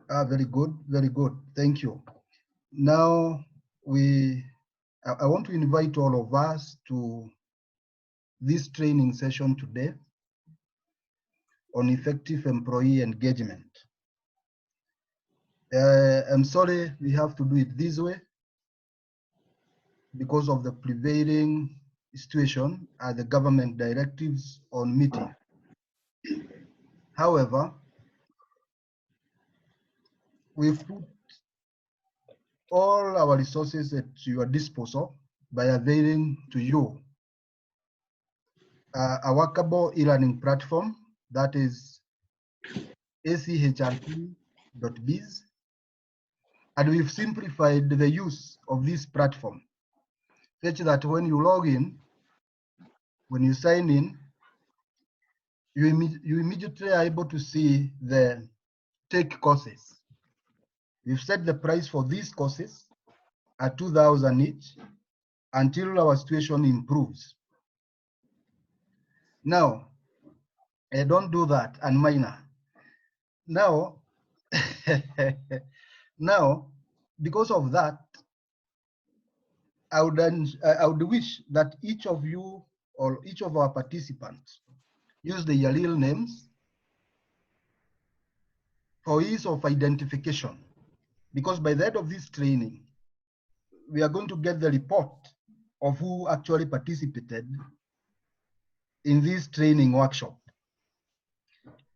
Very good, very good. Thank you. Now, I want to invite all of us to this training session today on effective employee engagement. I'm sorry we have to do it this way because of the prevailing situation and the government directives on meeting. However, we've put all our resources at your disposal by availing to you a workable e-learning platform that is achrp.biz, and we've simplified the use of this platform such that when you log in, when you sign in, you immediately are able to see the take courses. We've set the price for these courses at 2,000 each until our situation improves. Now, I don't do that and minor. Now, now, because of that, I would wish that each of you or each of our participants use their real names for ease of identification, because by the end of this training, we are going to get the report of who actually participated in this training workshop.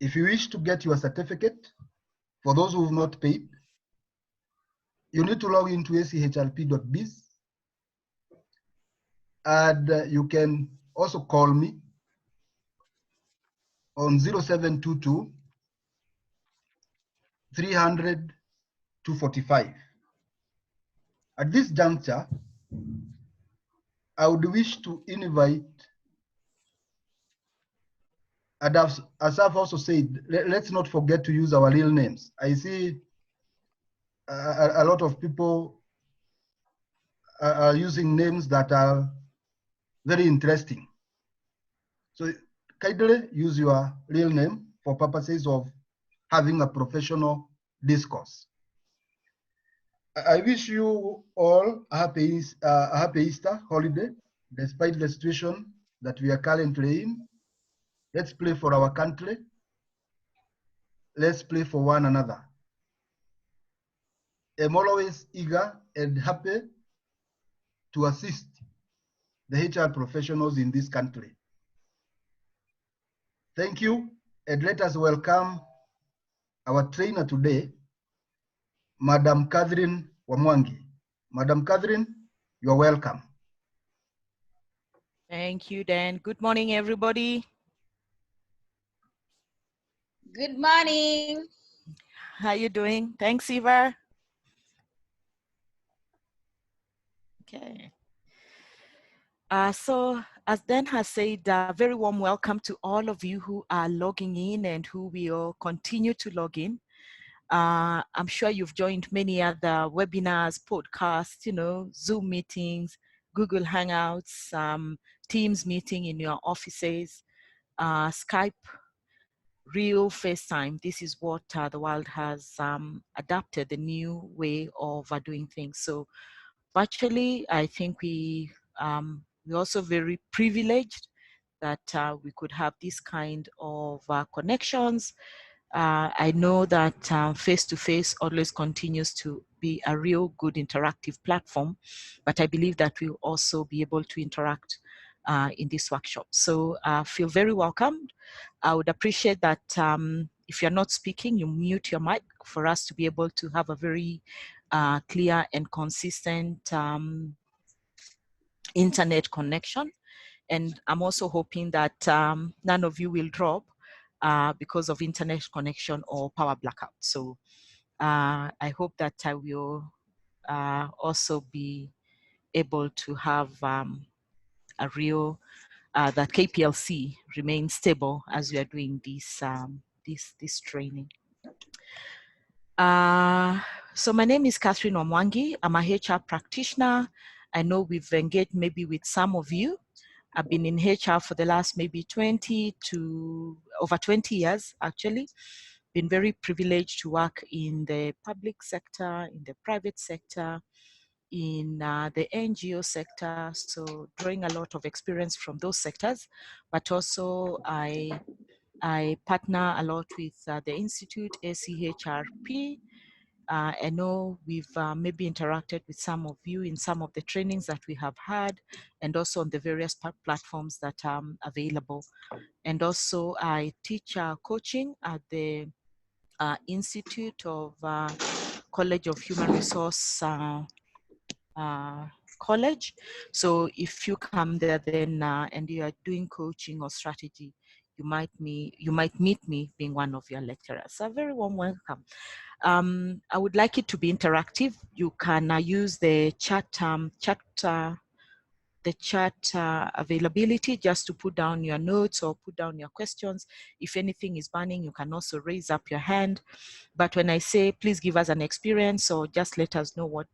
If you wish to get your certificate, for those who have not paid, you need to log into achrp.biz, and you can also call me on 0722 300 245. At this juncture, I would wish to invite, and as I've also said, let's not forget to use our real names. I see a lot of people are using names that are very interesting. So kindly use your real name for purposes of having a professional discourse. I wish you all a happy Easter holiday, despite the situation that we are currently in. Let's play for our country. Let's play for one another. I'm always eager and happy to assist the HR professionals in this country. Thank you, and let us welcome our trainer today, Madam Catherine Wamwangi. Madam Catherine, you're welcome. Thank you, Dan. Good morning, everybody. Good morning. How you doing? Thanks, Eva. Okay. So as Dan has said, very warm welcome to all of you who are logging in and who will continue to log in. I'm sure you've joined many other webinars, podcasts, Zoom meetings, Google Hangouts, Teams meeting in your offices, Skype, real FaceTime. This is what the world has adapted, the new way of doing things. So virtually, I think we're also very privileged that we could have this kind of connections. I know that face-to-face always continues to be a real good interactive platform, but I believe that we'll also be able to interact in this workshop. So feel very welcomed. I would appreciate that if you're not speaking, you mute your mic for us to be able to have a very clear and consistent internet connection. And I'm also hoping that none of you will drop because of internet connection or power blackout. So I hope that I will also be able to have a real, that KPLC remains stable as we are doing this training. So my name is Catherine Wamwangi. I'm a HR practitioner. I know we've engaged maybe with some of you. I've been in HR for the last maybe 20 to over 20 years, actually, been very privileged to work in the public sector, in the private sector, in the NGO sector, so drawing a lot of experience from those sectors, but also I partner a lot with the Institute, ACHRP. I know we've maybe interacted with some of you in some of the trainings that we have had, and also on the various platforms that are available. And also I teach coaching at the Institute of College of Human Resource College. So if you come there then and you are doing coaching or strategy, you might meet me being one of your lecturers. So a very warm welcome. I would like it to be interactive. You can use the chat availability just to put down your notes or put down your questions. If anything is burning, you can also raise up your hand. But when I say, please give us an experience or just let us know what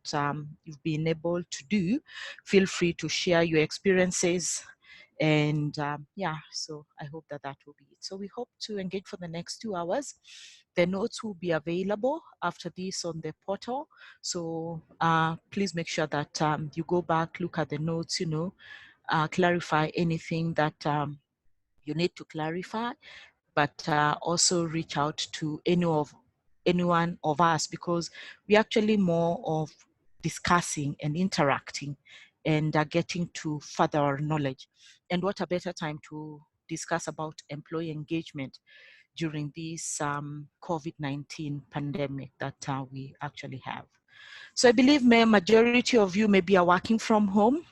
you've been able to do, feel free to share your experiences. And yeah, so I hope that will be it. So we hope to engage for the next 2 hours. The notes will be available after this on the portal. So please make sure that you go back, look at the notes, clarify anything that you need to clarify, but also reach out to anyone of us, because we're actually more of discussing and interacting and getting to further our knowledge. And what a better time to discuss about employee engagement during this COVID-19 pandemic that we actually have. So I believe majority of you maybe are working from home,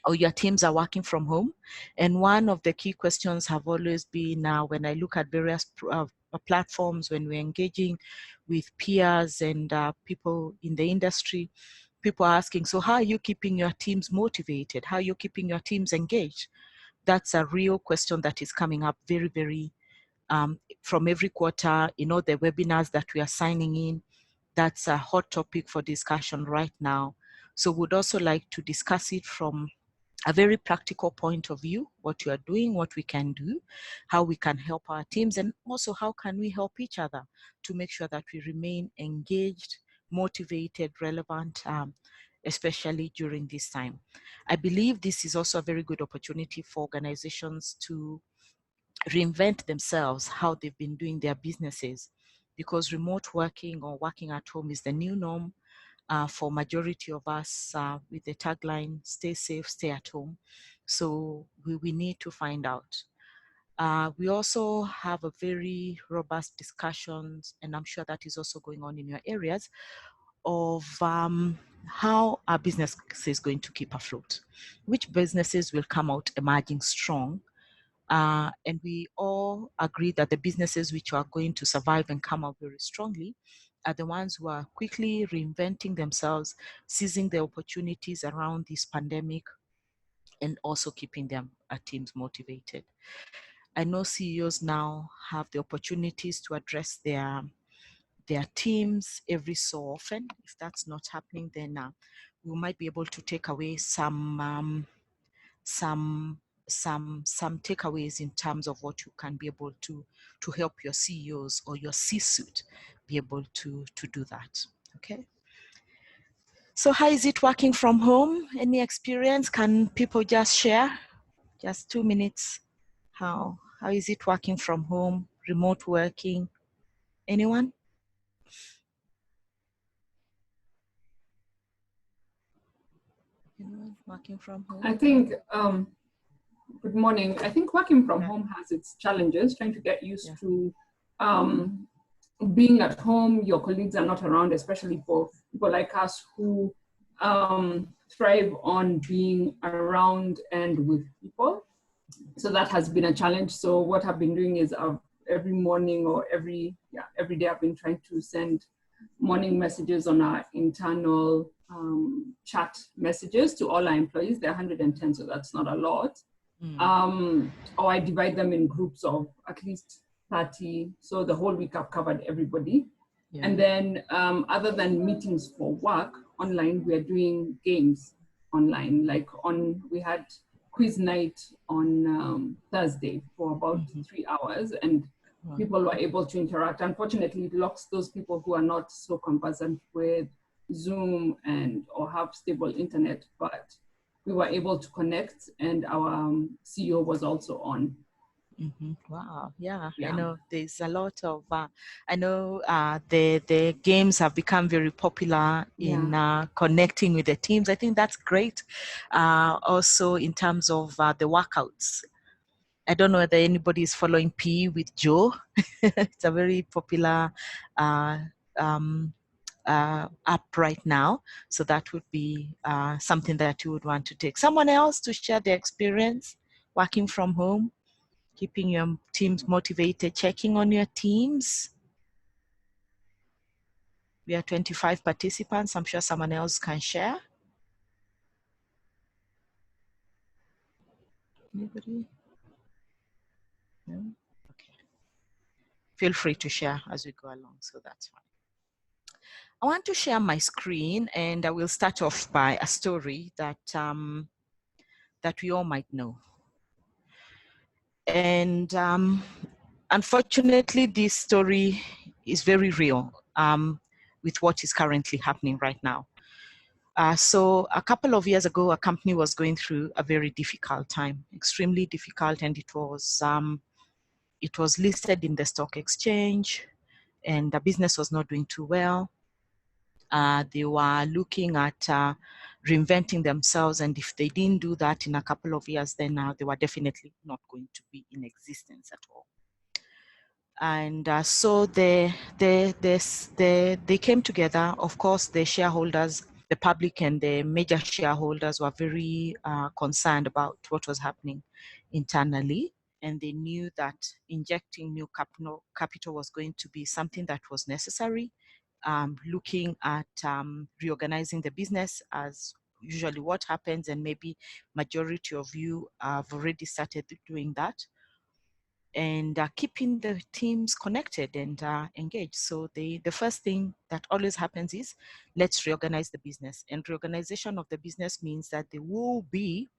or your teams are working from home. And one of the key questions have always been when I look at various platforms, when we're engaging with peers and people in the industry, people are asking, so how are you keeping your teams motivated? How are you keeping your teams engaged? That's a real question that is coming up very, very from every quarter. The webinars that we are signing in, that's a hot topic for discussion right now. So we'd also like to discuss it from a very practical point of view, what you are doing, what we can do, how we can help our teams, and also how can we help each other to make sure that we remain engaged, motivated, relevant, especially during this time. I believe this is also a very good opportunity for organizations to reinvent themselves, how they've been doing their businesses, because remote working or working at home is the new norm. For majority of us, with the tagline, stay safe, stay at home. So we need to find out. We also have a very robust discussions, and I'm sure that is also going on in your areas, of how our business is going to keep afloat. Which businesses will come out emerging strong? And we all agree that the businesses which are going to survive and come out very strongly are the ones who are quickly reinventing themselves, seizing the opportunities around this pandemic, and also keeping their teams motivated. I know CEOs now have the opportunities to address their teams every so often. If that's not happening, then we might be able to take away some takeaways in terms of what you can be able to help your CEOs or your C-suite be able to do that. Okay. So how is it working from home? Any experience? Can people just share? Just 2 minutes. How is it working from home? Remote working? Anyone? Anyone working from home? I think, good morning. I think working from home has its challenges, trying to get used to being at home. Your colleagues are not around, especially for people like us who thrive on being around and with people. So that has been a challenge. So what I've been doing is every morning or every day I've been trying to send morning messages on our internal chat messages to all our employees. There are 110, so that's not a lot. Or I divide them in groups of at least 30. So the whole week I've covered everybody. Yeah. And then other than meetings for work online, we are doing games online. Like we had quiz night on Thursday for about 3 hours. And people were able to interact. Unfortunately, it locks those people who are not so conversant with Zoom and or have stable internet, but we were able to connect, and our CEO was also on. Wow, yeah, Yeah. I know there's a lot of, I know the games have become very popular in connecting with the teams. I think that's great. Also in terms of the workouts. I don't know whether anybody is following P with Joe. It's a very popular app right now. So that would be something that you would want to take. Someone else to share their experience working from home, keeping your teams motivated, checking on your teams. We are 25 participants. I'm sure someone else can share. Anybody? No? Okay. Feel free to share as we go along, so that's fine. I want to share my screen, and I will start off by a story that that we all might know. And unfortunately, this story is very real with what is currently happening right now. So a couple of years ago, a company was going through a very difficult time, extremely difficult, and it was listed in the stock exchange, and the business was not doing too well. They were looking at reinventing themselves, and if they didn't do that in a couple of years, then they were definitely not going to be in existence at all. And so they came together. Of course, the shareholders, the public and the major shareholders were very concerned about what was happening internally. And they knew that injecting new capital was going to be something that was necessary. Looking at reorganizing the business as usually what happens, and maybe majority of you have already started doing that, and keeping the teams connected and engaged. So the first thing that always happens is, let's reorganize the business. And reorganization of the business means that there will be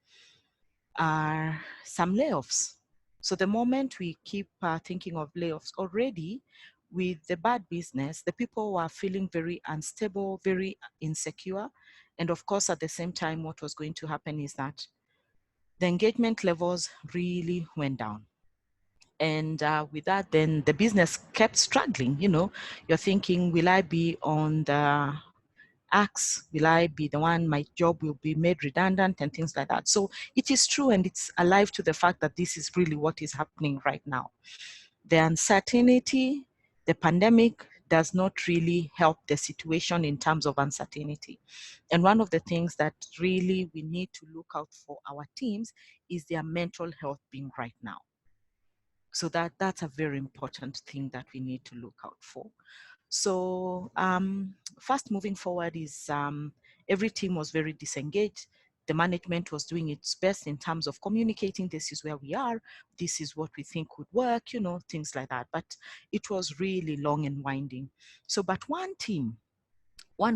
some layoffs. So the moment we keep thinking of layoffs, already with the bad business, the people were feeling very unstable, very insecure. And of course, at the same time, what was going to happen is that the engagement levels really went down. And with that, then the business kept struggling. You know, you're thinking, will I be on the axe? Will I be the one, my job will be made redundant and things like that? So it is true, and it's alive to the fact that this is really what is happening right now. The uncertainty, the pandemic does not really help the situation in terms of uncertainty. And one of the things that really we need to look out for our teams is their mental health being right now. So that's a very important thing that we need to look out for. So first, moving forward is every team was very disengaged. The management was doing its best in terms of communicating, this is where we are, this is what we think would work, you know, things like that. But it was really long and winding. So, but one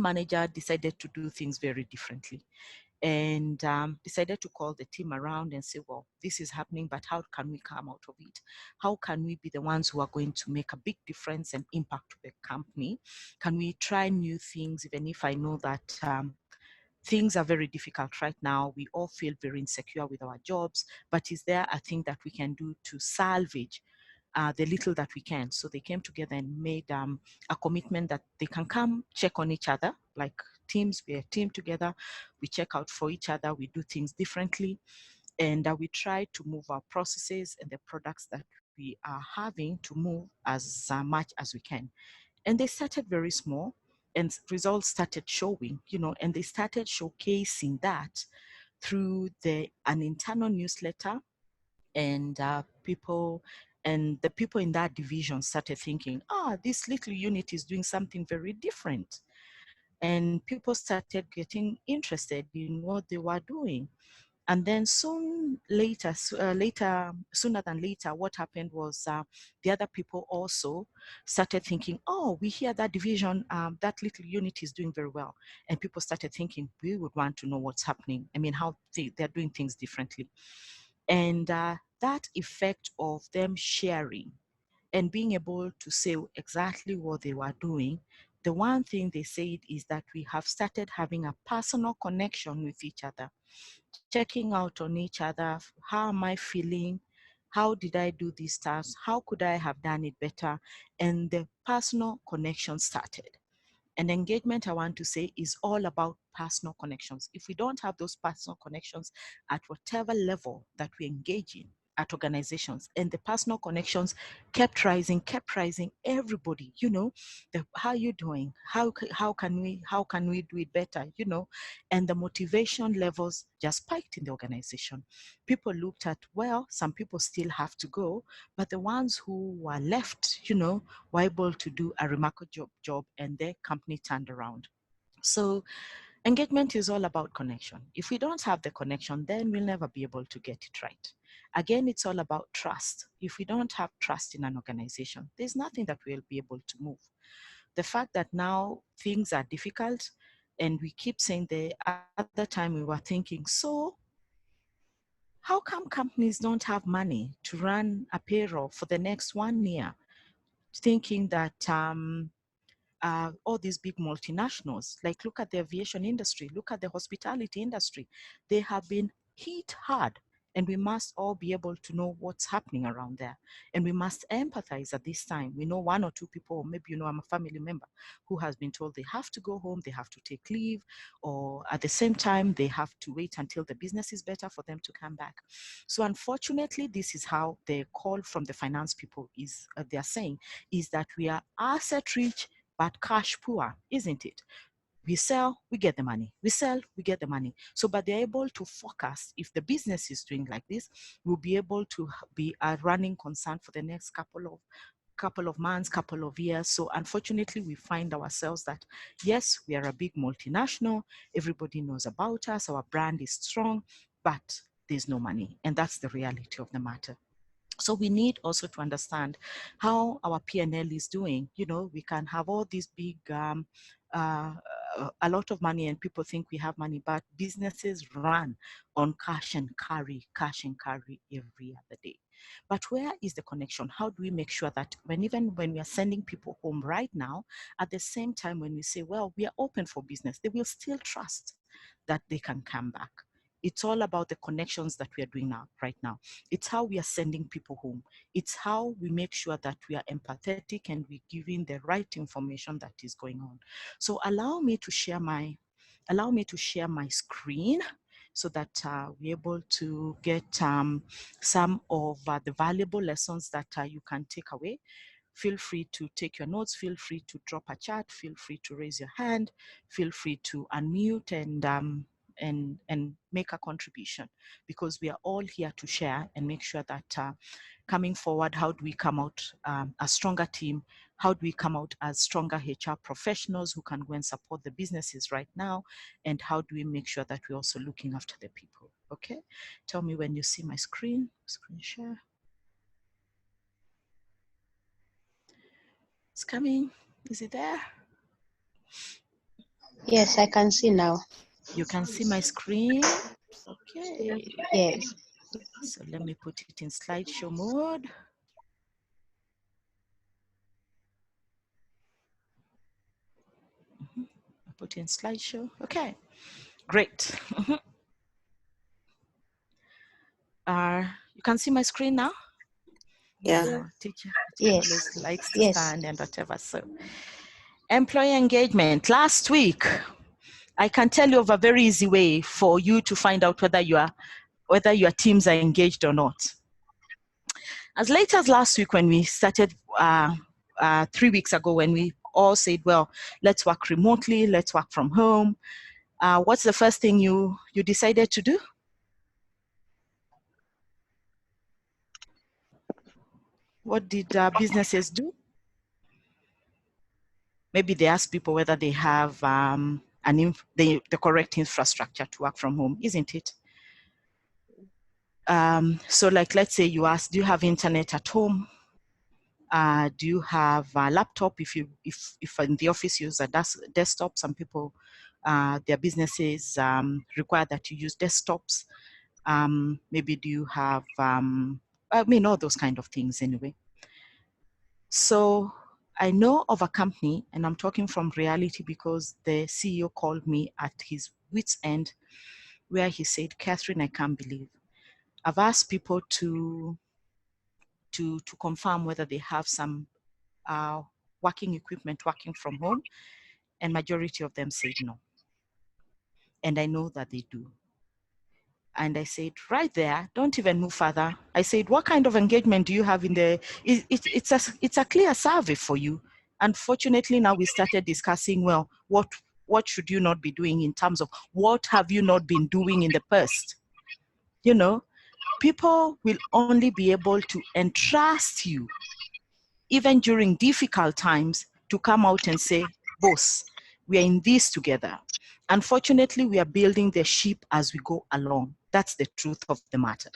manager decided to do things very differently, and decided to call the team around and say, well, this is happening, but how can we come out of it? How can we be the ones who are going to make a big difference and impact to the company? Can we try new things, even if I know that things are very difficult right now? We all feel very insecure with our jobs, but is there a thing that we can do to salvage the little that we can? So they came together and made a commitment that they can come check on each other, like teams. We're a team together, we check out for each other, we do things differently, and we try to move our processes and the products that we are having to move as much as we can. And they started very small, and results started showing, you know, and they started showcasing that through an internal newsletter. And the people in that division started thinking, this little unit is doing something very different. And people started getting interested in what they were doing. And then sooner than later, what happened was the other people also started thinking, we hear that division, that little unit is doing very well. And people started thinking, we would want to know what's happening. I mean, how they're doing things differently. And that effect of them sharing and being able to say exactly what they were doing, the one thing they said is that we have started having a personal connection with each other, checking out on each other. How am I feeling? How did I do these tasks? How could I have done it better? And the personal connection started. And engagement, I want to say, is all about personal connections. If we don't have those personal connections at whatever level that we engage in at organizations, and the personal connections kept rising, everybody, how are you doing? How can we do it better? And the motivation levels just spiked in the organization. People looked at, well, some people still have to go, but the ones who were left, were able to do a remarkable job, and their company turned around. So engagement is all about connection. If we don't have the connection, then we'll never be able to get it right. Again, it's all about trust. If we don't have trust in an organization, there's nothing that we'll be able to move. The fact that now things are difficult, and we keep saying, the other time we were thinking, so how come companies don't have money to run a payroll for the next 1 year? Thinking that all these big multinationals, like look at the aviation industry, look at the hospitality industry, they have been hit hard, and we must all be able to know what's happening around there. And we must empathize at this time. We know 1 or 2 people, or maybe I'm a family member who has been told they have to go home, they have to take leave, or at the same time, they have to wait until the business is better for them to come back. So unfortunately, this is how the call from the finance people is, they're saying, is that we are asset rich, but cash poor, isn't it? We sell, we get the money. We sell, we get the money. So, but they're able to forecast, if the business is doing like this, we'll be able to be a running concern for the next couple of months, couple of years. So unfortunately, we find ourselves that, yes, we are a big multinational. Everybody knows about us. Our brand is strong, but there's no money. And that's the reality of the matter. So we need also to understand how our P&L is doing. We can have all these big, a lot of money, and people think we have money, but businesses run on cash and carry every other day. But where is the connection? How do we make sure that even when we are sending people home right now, at the same time, when we say, well, we are open for business, they will still trust that they can come back. It's all about the connections that we are doing right now. It's how we are sending people home. It's how we make sure that we are empathetic and we're giving the right information that is going on. So allow me to share my screen so that we're able to get some of the valuable lessons that you can take away. Feel free to take your notes, feel free to drop a chat, feel free to raise your hand, feel free to unmute and make a contribution, because we are all here to share and make sure that coming forward, how do we come out a stronger team? How do we come out as stronger HR professionals who can go and support the businesses right now? And how do we make sure that we're also looking after the people? Okay, tell me when you see my screen share. It's coming. Is it there? Yes, I can see now. You can see my screen? Okay. Yes. So let me put it in slideshow mode. Put in slideshow. Okay, great. You can see my screen now? Yeah. Teacher Yes. always likes to Yes. stand and whatever. So employee engagement. Last week, I can tell you of a very easy way for you to find out whether your teams are engaged or not. As late as last week, when we started 3 weeks ago, when we all said, well, let's work remotely, let's work from home. What's the first thing you decided to do? What did businesses do? Maybe they ask people whether they have the correct infrastructure to work from home, isn't it? So like, let's say you ask, do you have internet at home? Do you have a laptop? If in the office you use a desktop, some people, their businesses require that you use desktops. Maybe do you have, all those kind of things anyway. So I know of a company, and I'm talking from reality because the CEO called me at his wit's end, where he said, Catherine, I can't believe. I've asked people to confirm whether they have some working equipment working from home, and majority of them said no. And I know that they do. And I said, right there, don't even move further. I said, what kind of engagement do you have in the, it's a clear survey for you. Unfortunately, now we started discussing, well, what should you not be doing in terms of what have you not been doing in the past? You know, people will only be able to entrust you, even during difficult times, to come out and say, boss, we are in this together. Unfortunately, we are building the ship as we go along. That's the truth of the matter.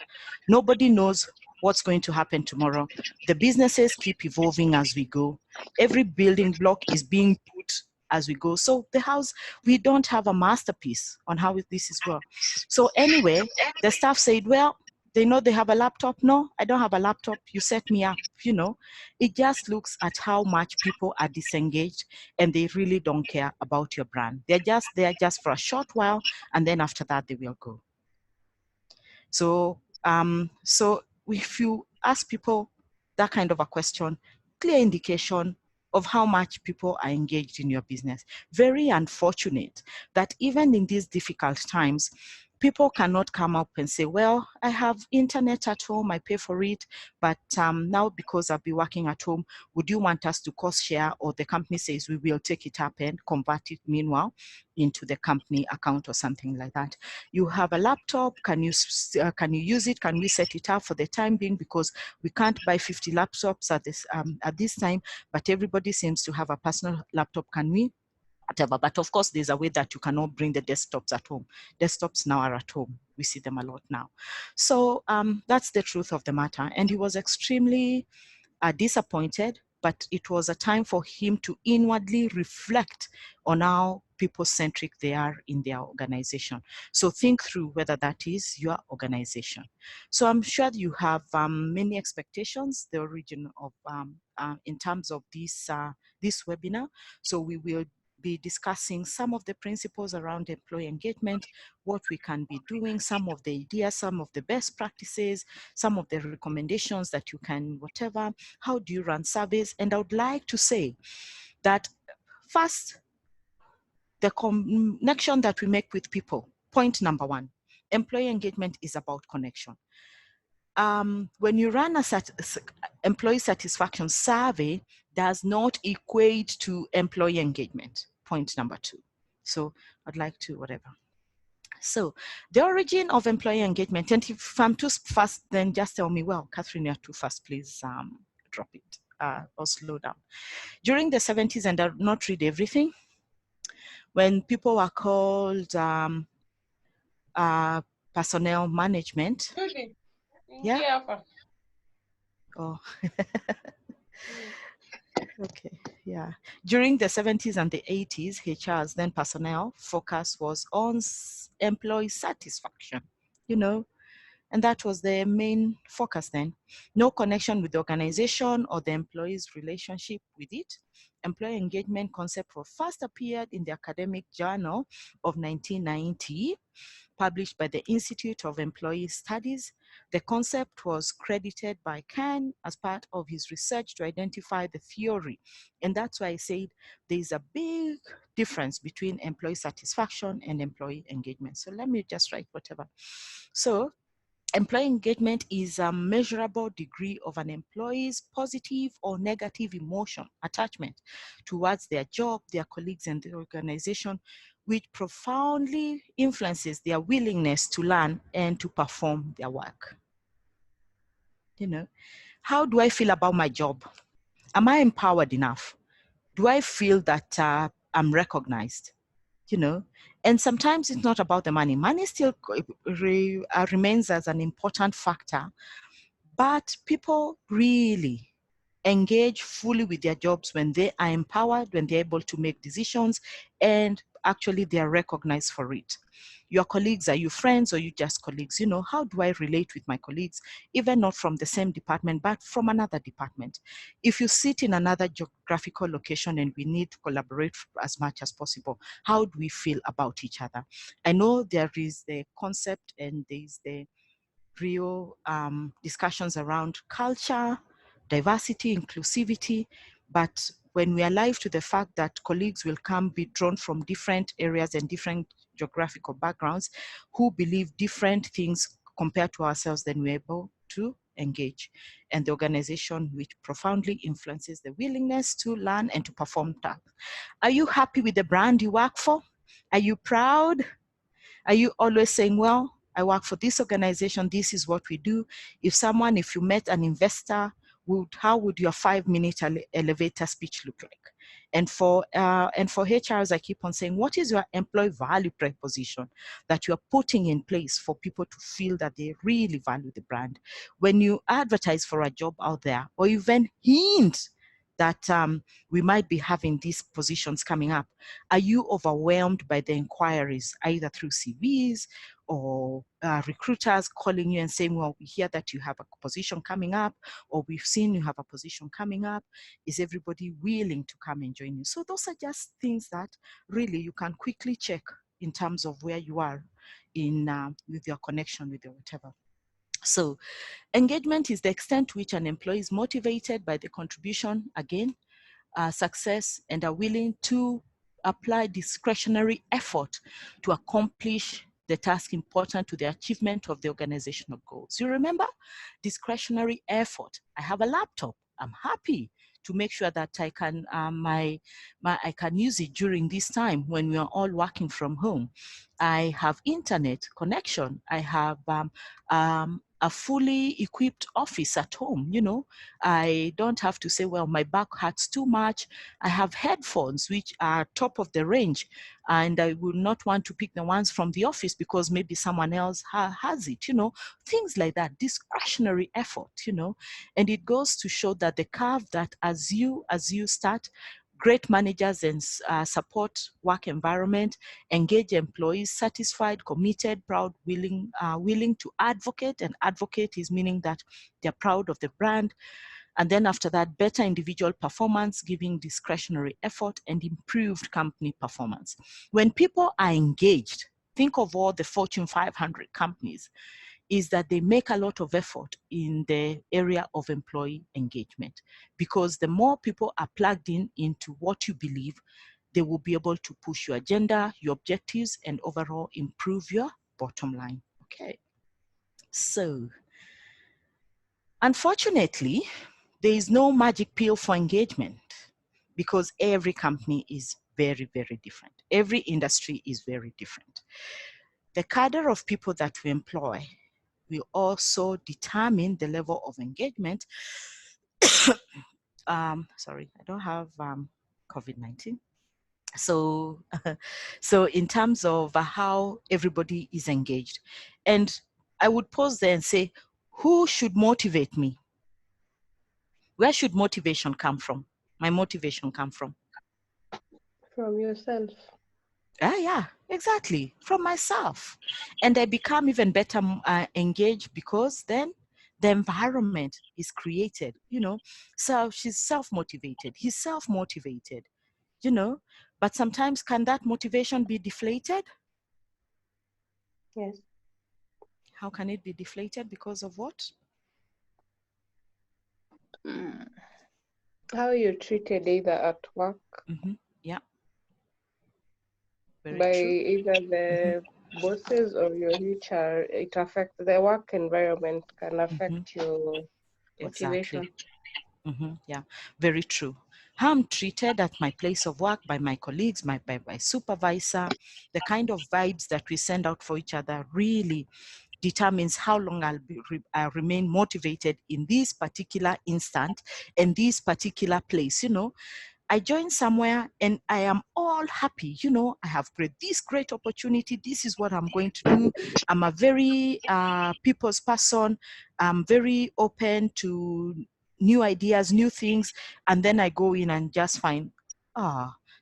Nobody knows what's going to happen tomorrow. The businesses keep evolving as we go. Every building block is being put as we go. So the house, we don't have a masterpiece on how this is going. So anyway, the staff said, well, they know they have a laptop. No, I don't have a laptop. You set me up, you know. It just looks at how much people are disengaged and they really don't care about your brand. They're just there just for a short while, and then after that, they will go. So, so if you ask people that kind of a question, clear indication of how much people are engaged in your business. Very unfortunate that even in these difficult times, people cannot come up and say, well, I have internet at home, I pay for it, but now because I'll be working at home, would you want us to cost share? Or the company says we will take it up and convert it meanwhile into the company account or something like that. You have a laptop, can you use it? Can we set it up for the time being? Because we can't buy 50 laptops at this time, but everybody seems to have a personal laptop. Can we? Whatever. But of course, there's a way that you cannot bring the desktops at home. Desktops now are at home. We see them a lot now. So that's the truth of the matter. And he was extremely disappointed, but it was a time for him to inwardly reflect on how people-centric they are in their organization. So think through whether that is your organization. So I'm sure you have many expectations, the origin of, in terms of this webinar. So we will be discussing some of the principles around employee engagement, what we can be doing, some of the ideas, some of the best practices, some of the recommendations that you can, whatever, how do you run surveys? And I would like to say that first, the connection that we make with people, point number one, employee engagement is about connection. When you run a employee satisfaction survey, does not equate to employee engagement, point number two. So I'd like to, whatever. So the origin of employee engagement, and if I'm too fast, then just tell me, well, Catherine, you're too fast, please drop it or slow down. During the 70s, and I'll not read everything, when people were called personnel management. Yeah. Oh. Okay, yeah. During the 70s and the 80s, HR's then personnel focus was on employee satisfaction, you know, and that was the main focus then. No connection with the organization or the employee's relationship with it. Employee engagement concept first appeared in the Academic Journal of 1990, published by the Institute of Employee Studies. The concept was credited by Kahn as part of his research to identify the theory. And that's why I said there's a big difference between employee satisfaction and employee engagement. So let me just write whatever. So employee engagement is a measurable degree of an employee's positive or negative emotion, attachment towards their job, their colleagues, and the organization, which profoundly influences their willingness to learn and to perform their work. You know, how do I feel about my job? Am I empowered enough? Do I feel that I'm recognized? You know, and sometimes it's not about the money. Money still remains as an important factor, but people really engage fully with their jobs when they are empowered, when they're able to make decisions and actually they are recognized for it. Your colleagues, are you friends or you just colleagues? You know, how do I relate with my colleagues, even not from the same department, but from another department? If you sit in another geographical location and we need to collaborate as much as possible, how do we feel about each other? I know there is the concept and there is the real discussions around culture, diversity, inclusivity, but when we are alive to the fact that colleagues will come be drawn from different areas and different geographical backgrounds who believe different things compared to ourselves, then we're able to engage. And the organization which profoundly influences the willingness to learn and to perform tasks. Are you happy with the brand you work for? Are you proud? Are you always saying, well, I work for this organization, this is what we do? If you met an investor, how would your 5-minute elevator speech look like? And for HRs, I keep on saying, what is your employee value proposition that you're putting in place for people to feel that they really value the brand? When you advertise for a job out there, or even hint that we might be having these positions coming up, are you overwhelmed by the inquiries, either through CVs or recruiters calling you and saying, well, we hear that you have a position coming up, or we've seen you have a position coming up. Is everybody willing to come and join you? So those are just things that really you can quickly check in terms of where you are in with your connection with your whatever. So engagement is the extent to which an employee is motivated by the contribution, again, success, and are willing to apply discretionary effort to accomplish the task important to the achievement of the organizational goals. You remember? Discretionary effort. I have a laptop. I'm happy to make sure that I can I can use it during this time when we are all working from home. I have internet connection. I have a fully equipped office at home. You know, I don't have to say, well, my back hurts too much. I have headphones which are top of the range, and I will not want to pick the ones from the office because maybe someone else has it, you know, things like that, discretionary effort, you know. And it goes to show that the curve that as you start, great managers and support work environment, engage employees, satisfied, committed, proud, willing to advocate. And advocate is meaning that they're proud of the brand. And then after that, better individual performance, giving discretionary effort, and improved company performance. When people are engaged, think of all the Fortune 500 companies, is that they make a lot of effort in the area of employee engagement, because the more people are plugged into what you believe, they will be able to push your agenda, your objectives, and overall improve your bottom line. Okay. So, unfortunately, there is no magic pill for engagement, because every company is very, very different. Every industry is very different. The cadre of people that we employ will also determine the level of engagement. Sorry, I don't have COVID-19. So, so in terms of how everybody is engaged. And I would pause there and say, who should motivate me? Where should motivation come from? My motivation come from? From yourself. Yeah, exactly. From myself. And I become even better engaged because then the environment is created, you know. So she's self-motivated. He's self-motivated, you know. But sometimes can that motivation be deflated? Yes. How can it be deflated? Because of what? How you're treated either at work, Yeah. Very by true. either the bosses or your HR. It affects the work environment, can affect your motivation. Exactly. Yeah, very true. How I'm treated at my place of work by my colleagues, by my supervisor, the kind of vibes that we send out for each other really determines how long I'll remain motivated in this particular instant and this particular place. You know, I join somewhere and I am all happy. You know, I have this great opportunity. This is what I'm going to do. I'm a very people's person. I'm very open to new ideas, new things. And then I go in and just find,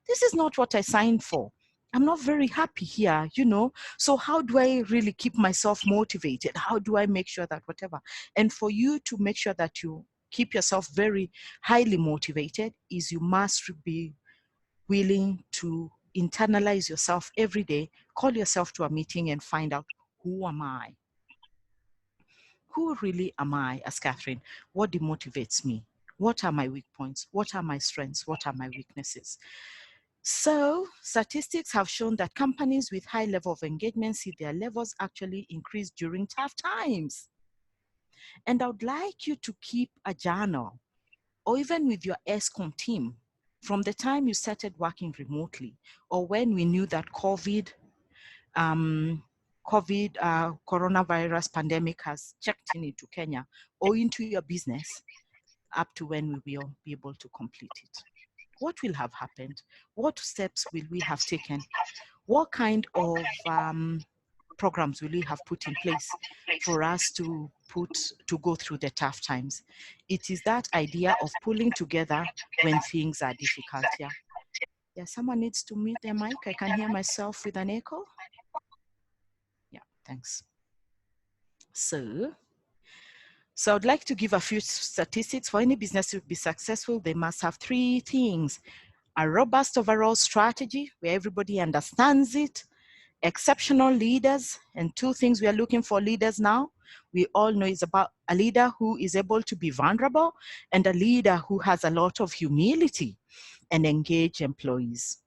this is not what I signed for. I'm not very happy here, you know. So how do I really keep myself motivated? How do I make sure that whatever? And for you to make sure that you keep yourself very highly motivated is you must be willing to internalize yourself every day, call yourself to a meeting and find out, who am I? Who really am I as Catherine? What demotivates me? What are my weak points? What are my strengths? What are my weaknesses? So statistics have shown that companies with high level of engagement see their levels actually increase during tough times. And I would like you to keep a journal, or even with your ESCOM team, from the time you started working remotely, or when we knew that coronavirus pandemic has checked into Kenya or into your business, up to when we will be able to complete it. What will have happened? What steps will we have taken? What kind of programs will we have put in place for us to go through the tough times? It is that idea of pulling together when things are difficult. Yeah, someone needs to mute their mic. I can hear myself with an echo. Yeah, thanks. So I'd like to give a few statistics. For any business to be successful, they must have 3 things: a robust overall strategy where everybody understands it, exceptional leaders, and 2 things we are looking for leaders now. We all know it's about a leader who is able to be vulnerable and a leader who has a lot of humility and engage employees.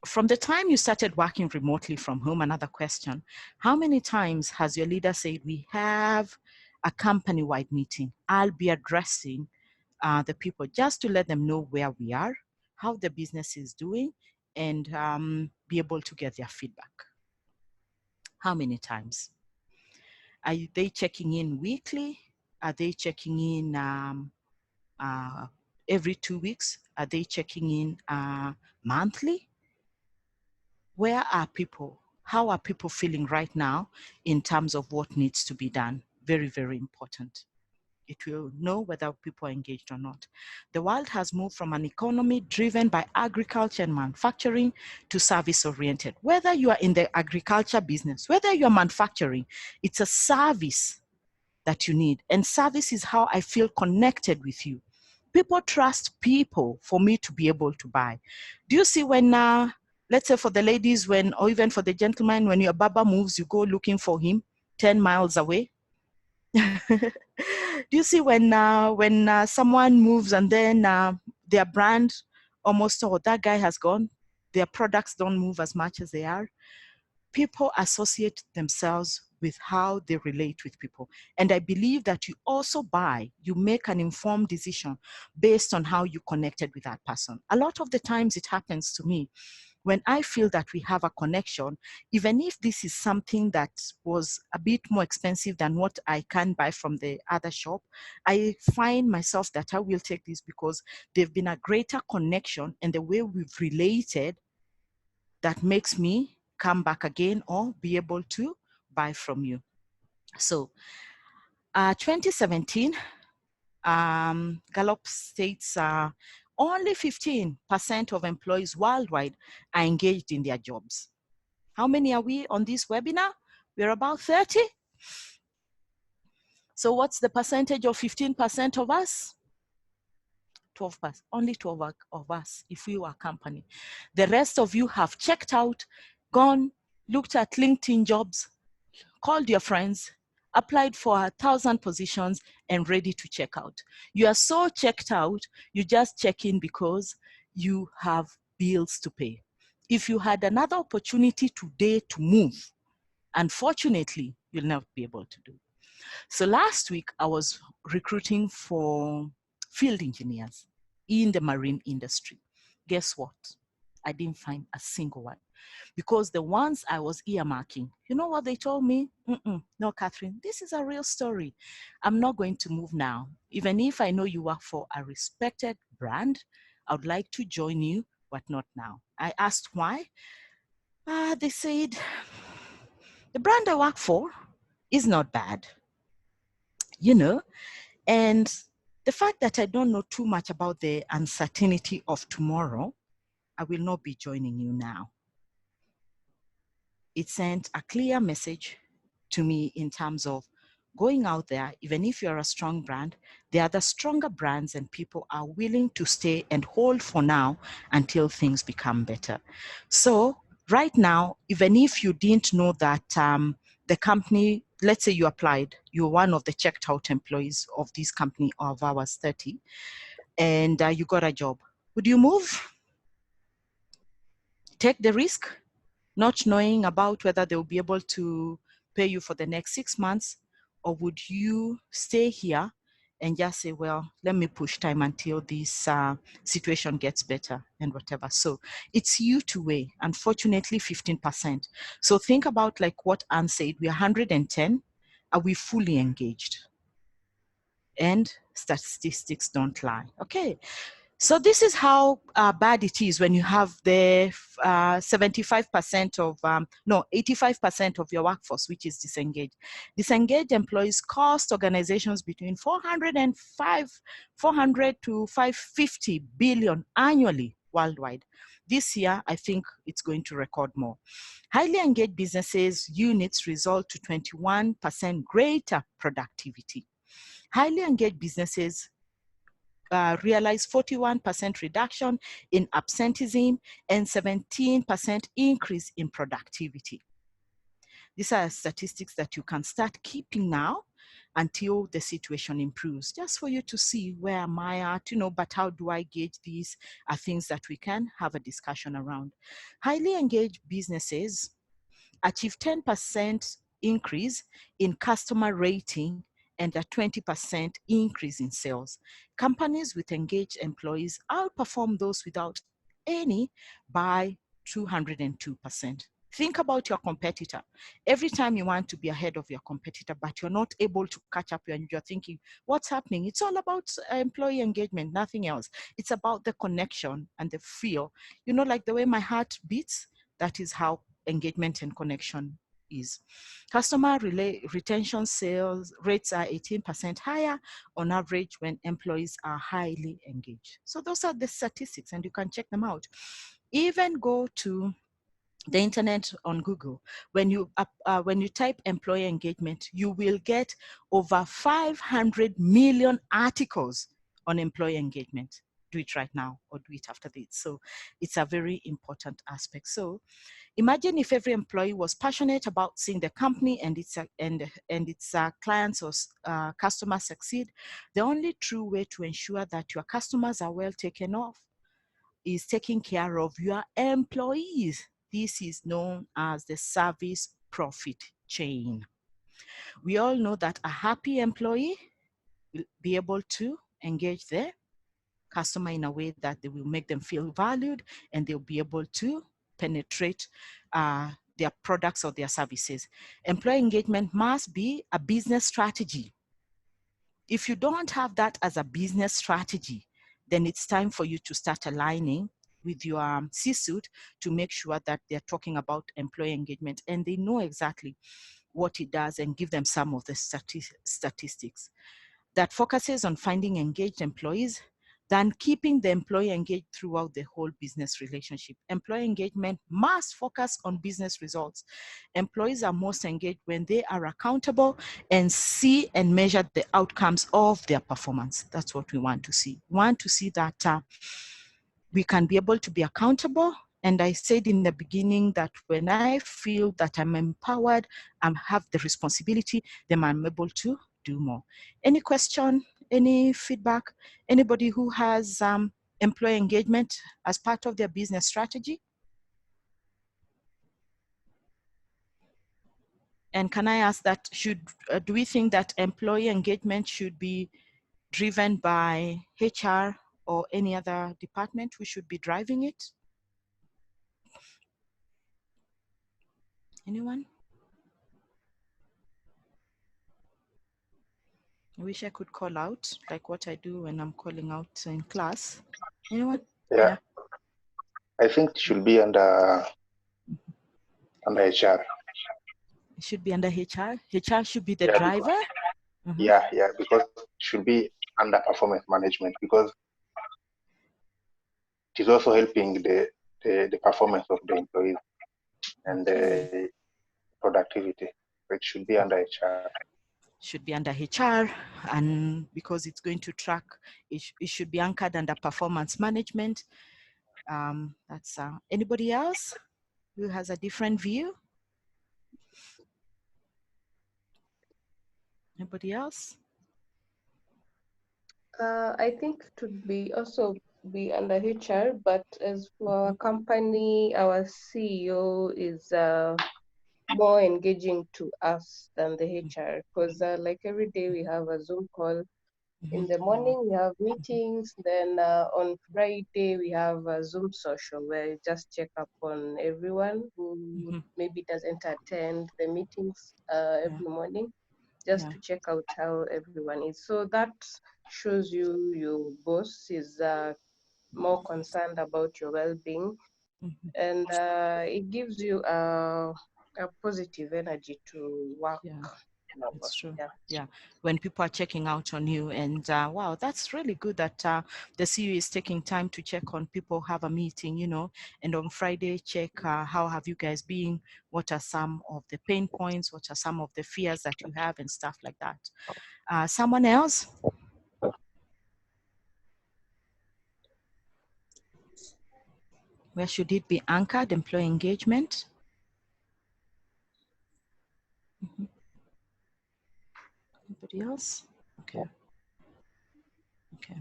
From the time you started working remotely from home, another question, how many times has your leader said, we have a company-wide meeting? I'll be addressing the people just to let them know where we are, how the business is doing, and be able to get their feedback. How many times? Are they checking in weekly? Are they checking in every 2 weeks? Are they checking in monthly? Where are people? How are people feeling right now in terms of what needs to be done? Very, very important. It will know whether people are engaged or not. The world has moved from an economy driven by agriculture and manufacturing to service-oriented. Whether you are in the agriculture business, whether you're manufacturing, it's a service that you need. And service is how I feel connected with you. People trust people for me to be able to buy. Do you see when, let's say for the ladies, or even for the gentleman, when your baba moves, you go looking for him 10 miles away? Do you see when someone moves and then their brand almost, oh, that guy has gone, their products don't move as much as they are? People associate themselves with how they relate with people. And I believe that you also you make an informed decision based on how you connected with that person. A lot of the times it happens to me when I feel that we have a connection, even if this is something that was a bit more expensive than what I can buy from the other shop, I find myself that I will take this because there've been a greater connection, and the way we've related that makes me come back again or be able to buy from you. So 2017, Gallup states only 15% of employees worldwide are engaged in their jobs. How many are we on this webinar? We're about 30. So what's the percentage of 15% of us? 12%, only 12 of us if we were a company. The rest of you have checked out, gone, looked at LinkedIn jobs, called your friends, applied for 1,000 positions, and ready to check out. You are so checked out, you just check in because you have bills to pay. If you had another opportunity today to move, unfortunately, you'll not be able to do. So last week, I was recruiting for field engineers in the marine industry. Guess what? I didn't find a single one, because the ones I was earmarking, you know what they told me? No, Catherine, this is a real story. I'm not going to move now. Even if I know you work for a respected brand, I would like to join you, but not now. I asked why. They said, the brand I work for is not bad, you know, and the fact that I don't know too much about the uncertainty of tomorrow, I will not be joining you now. It sent a clear message to me in terms of going out there, even if you're a strong brand, there are the stronger brands and people are willing to stay and hold for now until things become better. So right now, even if you didn't know that the company, let's say you applied, you're one of the checked out employees of this company of ours 30, and you got a job, would you move? Take the risk? Not knowing about whether they'll be able to pay you for the next 6 months, or would you stay here and just say, well, let me push time until this situation gets better and whatever. So it's you to weigh, unfortunately 15%. So think about like what Anne said, we're 110, are we fully engaged? And statistics don't lie, okay? So this is how bad it is when you have the 75% of, 85% of your workforce, which is disengaged. Disengaged employees cost organizations between 400 to 550 billion annually worldwide. This year, I think it's going to record more. Highly engaged businesses units result to 21% greater productivity. Highly engaged businesses realize 41% reduction in absenteeism and 17% increase in productivity. These are statistics that you can start keeping now until the situation improves, just for you to see where am I at, but how do I gauge these are things that we can have a discussion around. Highly engaged businesses achieve 10% increase in customer rating and a 20% increase in sales. Companies with engaged employees outperform those without any by 202%. Think about your competitor. Every time you want to be ahead of your competitor, but you're not able to catch up and you're thinking, what's happening? It's all about employee engagement, nothing else. It's about the connection and the feel. Like the way my heart beats, that is how engagement and connection is. Customer retention sales rates are 18% higher on average when employees are highly engaged. So those are the statistics and you can check them out. Even go to the internet on Google. When you type employee engagement, you will get over 500 million articles on employee engagement. Do it right now or do it after this. So it's a very important aspect. So imagine if every employee was passionate about seeing the company and its clients or customers succeed. The only true way to ensure that your customers are well taken of is taking care of your employees. This is known as the service profit chain. We all know that a happy employee will be able to engage their customer in a way that they will make them feel valued and they'll be able to penetrate their products or their services. Employee engagement must be a business strategy. If you don't have that as a business strategy, then it's time for you to start aligning with your C-suite to make sure that they're talking about employee engagement and they know exactly what it does and give them some of the statistics that focuses on finding engaged employees than keeping the employee engaged throughout the whole business relationship. Employee engagement must focus on business results. Employees are most engaged when they are accountable and see and measure the outcomes of their performance. That's what we want to see. We want to see that we can be able to be accountable. And I said in the beginning that when I feel that I'm empowered, I have the responsibility, then I'm able to do more. Any question, any feedback, anybody who has employee engagement as part of their business strategy? And can I ask that, do we think that employee engagement should be driven by HR or any other department who should be driving it? Anyone? I wish I could call out like what I do when I'm calling out in class. Anyone? Yeah. I think it should be under HR. It should be under HR. HR should be the driver. Because, because it should be under performance management because it is also helping the the performance of the employees and the productivity. It should be under HR. Should be under HR, and because it's going to track, it should be anchored under performance management. That's anybody else who has a different view? Anybody else? I think it would be also be under HR, but as for our company, our CEO is more engaging to us than the HR, because like every day we have a Zoom call. In the morning we have meetings, then on Friday we have a Zoom social where you just check up on everyone who maybe doesn't attend the meetings every morning, just to check out how everyone is. So that shows you your boss is more concerned about your well-being, and it gives you a positive energy to work. It's true. Yeah, when people are checking out on you, and wow, that's really good that the CEO is taking time to check on people, have a meeting, you know, and on Friday check how have you guys been, what are some of the pain points, what are some of the fears that you have, and stuff like that. Someone else? Where should it be anchored? Employee engagement. Anybody else? Okay. Okay.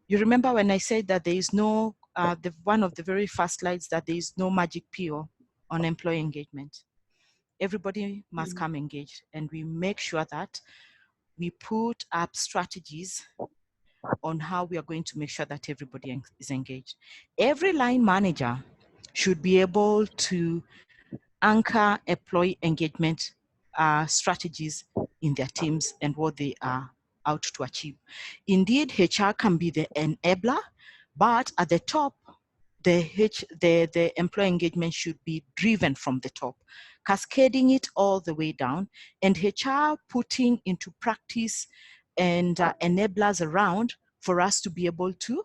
You remember when I said that there is no, one of the very first slides, that there is no magic pill on employee engagement. Everybody must come engaged, and we make sure that we put up strategies on how we are going to make sure that everybody is engaged. Every line manager should be able to anchor employee engagement strategies in their teams and what they are out to achieve. Indeed, HR can be the enabler, but at the top, the employee engagement should be driven from the top, cascading it all the way down, and HR putting into practice and enablers around for us to be able to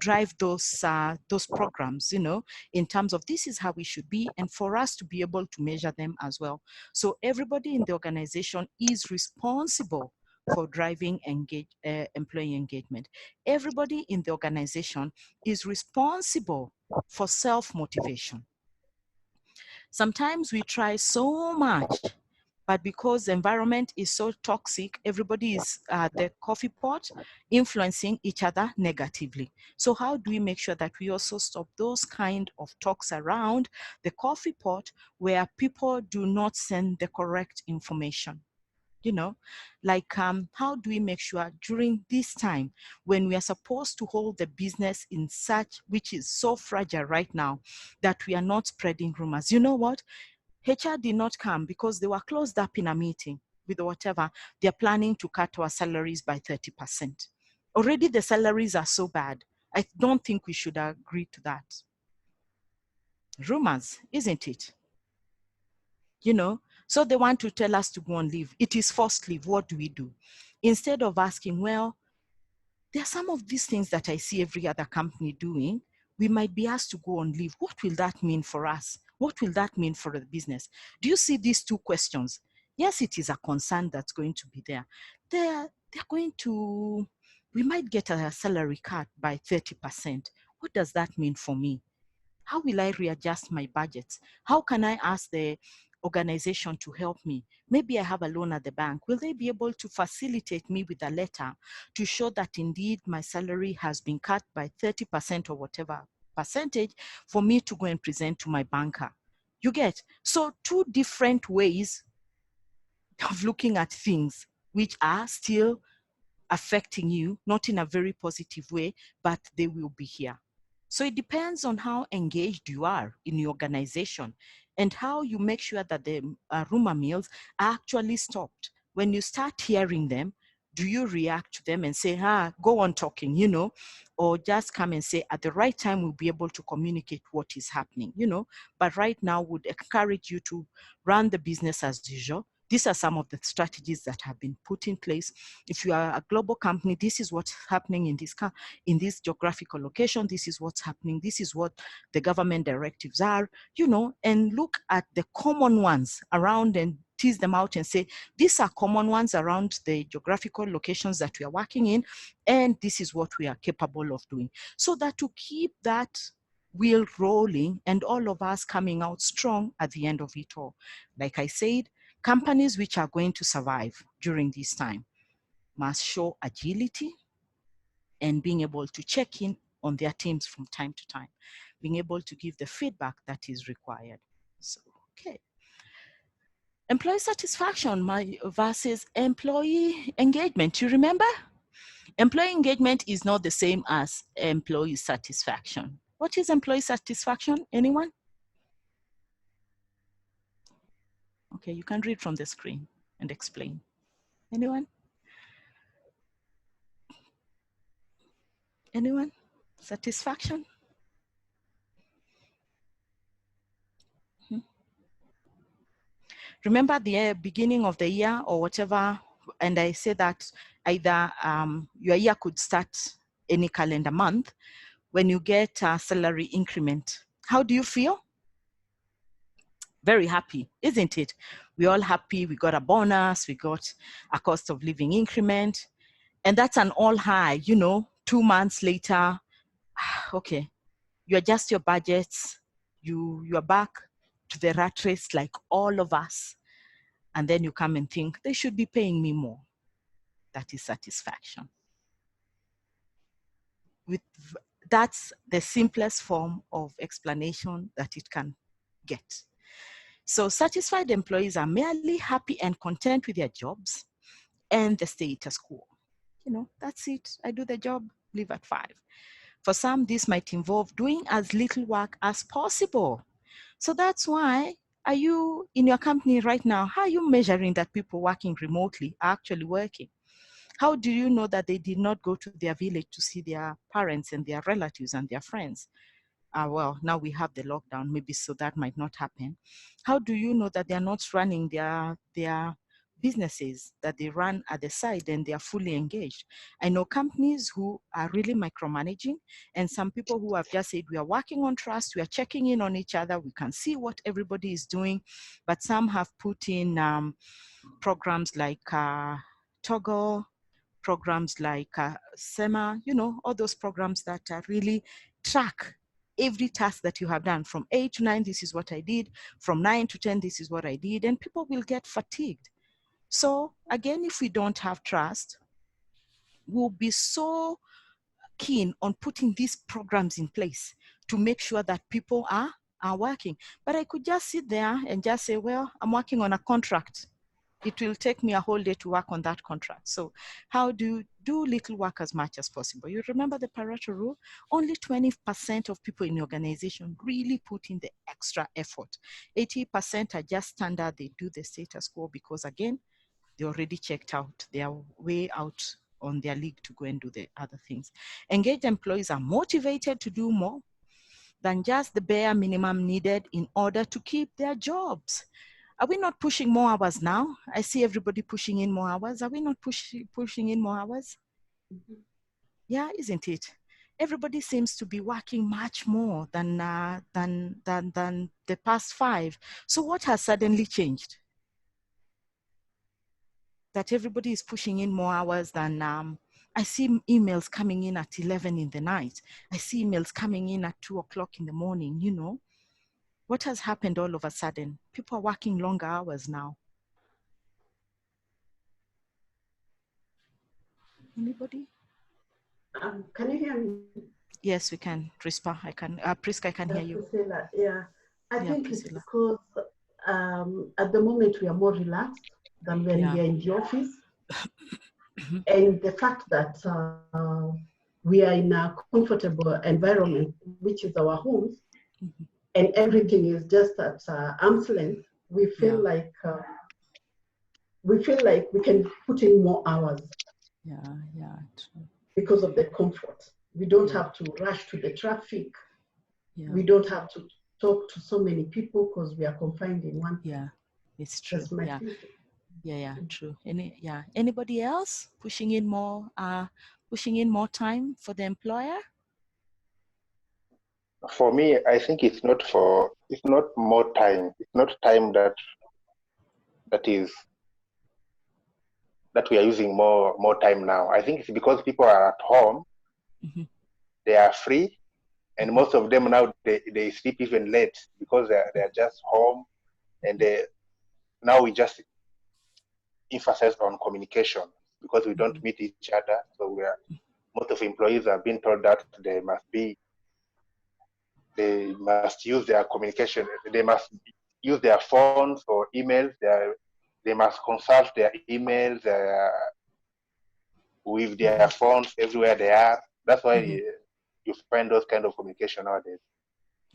drive those programs, you know, in terms of this is how we should be, and for us to be able to measure them as well. So everybody in the organization is responsible for driving employee engagement. Everybody in the organization is responsible for self-motivation. Sometimes we try so much, but because the environment is so toxic, everybody is at the coffee pot influencing each other negatively. So how do we make sure that we also stop those kind of talks around the coffee pot where people do not send the correct information? You know, like how do we make sure during this time when we are supposed to hold the business in such, which is so fragile right now, that we are not spreading rumors? You know what? HR did not come because they were closed up in a meeting with whatever. They're planning to cut our salaries by 30%. Already the salaries are so bad. I don't think we should agree to that. Rumors, isn't it? You know, so they want to tell us to go on leave. It is forced leave. What do we do? Instead of asking, well, there are some of these things that I see every other company doing. We might be asked to go on leave. What will that mean for us? What will that mean for the business? Do you see these two questions? Yes, it is a concern that's going to be there. They're going to, we might get a salary cut by 30%. What does that mean for me? How will I readjust my budgets? How can I ask the organization to help me? Maybe I have a loan at the bank. Will they be able to facilitate me with a letter to show that indeed my salary has been cut by 30% or whatever percentage for me to go and present to my banker? You get? So two different ways of looking at things which are still affecting you, not in a very positive way, but they will be here. So it depends on how engaged you are in your organization and how you make sure that the rumor mills are actually stopped. When you start hearing them, do you react to them and say, go on talking, you know, or just come and say, at the right time, we'll be able to communicate what is happening, you know, but right now would encourage you to run the business as usual, These are some of the strategies that have been put in place. If you are a global company, this is what's happening in this geographical location. This is what's happening. This is what the government directives are, you know, and look at the common ones around and tease them out and say, these are common ones around the geographical locations that we are working in, and this is what we are capable of doing. So that to keep that wheel rolling and all of us coming out strong at the end of it all. Like I said, companies which are going to survive during this time must show agility and being able to check in on their teams from time to time, being able to give the feedback that is required. So, okay. Employee satisfaction versus employee engagement. You remember? Employee engagement is not the same as employee satisfaction. What is employee satisfaction? Anyone? Okay, you can read from the screen and explain. Anyone? Anyone? Satisfaction? Remember the beginning of the year or whatever, and I say that either your year could start any calendar month when you get a salary increment. How do you feel? Very happy, isn't it? We're all happy. We got a bonus, we got a cost of living increment, and that's an all high, you know, 2 months later, okay, you adjust your budgets, you're back to the rat race like all of us. And then you come and think, they should be paying me more. That is satisfaction. That's the simplest form of explanation that it can get. So satisfied employees are merely happy and content with their jobs and the status quo. You know, that's it. I do the job, leave at 5. For some, this might involve doing as little work as possible. So that's why, are you in your company right now, how are you measuring that people working remotely are actually working? How do you know that they did not go to their village to see their parents and their relatives and their friends? Well, now we have the lockdown, maybe so that might not happen. How do you know that they're not running their businesses that they run at the side and they are fully engaged? I know companies who are really micromanaging, and some people who have just said, we are working on trust, we are checking in on each other, we can see what everybody is doing, but some have put in programs like Toggle, programs like SEMA, you know, all those programs that really track every task that you have done. From 8 to 9, this is what I did. From 9 to 10, this is what I did. And people will get fatigued. So again, if we don't have trust, we'll be so keen on putting these programs in place to make sure that people are working. But I could just sit there and just say, well, I'm working on a contract. It will take me a whole day to work on that contract. So how do little work as much as possible? You remember the Pareto rule? Only 20% of people in the organization really put in the extra effort. 80% are just standard. They do the status quo because, again, they already checked out. They are way out on their league to go and do the other things. Engaged employees are motivated to do more than just the bare minimum needed in order to keep their jobs. Are we not pushing more hours now? I see everybody pushing in more hours. Are we not pushing in more hours? Mm-hmm. Yeah, isn't it? Everybody seems to be working much more than the past 5. So what has suddenly changed? That everybody is pushing in more hours than, I see emails coming in at 11 in the night. I see emails coming in at 2 o'clock in the morning, you know. What has happened all of a sudden? People are working longer hours now. Anybody? Can you hear me? Yes, we can. Prisca, I can. Priska, I can hear you. Priscilla, yeah. I think Priscilla. it's because at the moment we are more relaxed than when we are in the office. And the fact that we are in a comfortable environment, which is our homes, and everything is just at arm's length, we feel like we can put in more hours. Yeah, true. Because of the comfort. We don't have to rush to the traffic. Yeah. We don't have to talk to so many people because we are confined in one. Yeah, it's true. True. Anybody else pushing in more time for the employer? For me, I think it's not more time. It's not time that we are using more time now. I think it's because people are at home, they are free, and most of them now they sleep even late because they're just home, and now we just emphasize on communication because we don't meet each other. So most of employees are being told that they must use their communication. They must use their phones or emails. They must consult their emails with their phones everywhere they are. That's why you find those kind of communication nowadays.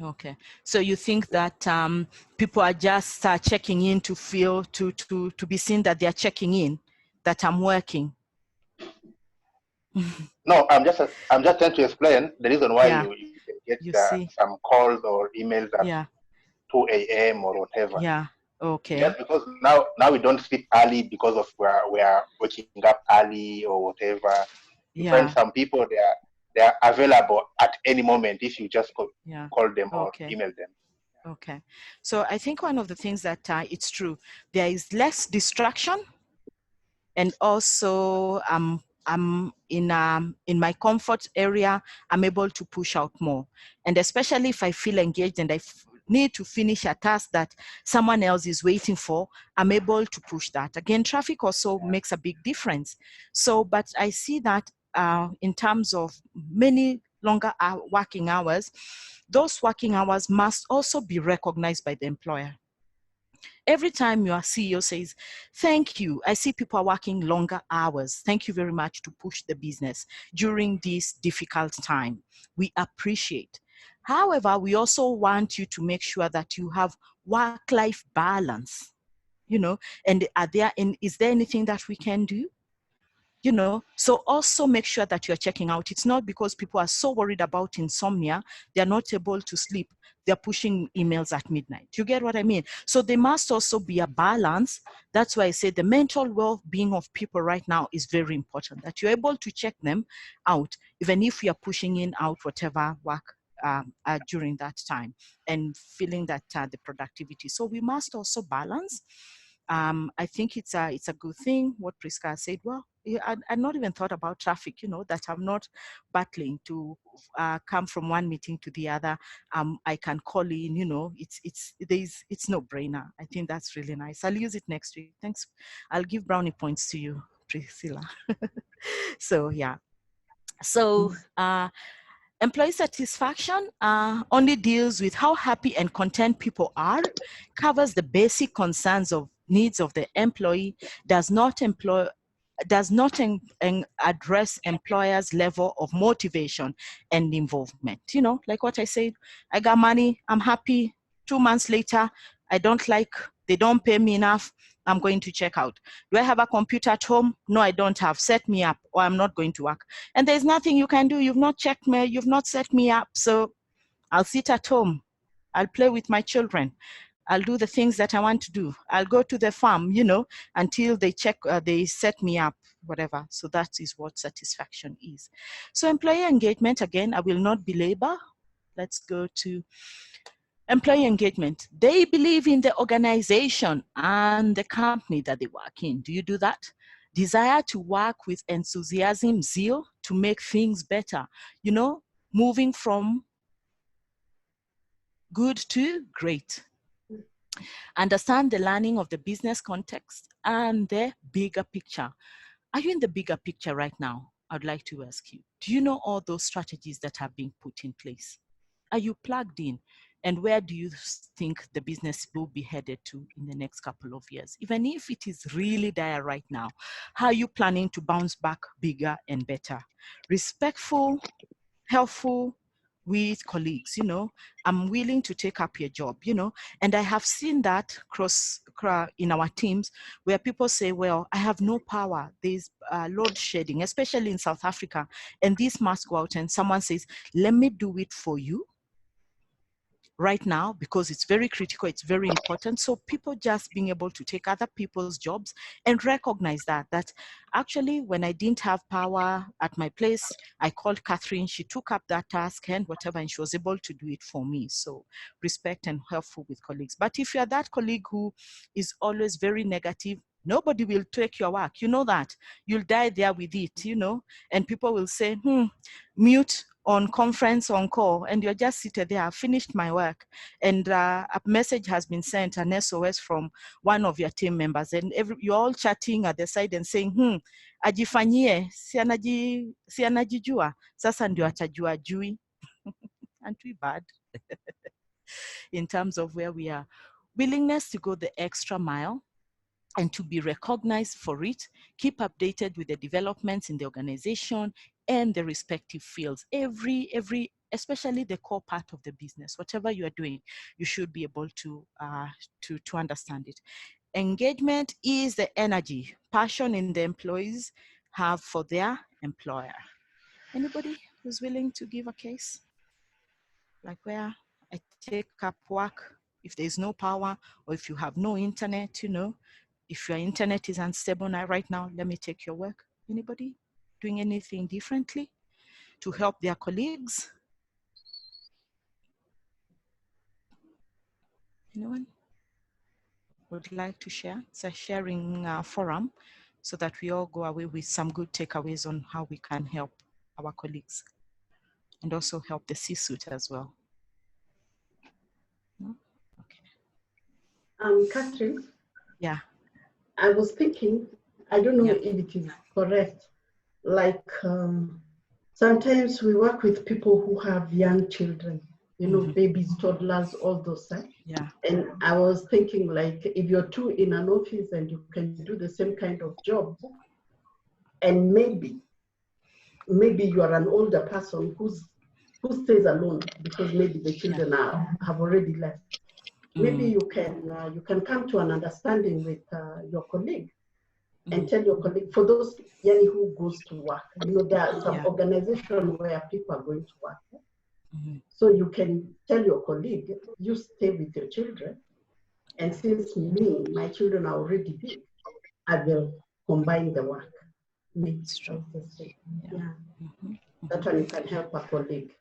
Okay, so you think that people are just checking in to feel to be seen that they are checking in, that I'm working. No, I'm just trying to explain the reason why you can get some calls or emails at 2 a.m. or whatever. Yeah. Okay. Just because now we don't sleep early because of we are waking up early or whatever. You find some people they are available at any moment if you just call them or email them. Okay. So I think one of the things that it's true, there is less distraction, and also I'm in my comfort area, I'm able to push out more. And especially if I feel engaged and I need to finish a task that someone else is waiting for, I'm able to push that. Again, traffic also makes a big difference. So, but I see that in terms of many longer working hours, those working hours must also be recognized by the employer. Every time your CEO says, thank you, I see people are working longer hours. Thank you very much to push the business during this difficult time. We appreciate. However, we also want you to make sure that you have work-life balance, and is there anything that we can do? So also make sure that you're checking out. It's not because people are so worried about insomnia, they're not able to sleep, they're pushing emails at midnight. You get what I mean? So there must also be a balance. That's why I say the mental well-being of people right now is very important, that you're able to check them out, even if you're pushing in out whatever work during that time, and feeling that the productivity. So we must also balance. I think it's a good thing what Priska said. Well, I'd not even thought about traffic, that I'm not battling to come from one meeting to the other. I can call in, it's no brainer. I think that's really nice. I'll use it next week. Thanks. I'll give brownie points to you, Priscilla. So yeah. So employee satisfaction only deals with how happy and content people are, covers the basic concerns of needs of the employee, does not address employers' level of motivation and involvement. Like what I said, I got money, I'm happy. 2 months later, I don't like, they don't pay me enough, I'm going to check out. Do I have a computer at home? No, I don't have. Set me up or I'm not going to work. And there's nothing you can do. You've not checked me, you've not set me up. So I'll sit at home. I'll play with my children. I'll do the things that I want to do. I'll go to the farm, until they they set me up, whatever. So that is what satisfaction is. So employee engagement, again, I will not belabor. Let's go to employee engagement. They believe in the organization and the company that they work in. Do you do that? Desire to work with enthusiasm, zeal to make things better. Moving from good to great. Understand the learning of the business context and the bigger picture. Are you in the bigger picture right now? I'd like to ask you, do you know all those strategies that have been put in place? Are you plugged in? And where do you think the business will be headed to in the next couple of years? Even if it is really dire right now, how are you planning to bounce back bigger and better? Respectful, helpful with colleagues, I'm willing to take up your job, and I have seen that in our teams where people say, well, I have no power. There's load shedding, especially in South Africa, and this must go out, and someone says, let me do it for you. right now, because it's very critical, it's very important. So people just being able to take other people's jobs and recognize that actually when I didn't have power at my place, I called Catherine, she took up that task and whatever, and she was able to do it for me. So respect and helpful with colleagues. But if you're that colleague who is always very negative, nobody will take your work. You know that. You'll die there with it, you know, and people will say, mute on conference on call, and you're just seated there. I've finished my work, and a message has been sent, an SOS from one of your team members, and you're all chatting at the side and saying, ajifanyie, si anajijua, sasa ndio atajua jui. Aren't we bad? In terms of where we are. Willingness to go the extra mile and to be recognized for it, keep updated with the developments in the organization and the respective fields. Especially the core part of the business, whatever you are doing, you should be able to understand it. Engagement is the energy, passion in the employees have for their employer. Anybody who's willing to give a case? Like where I take up work, if there's no power, or if you have no internet, you know, if your internet is unstable now, right now, let me take your work. Anybody doing anything differently to help their colleagues? Anyone would like to share? It's a sharing forum so that we all go away with some good takeaways on how we can help our colleagues and also help the C-suite as well. No? Okay. Catherine? Yeah. I was thinking, I don't know Yeah. if it is correct, like sometimes we work with people who have young children, you know, babies, toddlers, all those things. Yeah. And I was thinking, like, if you're two in an office and you can do the same kind of job, and maybe you are an older person who stays alone because maybe the children have already left. Maybe you can come to an understanding with your colleague and tell your colleague, for those yani who goes to work, you know, there are some organizations where people are going to work. So you can tell your colleague, you stay with your children, and since my children are already big, I will combine the work. It's true. That one you can help a colleague.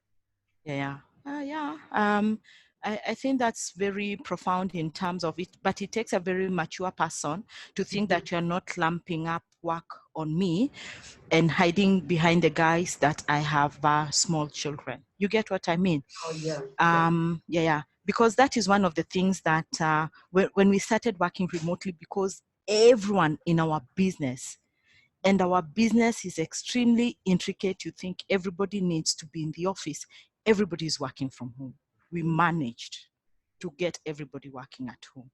I think that's very profound in terms of it, but it takes a very mature person to think that you're not lumping up work on me and hiding behind the guise that I have small children. You get what I mean? Oh, yeah. Because that is one of the things that when we started working remotely, because everyone in our business, and our business is extremely intricate. You think everybody needs to be in the office. Everybody is working from home. We managed to get everybody working at home.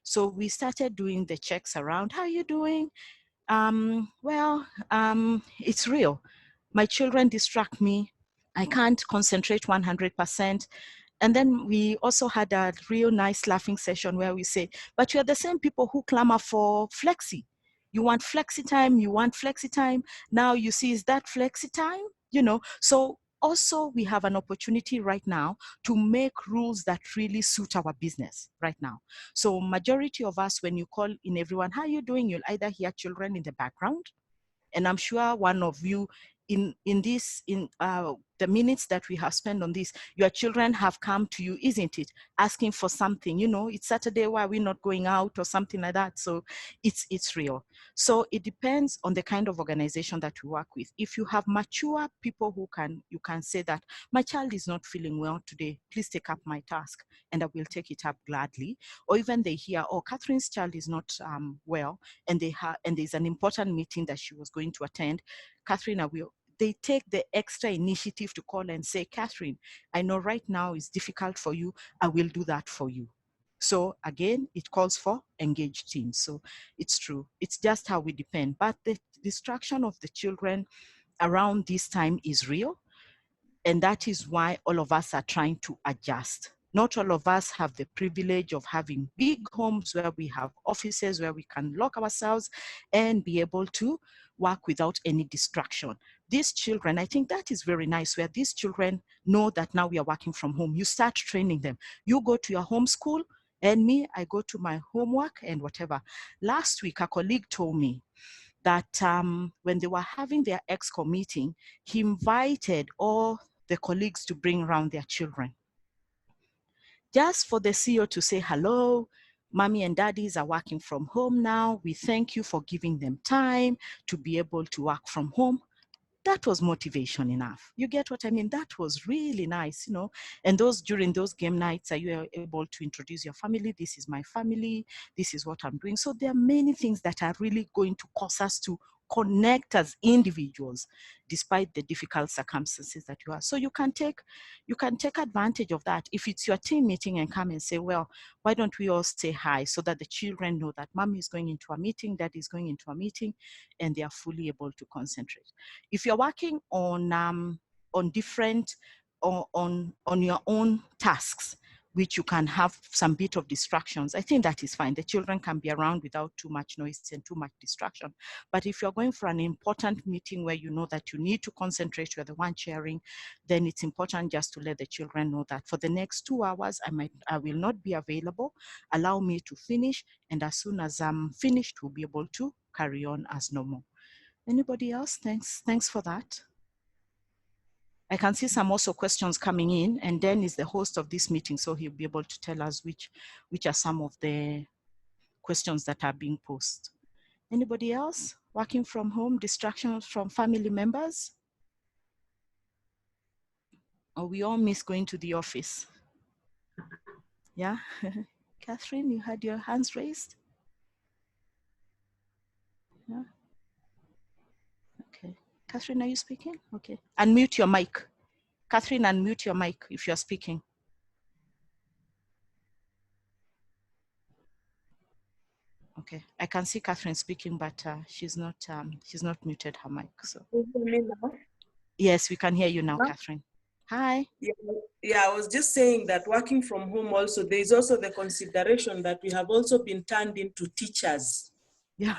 So we started doing the checks around. How are you doing? It's real. My children distract me. I can't concentrate 100%. And then we also had a real nice laughing session where we say, but you're the same people who clamor for flexi. You want flexi time. Now you see, is that flexi time? You know, so also we have an opportunity right now to make rules that really suit our business right now. So majority of us, when you call in everyone, how are you doing? You'll either hear children in the background. And I'm sure one of you in the minutes that we have spent on this, your children have come to you, isn't it? Asking for something, you know, it's Saturday, why are we not going out or something like that? So it's real. So it depends on the kind of organization that you work with. If you have mature people you can say that my child is not feeling well today, please take up my task and I will take it up gladly. Or even they hear, oh, Catherine's child is not well, and there's an important meeting that she was going to attend. Catherine, they take the extra initiative to call and say, Catherine, I know right now it's difficult for you. I will do that for you. So again, it calls for engaged teams. So it's true. It's just how we depend. But the distraction of the children around this time is real. And that is why all of us are trying to adjust. Not all of us have the privilege of having big homes where we have offices where we can lock ourselves and be able to work without any distraction. these children, I think that is very nice, where these children know that now we are working from home. You start training them. You go to your home school, and me, I go to my homework and whatever. Last week, a colleague told me that when they were having their EXCO meeting, he invited all the colleagues to bring around their children, just for the CEO to say, hello, mommy and daddies are working from home now. We thank you for giving them time to be able to work from home. That was motivation enough. You get what I mean? That was really nice, you know. And those, during those game nights, are you able to introduce your family? This is my family. This is what I'm doing. So there are many things that are really going to cause us to connect as individuals, despite the difficult circumstances that you are. So you can take advantage of that. If it's your team meeting, and come and say, well, why don't we all say hi, so that the children know that mommy is going into a meeting, daddy is going into a meeting, and they are fully able to concentrate. If you're working on different, on your own tasks, which you can have some bit of distractions, I think that is fine. The children can be around without too much noise and too much distraction. But if you're going for an important meeting where you know that you need to concentrate, you're the one chairing, then it's important just to let the children know that for the next 2 hours, I will not be available. Allow me to finish, and as soon as I'm finished, we'll be able to carry on as normal. Anybody else? Thanks for that. I can see some also questions coming in, and Dan is the host of this meeting, so he'll be able to tell us which are some of the questions that are being posed. Anybody else? Working from home, distractions from family members? Or we all miss going to the office? Yeah? Catherine, you had your hands raised? Yeah? Okay. Catherine, are you speaking? Okay. Unmute your mic. Catherine, unmute your mic if you're speaking. Okay, I can see Catherine speaking, but she's not muted her mic. So yes, we can hear you now, Catherine. Hi. Yeah, I was just saying that working from home also, there is also the consideration that we have also been turned into teachers. Yeah.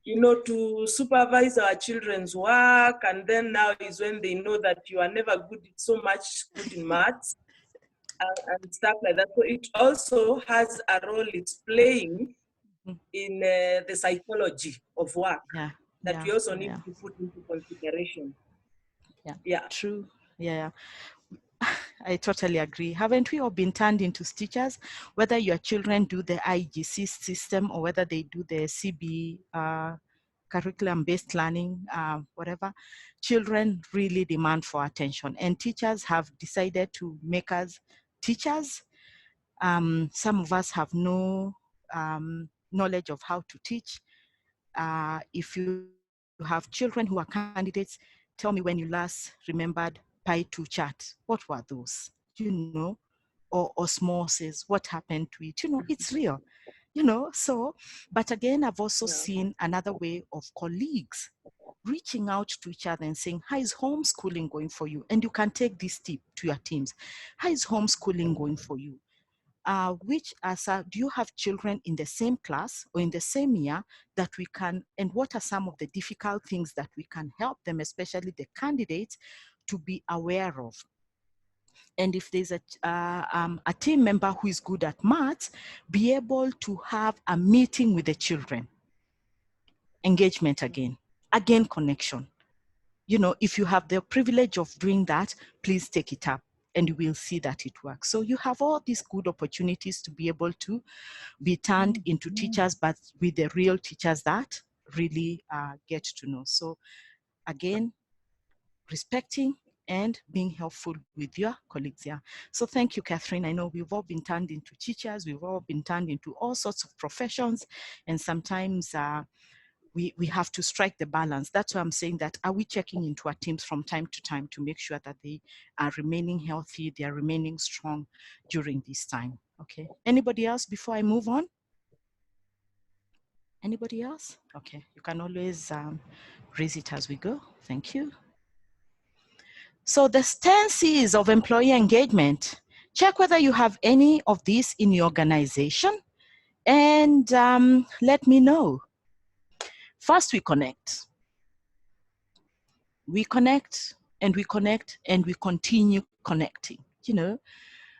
You know, to supervise our children's work, and then now is when they know that you are never so much good in maths and stuff like that. So it also has a role it's playing in the psychology of work that we also need to put into consideration. Yeah. True. Yeah. I totally agree. Haven't we all been turned into teachers? Whether your children do the IGC system or whether they do the CB curriculum-based learning, whatever, children really demand for attention. And teachers have decided to make us teachers. Some of us have no knowledge of how to teach. If you have children who are candidates, tell me when you last remembered Pi2 chat. What were those? You know, or osmosis, what happened to it? You know, it's real, you know. So, but again, I've also seen another way of colleagues reaching out to each other and saying, how is homeschooling going for you? And you can take this tip to your teams. How is homeschooling going for you? Do you have children in the same class or in the same year that we can, and what are some of the difficult things that we can help them, especially the candidates, to be aware of? And if there's a team member who is good at maths, be able to have a meeting with the children. Engagement again connection. You know, if you have the privilege of doing that, please take it up and you will see that it works. So you have all these good opportunities to be able to be turned into teachers, but with the real teachers that really get to know. So again, respecting and being helpful with your colleagues. Yeah. So thank you, Catherine. I know we've all been turned into teachers. We've all been turned into all sorts of professions. And sometimes we have to strike the balance. That's why I'm saying that, are we checking into our teams from time to time to make sure that they are remaining healthy, they are remaining strong during this time? Okay. Anybody else before I move on? Anybody else? Okay. You can always raise it as we go. Thank you. So the 10 C's of employee engagement. Check whether you have any of these in your organization and let me know. First, we connect. We connect and we connect and we continue connecting. You know,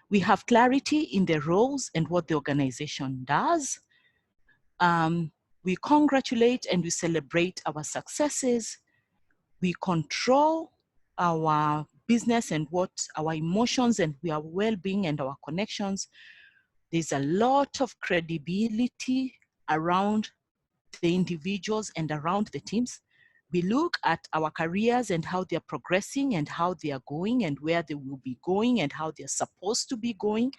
we have clarity in the roles and what the organization does. We congratulate and we celebrate our successes. We control our business and what our emotions and our well-being and our connections. There's a lot of credibility around the individuals and around the teams. We look at our careers and how they're progressing and how they are going and where they will be going and how they're supposed to be going.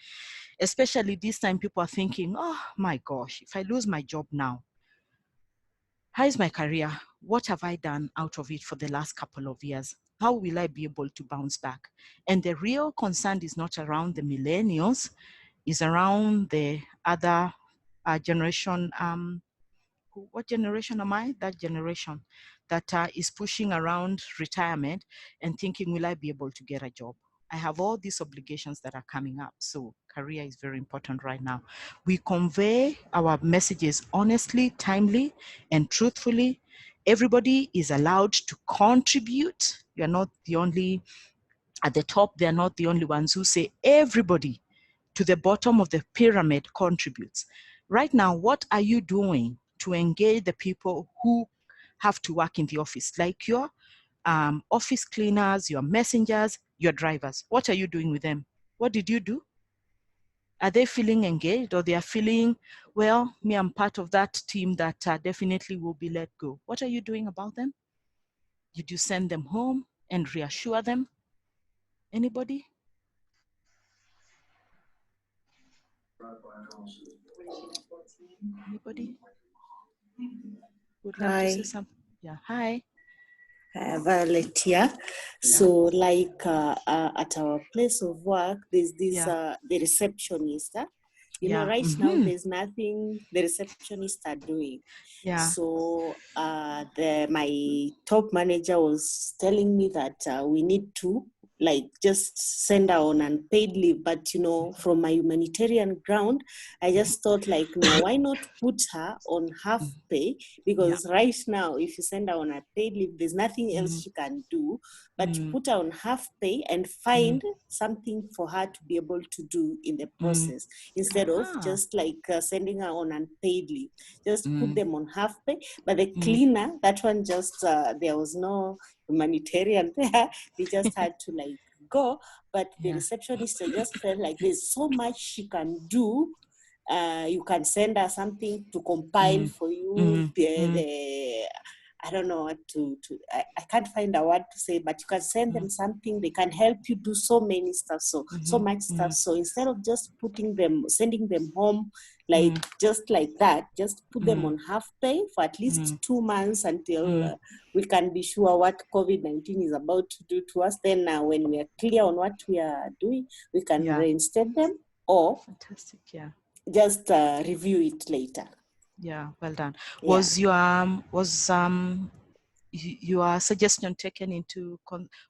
Especially this time, people are thinking, oh my gosh, if I lose my job now, how is my career? What have I done out of it for the last couple of years? How will I be able to bounce back? And the real concern is not around the millennials, is around the other generation. What generation am I? That generation that is pushing around retirement and thinking, will I be able to get a job? I have all these obligations that are coming up. So career is very important right now. We convey our messages honestly, timely, and truthfully. Everybody is allowed to contribute. You're not the only, at the top, they're not the only ones who say everybody to the bottom of the pyramid contributes. Right now, what are you doing to engage the people who have to work in the office, like your office cleaners, your messengers, your drivers? What are you doing with them? What did you do? Are they feeling engaged, or they are feeling, well, me, I'm part of that team that definitely will be let go? What are you doing about them? Did you send them home and reassure them? Anybody? Anybody would like to say something? Yeah, hi. Violet here. So like at our place of work, there's this the receptionist. You know, right now there's nothing the receptionists are doing. So my top manager was telling me that we need to like just send her on unpaid leave, but you know, from my humanitarian ground, I just thought like, no, why not put her on half pay? Because right now, if you send her on a paid leave, there's nothing else she can do but to put her on half pay and find something for her to be able to do in the process instead of just like sending her on unpaid leave. Just put them on half pay. But the cleaner, that one just there was no humanitarian there. They just had to like go. But the receptionist, I just felt like there's so much she can do. You can send her something to compile for you. I don't know what I can't find a word to say, but you can send them something. They can help you do so many stuff, so much stuff. So instead of just sending them home, like just like that, just put them on half pay for at least 2 months until we can be sure what COVID-19 is about to do to us. Then when we are clear on what we are doing, we can reinstate them or just review it later. Yeah, well done. Was your suggestion taken into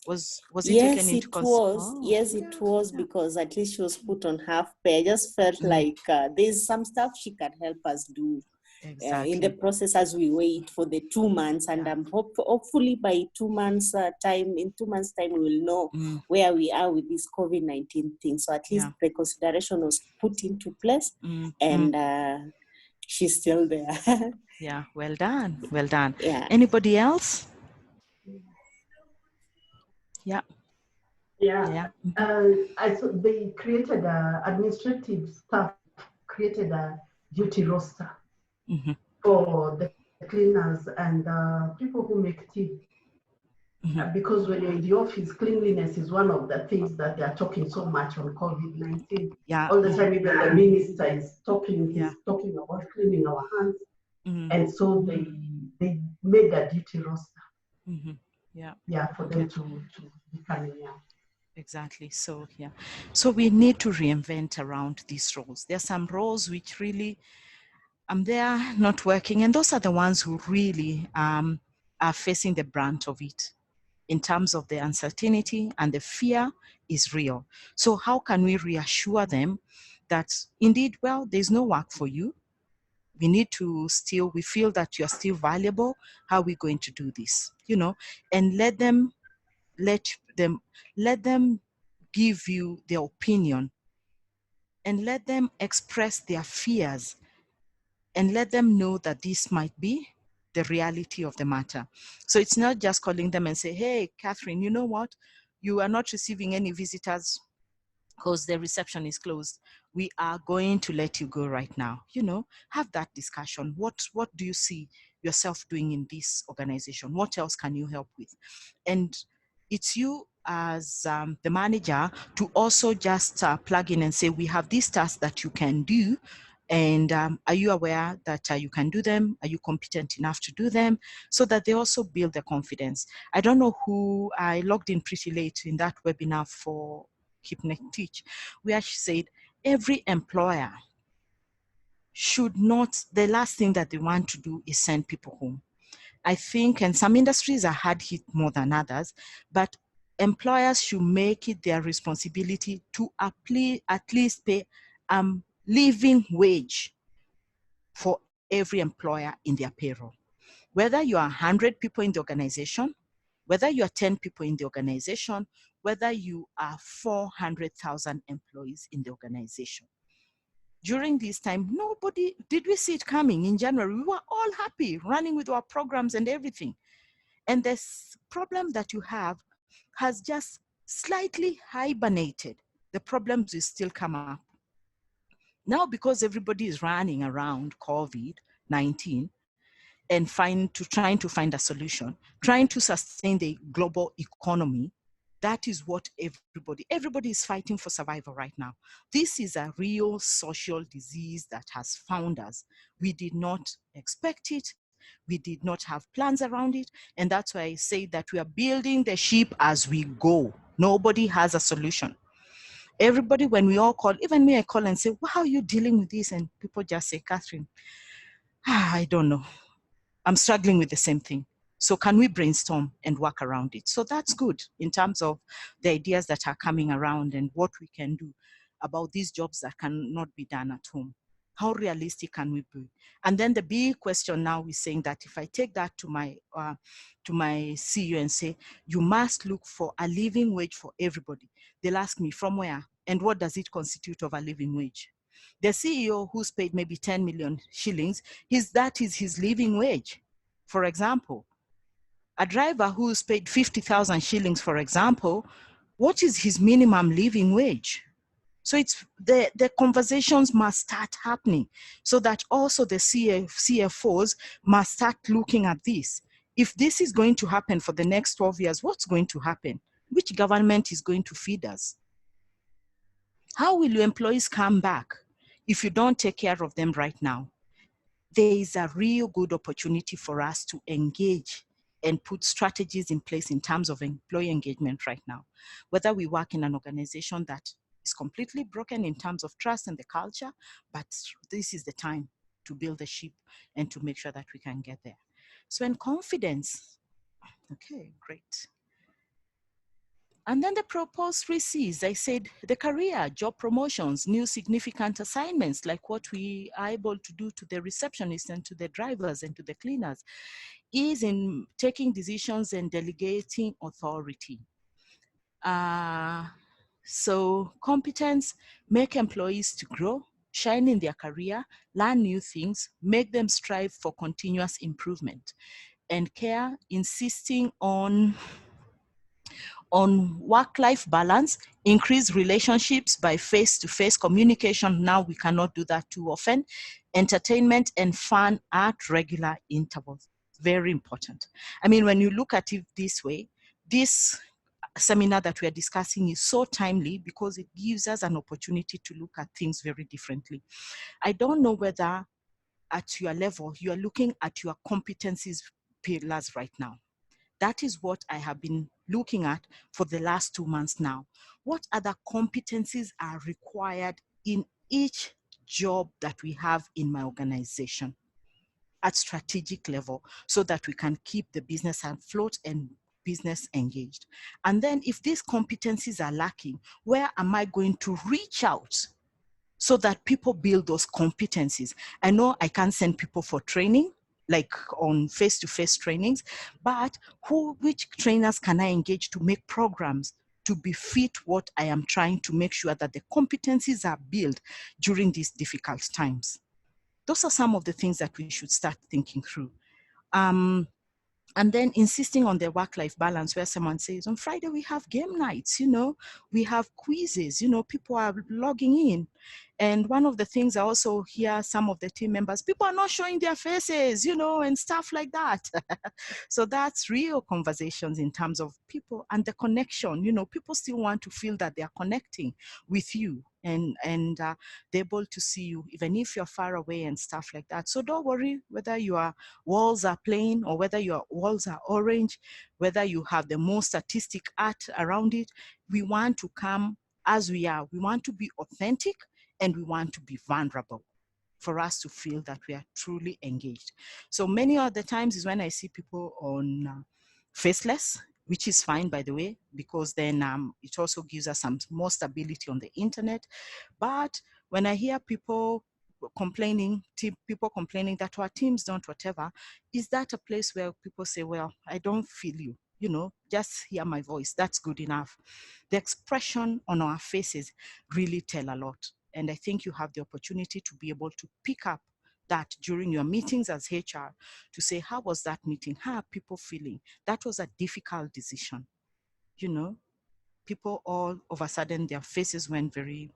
was it taken into consideration? Yes, it was because at least she was put on half pay. I just felt like there's some stuff she can help us do in the process as we wait for the 2 months, and hopefully by 2 months time, in 2 months time, we will know where we are with this COVID-19 thing. So at least the consideration was put into place, and she's still there. Yeah, well done. Well done. Yeah. Anybody else? Yeah. I saw they created administrative staff created a duty roster for the cleaners and people who make tea. Because when you're in the office, cleanliness is one of the things that they are talking so much on COVID-19. All the time, even the minister is talking, he's talking about cleaning our hands. And so they made a duty roster. For them to be coming out. Exactly. So so we need to reinvent around these roles. There are some roles which really they are not working, and those are the ones who really are facing the brunt of it in terms of the uncertainty, and the fear is real. So how can we reassure them that indeed, well, there's no work for you? we need to still, we feel that you're still valuable. How are we going to do this? You know, and let them give you their opinion, and let them express their fears, and let them know that this might be the reality of the matter. So it's not just calling them and say, hey, Catherine, you know what? You are not receiving any visitors because the reception is closed. We are going to let you go right now. You know, have that discussion. What do you see yourself doing in this organization? What else can you help with? And it's you as the manager to also just plug in and say, we have these tasks that you can do. And are you aware that you can do them? Are you competent enough to do them? So that they also build their confidence. I don't know who, I logged in pretty late in that webinar for Keep Neck Teach, where she said every employer should not, the last thing that they want to do is send people home. I think, and some industries are hard hit more than others, but employers should make it their responsibility to at least pay living wage for every employer in their payroll. Whether you are 100 people in the organization, whether you are 10 people in the organization, whether you are 400,000 employees in the organization. During this time, did we see it coming in January? We were all happy, running with our programs and everything. And this problem that you have has just slightly hibernated. The problems will still come up. Now, because everybody is running around COVID-19 and trying to find a solution, trying to sustain the global economy, that is what everybody is fighting for survival right now. This is a real social disease that has found us. We did not expect it. We did not have plans around it. And that's why I say that we are building the ship as we go. Nobody has a solution. Everybody, when we all call, even me, I call and say, well, how are you dealing with this? And people just say, Catherine, I don't know. I'm struggling with the same thing. So can we brainstorm and work around it? So that's good in terms of the ideas that are coming around and what we can do about these jobs that cannot be done at home. How realistic can we be? And then the big question now is saying that if I take that to my CEO and say, you must look for a living wage for everybody. They'll ask me, from where? And what does it constitute of a living wage? The CEO who's paid maybe 10 million shillings, that is his living wage. For example, a driver who's paid 50,000 shillings, for example, what is his minimum living wage? So it's the conversations must start happening so that also the CFOs must start looking at this. If this is going to happen for the next 12 years, what's going to happen? Which government is going to feed us? How will your employees come back if you don't take care of them right now? There is a real good opportunity for us to engage and put strategies in place in terms of employee engagement right now. Whether we work in an organization that is completely broken in terms of trust and the culture, but this is the time to build a ship and to make sure that we can get there. So in confidence, okay, great. And then the proposed 3 C's, I said the career, job promotions, new significant assignments, like what we are able to do to the receptionists and to the drivers and to the cleaners, is in taking decisions and delegating authority. So competence, make employees to grow, shine in their career, learn new things, make them strive for continuous improvement. And care, insisting on work-life balance, increase relationships by face-to-face communication. Now we cannot do that too often. Entertainment and fun at regular intervals. Very important. I mean, when you look at it this way, this seminar that we are discussing is so timely because it gives us an opportunity to look at things very differently. I don't know whether at your level, you are looking at your competencies pillars right now. That is what I have been looking at for the last 2 months now. What other competencies are required in each job that we have in my organization at strategic level so that we can keep the business afloat and business engaged? And then if these competencies are lacking, where am I going to reach out so that people build those competencies. I know I can't send people for training, like on face-to-face trainings, but which trainers can I engage to make programs to befit what I am trying to make sure that the competencies are built during these difficult times? Those are some of the things that we should start thinking through. And then insisting on the work-life balance, where someone says, on Friday we have game nights, you know, we have quizzes, you know, people are logging in. And one of the things I also hear some of the team members, people are not showing their faces, you know, and stuff like that. So that's real conversations in terms of people and the connection. You know, people still want to feel that they are connecting with you and they're able to see you, even if you're far away and stuff like that. So don't worry whether your walls are plain or whether your walls are orange, whether you have the most artistic art around it. We want to come as we are. We want to be authentic and we want to be vulnerable for us to feel that we are truly engaged. So many of the times is when I see people on faceless, which is fine, by the way, because then it also gives us some more stability on the internet. But when I hear people complaining that our teams don't whatever, is that a place where people say, well, I don't feel you, you know, just hear my voice, that's good enough. The expression on our faces really tell a lot. And I think you have the opportunity to be able to pick up that during your meetings as HR to say, how was that meeting? How are people feeling? That was a difficult decision. You know, people all of a sudden, their faces went very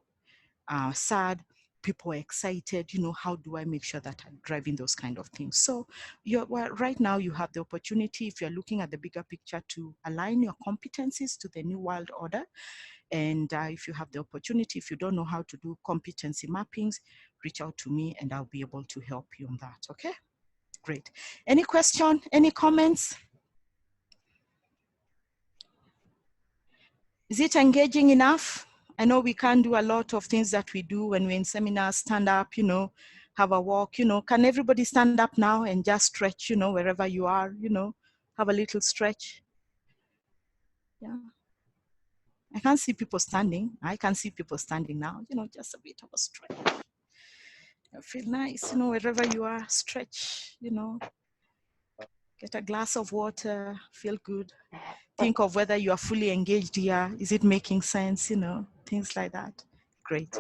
sad. People are excited. You know, how do I make sure that I'm driving those kind of things? So right now you have the opportunity, if you're looking at the bigger picture, to align your competencies to the new world order. And if you have the opportunity, if you don't know how to do competency mappings, reach out to me and I'll be able to help you on that. Okay, great. Any question, any comments? Is it engaging enough? I know we can't do a lot of things that we do when we're in seminars, stand up, you know, have a walk, you know. Can everybody stand up now and just stretch, you know, wherever you are, you know, have a little stretch? Yeah. I can't see people standing. I can see people standing now, you know, just a bit of a stretch. I feel nice, you know, wherever you are, stretch, you know, get a glass of water, feel good. Think of whether you are fully engaged here. Is it making sense, you know, things like that. Great.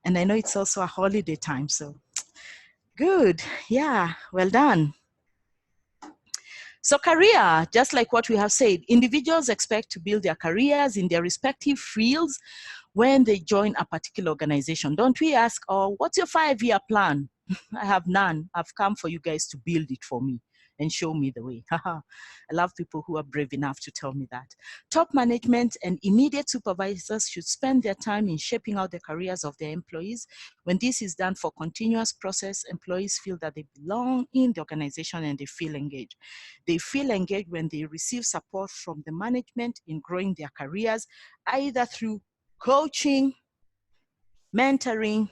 And I know it's also a holiday time, so good. Yeah, well done. So career, just like what we have said, individuals expect to build their careers in their respective fields when they join a particular organization. Don't we ask, oh, what's your 5-year plan? I have none. I've come for you guys to build it for me and show me the way. I love people who are brave enough to tell me that. Top management and immediate supervisors should spend their time in shaping out the careers of their employees. When this is done for continuous process, employees feel that they belong in the organization and they feel engaged. They feel engaged when they receive support from the management in growing their careers, either through coaching, mentoring,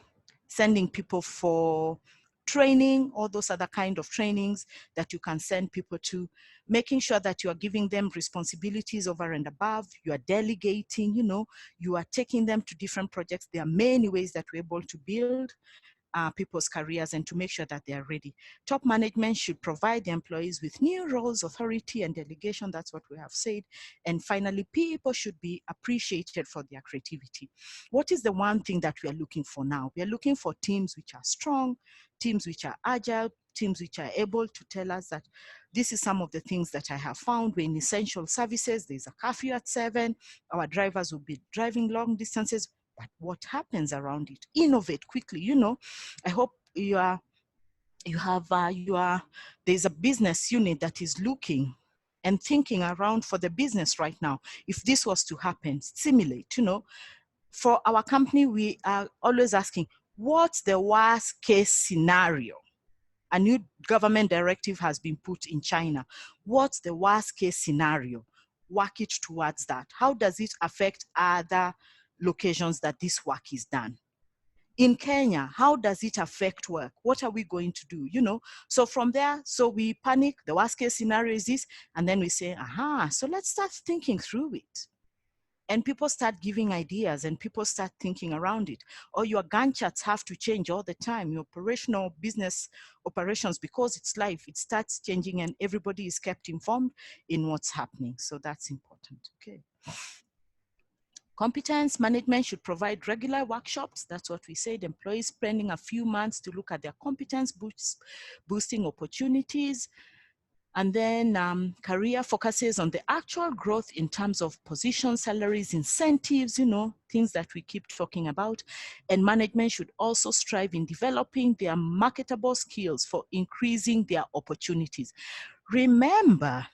sending people for training, all those other kind of trainings that you can send people to, making sure that you are giving them responsibilities over and above, you are delegating, you know, you are taking them to different projects. There are many ways that we're able to build people's careers and to make sure that they are ready. Top management should provide the employees with new roles, authority, and delegation. That's what we have said. And finally, people should be appreciated for their creativity. What is the one thing that we are looking for now? We are looking for teams which are strong, teams which are agile, teams which are able to tell us that this is some of the things that I have found. We're in essential services. There's a curfew at 7. Our drivers will be driving long distances. But what happens around it? Innovate quickly. You know, I hope there's a business unit that is looking and thinking around for the business right now. If this was to happen, simulate, you know. For our company, we are always asking, what's the worst case scenario? A new government directive has been put in China. What's the worst case scenario? Work it towards that. How does it affect other locations that this work is done? In Kenya, how does it affect work? What are we going to do? You know, so from there, so we panic, the worst case scenario is this, and then we say, aha, so let's start thinking through it. and people start giving ideas and people start thinking around it. Or your Gantt charts have to change all the time. Your operational business operations, because it's life, it starts changing and everybody is kept informed in what's happening. So that's important. Okay. Competence management should provide regular workshops. That's what we said. Employees spending a few months to look at their competence boosting opportunities. And then career focuses on the actual growth in terms of position, salaries, incentives, you know, things that we keep talking about. And management should also strive in developing their marketable skills for increasing their opportunities. Remember,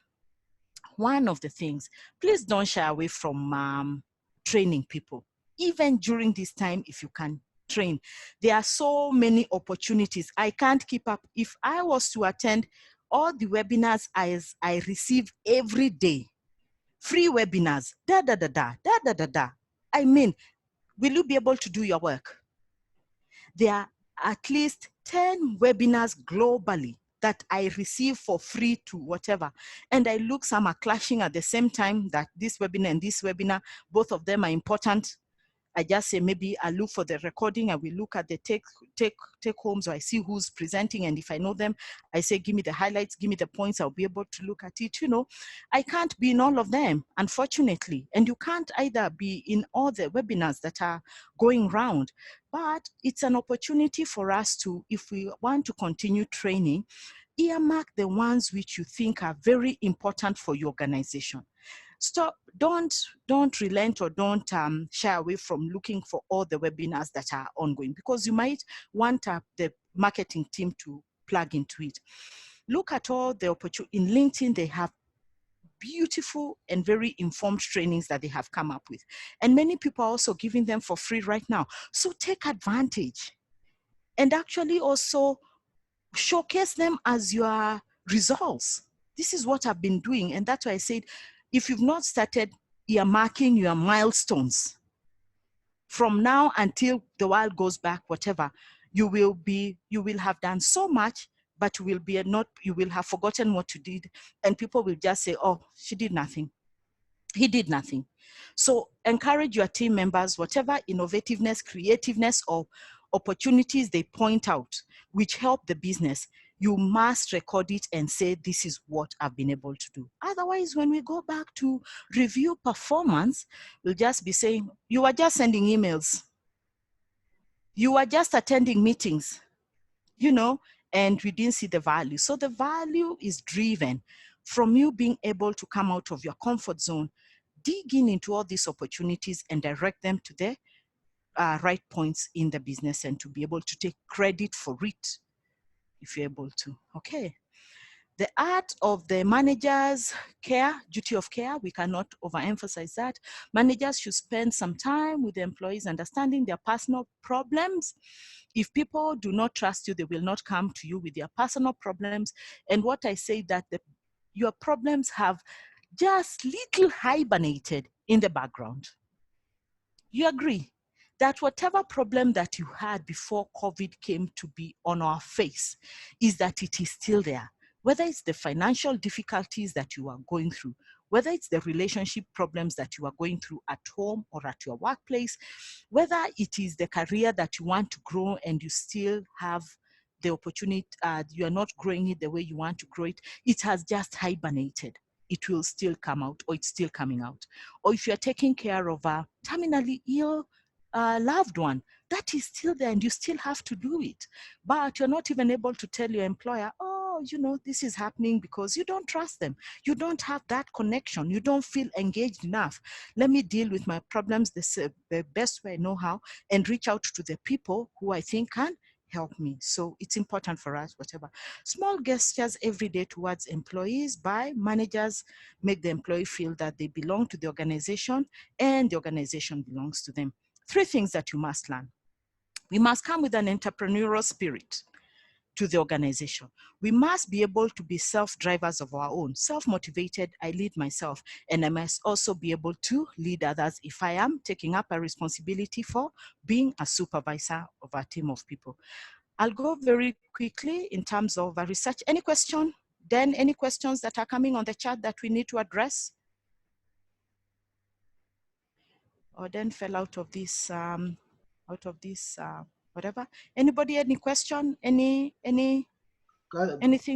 one of the things, please don't shy away from training people. Even during this time, if you can train, there are so many opportunities. I can't keep up. If I was to attend all the webinars I receive every day, free webinars, I mean, will you be able to do your work? There are at least 10 webinars globally that I receive for free to whatever. And I look, some are clashing at the same time, that this webinar and this webinar, both of them are important. I just say, maybe I look for the recording, I will look at the take homes, or I see who's presenting, and if I know them, I say, give me the highlights, give me the points, I'll be able to look at it. You know, I can't be in all of them, unfortunately, and you can't either be in all the webinars that are going round. But it's an opportunity for us to, if we want to continue training, earmark the ones which you think are very important for your organization. Stop, don't relent, or don't shy away from looking for all the webinars that are ongoing, because you might want the marketing team to plug into it. Look at all the opportunities. In LinkedIn, they have beautiful and very informed trainings that they have come up with. And many people are also giving them for free right now. So take advantage and actually also showcase them as your results. This is what I've been doing. And that's why I said, if you've not started earmarking your milestones from now until the world goes back, whatever, you will have done so much, but you will have forgotten what you did. And people will just say, oh, she did nothing. He did nothing. So encourage your team members, whatever innovativeness, creativeness, or opportunities they point out, which help the business, you must record it and say, this is what I've been able to do. Otherwise, when we go back to review performance, we'll just be saying, you are just sending emails. You are just attending meetings, you know, and we didn't see the value. So the value is driven from you being able to come out of your comfort zone, digging into all these opportunities and direct them to the right points in the business, and to be able to take credit for it if you're able to. Okay. The art of the manager's care, duty of care, we cannot overemphasize that. Managers should spend some time with the employees, understanding their personal problems. If people do not trust you, they will not come to you with their personal problems. And what I say, that your problems have just little hibernated in the background. You agree that whatever problem that you had before COVID came to be on our face, is that it is still there. Whether it's the financial difficulties that you are going through, whether it's the relationship problems that you are going through at home or at your workplace, whether it is the career that you want to grow and you still have the opportunity, you are not growing it the way you want to grow it, it has just hibernated. It will still come out, or it's still coming out. Or if you're taking care of a terminally ill loved one, that is still there and you still have to do it. But you're not even able to tell your employer, oh, you know, this is happening, because you don't trust them. You don't have that connection. You don't feel engaged enough. Let me deal with my problems the best way I know how, and reach out to the people who I think can help me. So it's important for us, whatever. Small gestures every day towards employees by managers make the employee feel that they belong to the organization and the organization belongs to them. 3 things that you must learn. We must come with an entrepreneurial spirit to the organization. We must be able to be self-drivers of our own. Self-motivated, I lead myself, and I must also be able to lead others if I am taking up a responsibility for being a supervisor of a team of people. I'll go very quickly in terms of research. Any question? Then any questions that are coming on the chat that we need to address? or then fell out of this whatever. Anybody, any question? Anything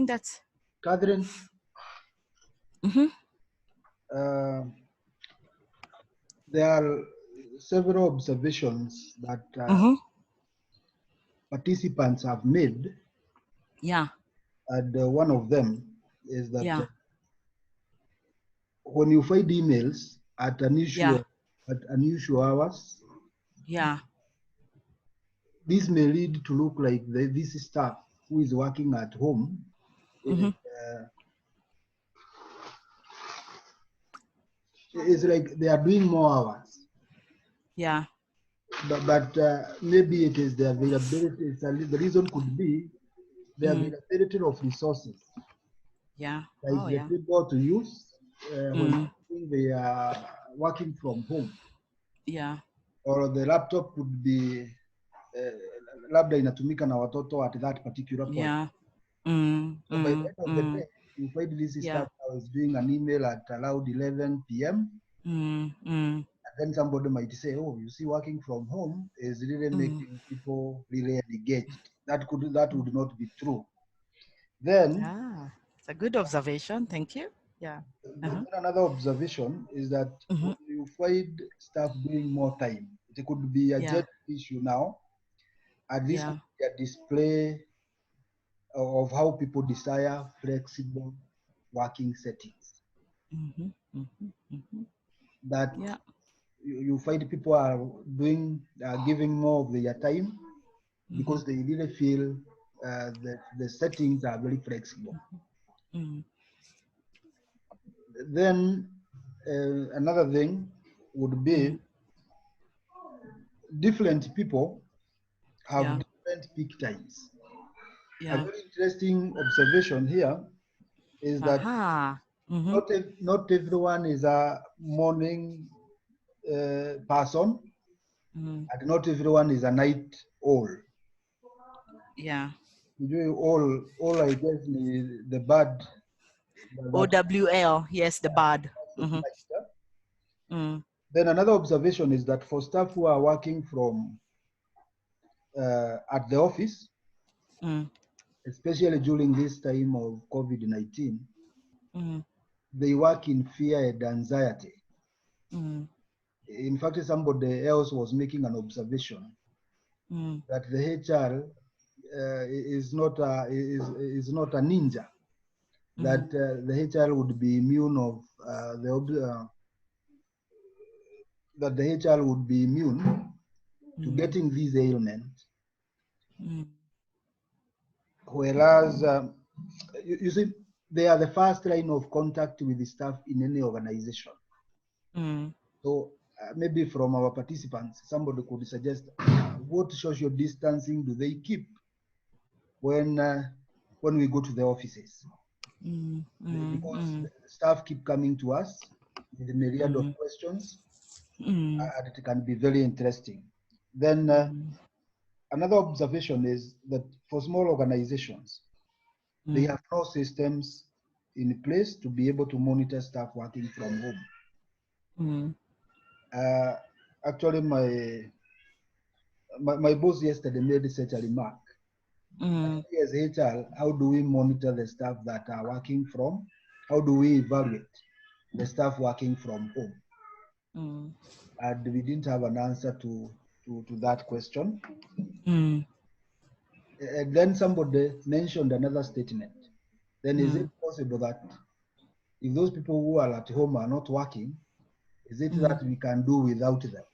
that's Catherine? There are several observations that participants have made. Yeah. And one of them is that Yeah. when you find emails at unusual hours, yeah, this may lead to look like this staff who is working at home it's like they are doing more hours. Yeah. But maybe it is the availability. The reason could be the availability of resources. Yeah. Like the people to use when they are working from home. Yeah. Or the laptop could be labda inatumika na watoto at that particular point. Yeah. So by the end of the day, you find this staff is doing an email at around 11 p.m. And then somebody might say, oh, you see, working from home is really making people really engaged. That would not be true. Then it's a good observation. Thank you. Yeah. Then another observation is that when you find staff doing more time, it could be a general issue now. And this could be a display of how people desire flexible working settings. That you find people are giving more of their time because they really feel that the settings are very flexible. Then another thing would be different people have different peak times. A very interesting observation here is that not everyone is a morning person, and not everyone is a night owl. Yeah. All I guess is the bird. OWL, yes, the bird. Then another observation is that for staff who are working from at the office, especially during this time of COVID-19, they work in fear and anxiety. In fact, somebody else was making an observation that the HR is not a ninja. That the HR would be immune of that the HR would be immune to getting these ailments. Whereas, you see, they are the first line of contact with the staff in any organization. So maybe from our participants, somebody could suggest what social distancing do they keep when we go to the offices? Because the staff keep coming to us with a myriad of questions, and it can be very interesting. Then another observation is that for small organizations, they have no systems in place to be able to monitor staff working from home. Actually, my boss yesterday made such a remark. As HR, how do we monitor the staff that are working from? How do we evaluate the staff working from home? And we didn't have an answer to that question. And then somebody mentioned another statement. Then is it possible that if those people who are at home are not working, is it that we can do without them?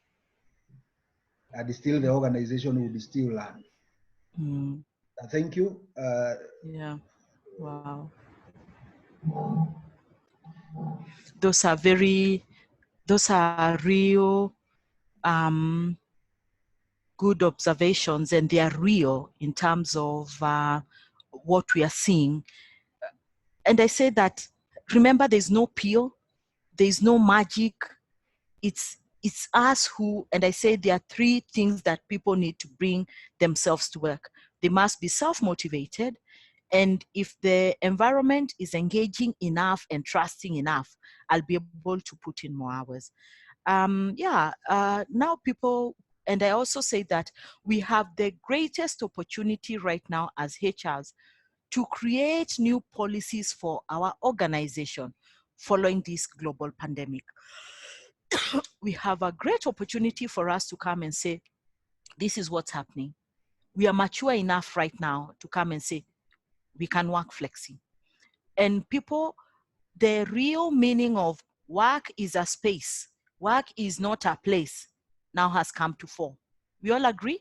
And still the organization will be still run. Thank you. Yeah. Wow. Those are real good observations, and they are real in terms of what we are seeing. And I say that, remember, there's no pill, there's no magic. It's us who, and I say there are three things that people need to bring themselves to work. They must be self-motivated, And if the environment is engaging enough and trusting enough, I'll be able to put in more hours. Now people, and I also say that we have the greatest opportunity right now as HRs to create new policies for our organization following this global pandemic. We have a great opportunity for us to come and say, this is what's happening. We are mature enough right now to come and say, we can work flexi. And people, the real meaning of work is a space. Work is not a place now has come to fore. We all agree?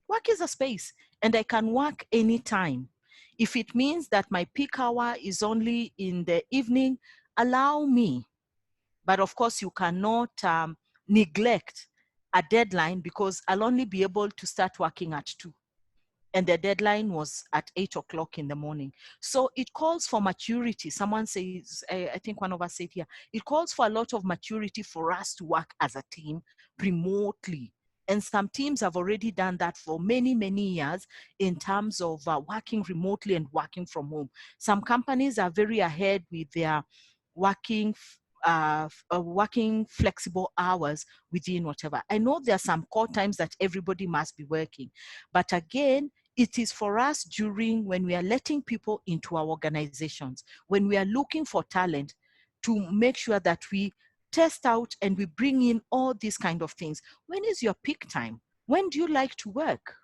Work is a space, and I can work anytime. If it means that my peak hour is only in the evening, allow me. But of course, you cannot neglect a deadline, because I'll only be able to start working at 2. And the deadline was at 8 o'clock in the morning. So it calls for maturity. Someone says, I think one of us said here, it calls for a lot of maturity for us to work as a team remotely. And some teams have already done that for many, many years in terms of working remotely and working from home. Some companies are very ahead with their working flexible hours within whatever. I know there are some core times that everybody must be working, but again, it is for us during when we are letting people into our organizations, when we are looking for talent, to make sure that we test out and we bring in all these kind of things. When is your peak time? When do you like to work?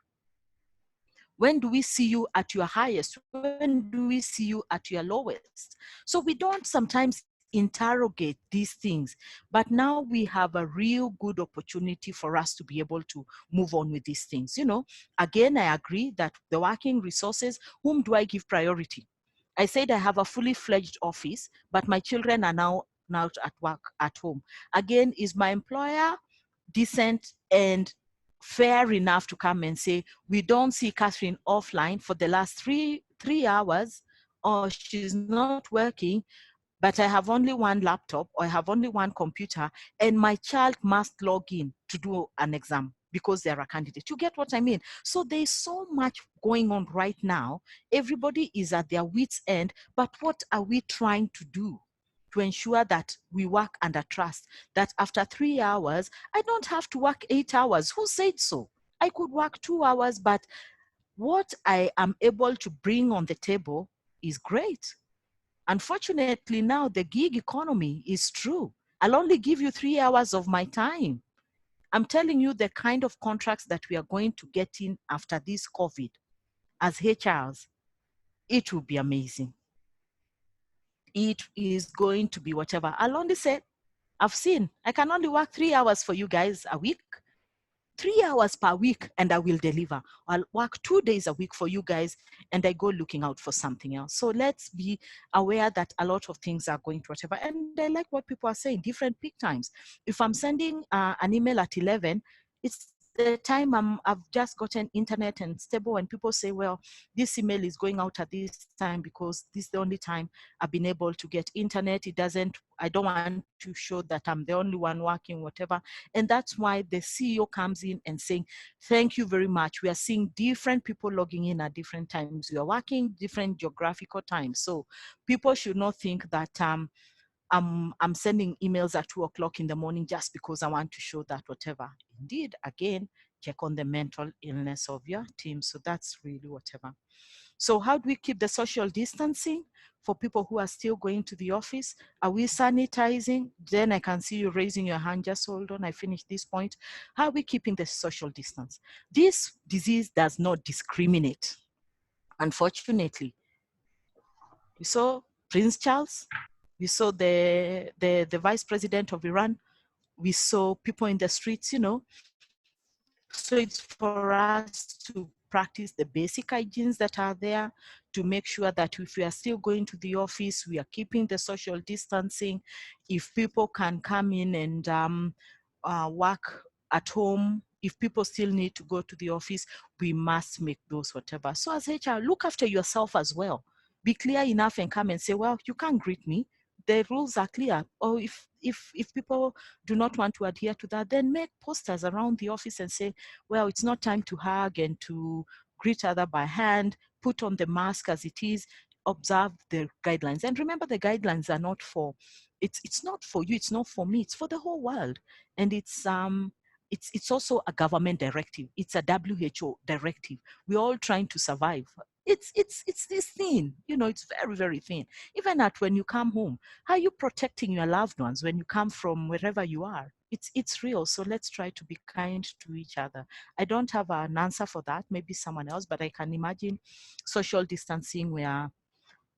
When do we see you at your highest? When do we see you at your lowest? So we don't sometimes interrogate these things, but now we have a real good opportunity for us to be able to move on with these things. You know, again, I agree that the working resources, whom do I give priority? I said I have a fully fledged office, but my children are now at work at home. Again, is my employer decent and fair enough to come and say, we don't see Catherine offline for the last three hours, or she's not working, but I have only one laptop or I have only one computer, and my child must log in to do an exam because they're a candidate. You get what I mean? So there's so much going on right now. Everybody is at their wits' end, but what are we trying to do to ensure that we work under trust, that after 3 hours, I don't have to work 8 hours? Who said so? I could work 2 hours, but what I am able to bring on the table is great. Unfortunately, now the gig economy is true. I'll only give you 3 hours of my time. I'm telling you the kind of contracts that we are going to get in after this COVID as HRs, it will be amazing. It is going to be whatever. I'll only say, I've seen, I can only work 3 hours for you guys a week. 3 hours per week, and I will deliver. I'll work 2 days a week for you guys, and I go looking out for something else. So let's be aware that a lot of things are going to whatever. And I like what people are saying, different peak times. If I'm sending an email at 11, it's the time I've just gotten internet and stable, and people say, well, this email is going out at this time because this is the only time I've been able to get internet. I don't want to show that I'm the only one working, whatever. And that's why the CEO comes in and saying, thank you very much. We are seeing different people logging in at different times. We are working different geographical times. So people should not think that I'm sending emails at 2 o'clock in the morning just because I want to show that whatever. Indeed, again, check on the mental illness of your team. So that's really whatever. So how do we keep the social distancing for people who are still going to the office? Are we sanitizing? Then I can see you raising your hand. Just hold on, I finished this point. How are we keeping the social distance? This disease does not discriminate. Unfortunately, we saw Prince Charles, we saw the vice president of Iran, we saw people in the streets, you know. So it's for us to practice the basic hygienes that are there, to make sure that if we are still going to the office, we are keeping the social distancing. If people can come in and work at home, if people still need to go to the office, we must make those whatever. So as HR, look after yourself as well. Be clear enough and come and say, well, you can't greet me. The rules are clear. Or if people do not want to adhere to that, then make posters around the office and say, well, it's not time to hug and to greet other by hand. put on the mask as it is, observe the guidelines. And remember, the guidelines are not for, it's not for you, it's not for me, it's for the whole world. And it's also a government directive. It's a WHO directive. We're all trying to survive. It's this thin, you know, it's very, very thin. Even at when you come home, how are you protecting your loved ones when you come from wherever you are? It's real. So let's try to be kind to each other. I don't have an answer for that, maybe someone else, but I can imagine social distancing where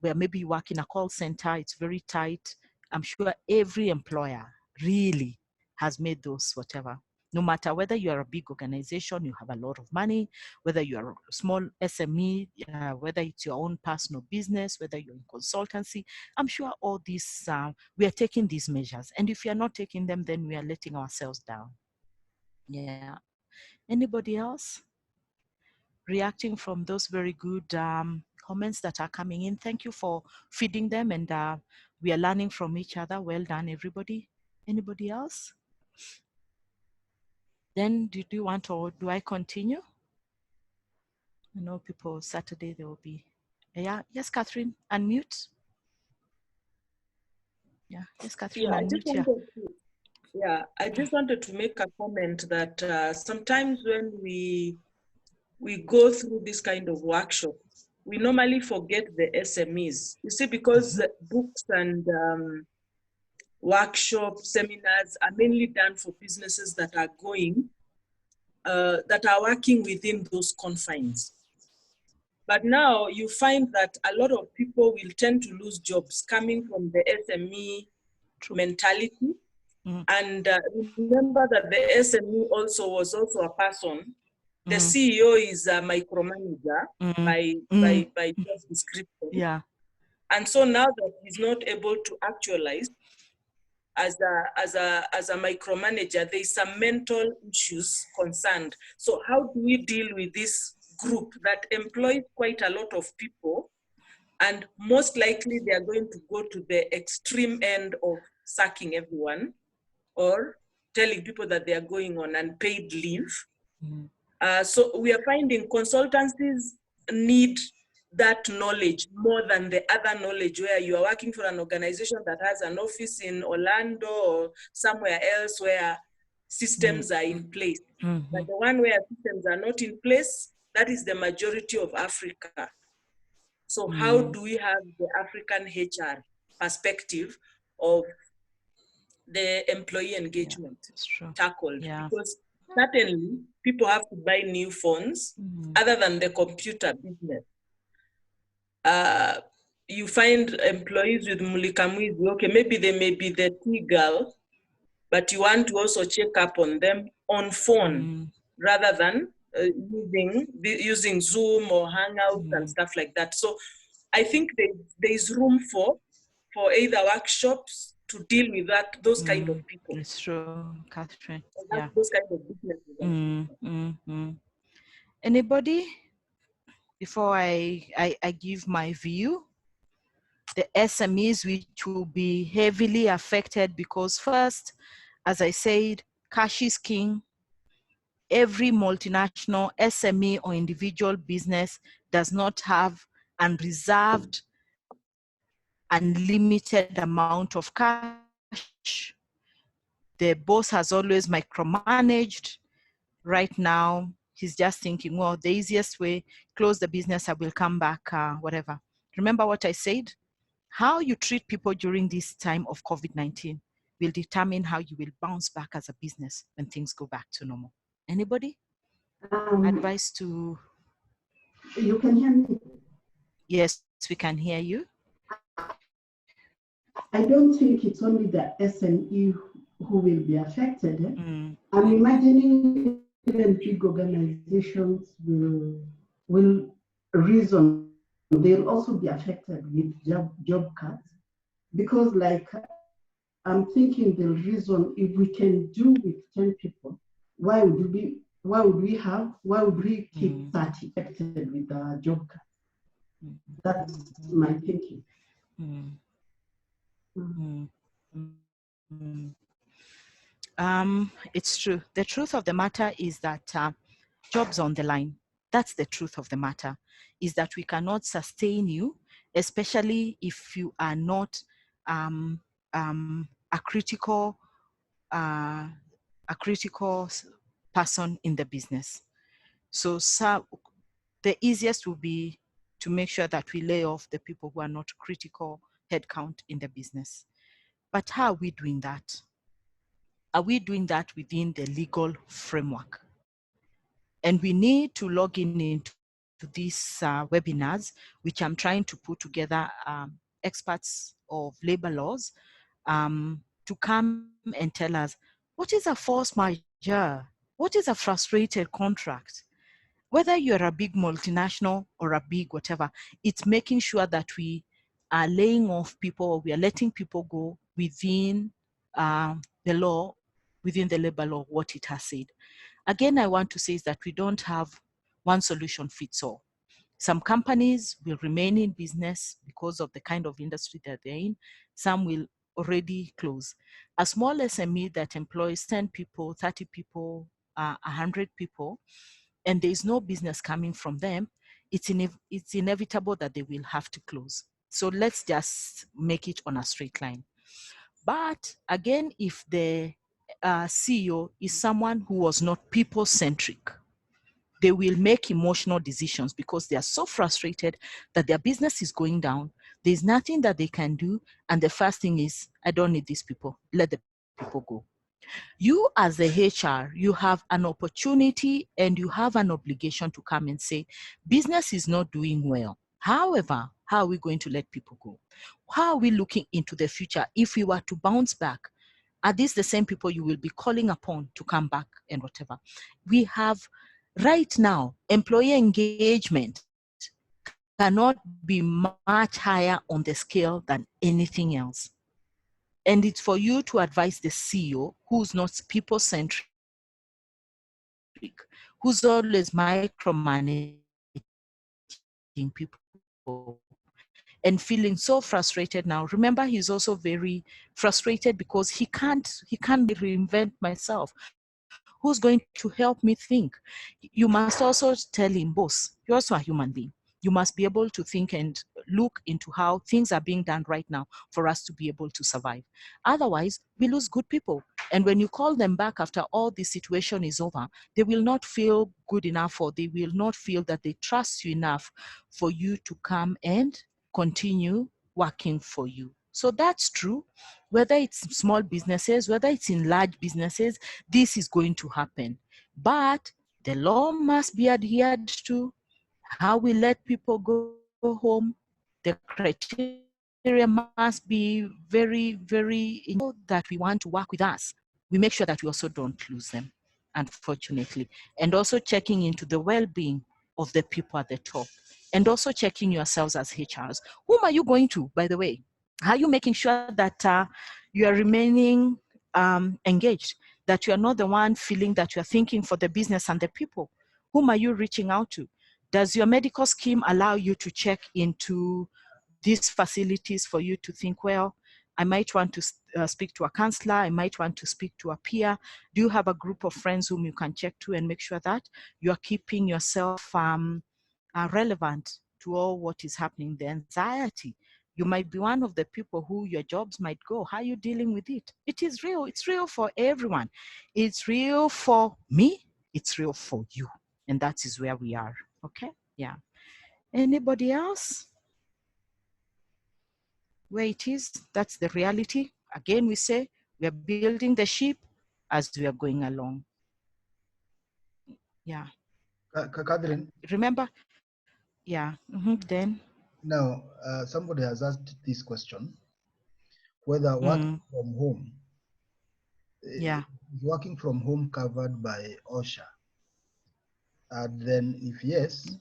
maybe you work in a call center, it's very tight. I'm sure every employer really has made those whatever. No matter whether you are a big organization, you have a lot of money, whether you are a small SME, whether it's your own personal business, whether you're in consultancy, I'm sure all these, we are taking these measures. And if we are not taking them, then we are letting ourselves down. Yeah. Anybody else? Reacting from those very good comments that are coming in. Thank you for feeding them, and we are learning from each other. Well done, everybody. Anybody else? Then do you want, or do I continue? I know people, Saturday there will be. Yeah, yes, Catherine, unmute. Yeah, yes, Catherine, yeah, I just wanted to make a comment that sometimes when we go through this kind of workshop, we normally forget the SMEs. You see, because books and workshops, seminars are mainly done for businesses that are going, that are working within those confines. But now you find that a lot of people will tend to lose jobs coming from the SME mentality. And remember that the SME was also a person. The CEO is a micromanager by job description. Yeah. And so now that he's not able to actualize as a micromanager, there's some mental issues concerned. So how do we deal with this group that employs quite a lot of people, and most likely they are going to go to the extreme end of sacking everyone or telling people that they are going on unpaid leave? So we are finding consultancies need that knowledge more than the other knowledge, where you are working for an organization that has an office in Orlando or somewhere else where systems are in place. But the one where systems are not in place, that is the majority of Africa. So how do we have the African HR perspective of the employee engagement tackled? Because certainly people have to buy new phones other than the computer business. You find employees with mulikamwizi, okay, maybe they may be the tea girl, but you want to also check up on them on phone rather than using Zoom or Hangouts and stuff like that. So I think there's room for either workshops to deal with those kind of people. It's true, Catherine. Yeah. Those kind of businesses. Anybody? Before I give my view, the SMEs which will be heavily affected, because first, as I said, cash is king. Every multinational SME or individual business does not have unreserved, unlimited amount of cash. The boss has always micromanaged. Right now, he's just thinking, well, the easiest way, close the business, I will come back, whatever. Remember what I said? How you treat people during this time of COVID-19 will determine how you will bounce back as a business when things go back to normal. Anybody? Advice to... You can hear me? Yes, we can hear you. I don't think it's only the SME who will be affected. I'm imagining even big organizations will reason they'll also be affected with job cuts, because like I'm thinking they'll reason, if we can do with 10 people, why would we keep 30 affected with the job cuts? That's my thinking. It's true. The truth of the matter is that jobs on the line. That's the truth of the matter, is that we cannot sustain you, especially if you are not a critical person in the business. So the easiest will be to make sure that we lay off the people who are not critical headcount in the business. But how are we doing that? Are we doing that within the legal framework? And we need to log into these webinars, which I'm trying to put together experts of labor laws to come and tell us, what is a force majeure? What is a frustrated contract? Whether you're a big multinational or a big whatever, it's making sure that we are laying off people, or we are letting people go within the law, within the labor law, what it has said. Again, I want to say is that we don't have one solution fits all. Some companies will remain in business because of the kind of industry that they're in. Some will already close. A small SME that employs 10 people, 30 people, 100 people, and there is no business coming from them, it's inevitable that they will have to close. So let's just make it on a straight line. But again, if the CEO is someone who was not people-centric, they will make emotional decisions because they are so frustrated that their business is going down. There's nothing that they can do. And the first thing is, I don't need these people. Let the people go. You as the HR, you have an opportunity and you have an obligation to come and say, business is not doing well. However, how are we going to let people go? How are we looking into the future? If we were to bounce back, are these the same people you will be calling upon to come back and whatever? We have right now, employee engagement cannot be much higher on the scale than anything else. And it's for you to advise the CEO who's not people-centric, who's always micromanaging people and feeling so frustrated now. Remember, he's also very frustrated because he can't reinvent myself. Who's going to help me think? You must also tell him, boss, you're also a human being. You must be able to think and look into how things are being done right now for us to be able to survive. Otherwise, we lose good people. And when you call them back after all the situation is over, they will not feel good enough, or they will not feel that they trust you enough for you to come and continue working for you. So that's true. Whether it's small businesses, whether it's in large businesses, this is going to happen. But the law must be adhered to. How we let people go home, the criteria must be very, very, that we want to work with us. We make sure that we also don't lose them, unfortunately. And also checking into the well-being of the people at the top. And also checking yourselves as HRs. Whom are you going to, by the way? How are you making sure that you are remaining engaged, that you are not the one feeling that you are thinking for the business and the people? Whom are you reaching out to? Does your medical scheme allow you to check into these facilities for you to think, well, I might want to speak to a counselor, I might want to speak to a peer? Do you have a group of friends whom you can check to and make sure that you are keeping yourself relevant to all what is happening? The anxiety. You might be one of the people who your jobs might go. How are you dealing with it? It is real. It's real for everyone. It's real for me. It's real for you. And that is where we are. Okay? Yeah. Anybody else? Where it is, that's the reality. Again, we say we are building the ship as we are going along. Yeah. Catherine. Remember? Yeah. Then. Now, somebody has asked this question, whether working from home, is working from home covered by OSHA? And then if yes,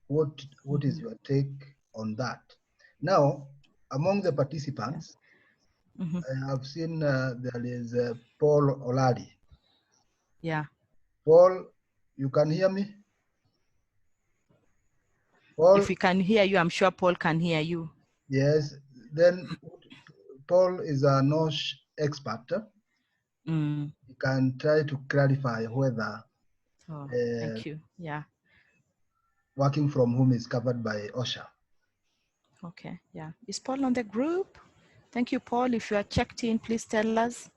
what is your take on that? Now, among the participants, I have seen there is Paul Oladi. Yeah. Paul, you can hear me? Paul? If we can hear you, I'm sure Paul can hear you. Yes. Then Paul is a NOSH expert. He can try to clarify whether thank you. Yeah. working from home is covered by OSHA. Okay, yeah. Is Paul on the group? Thank you, Paul. If you are checked in, please tell us.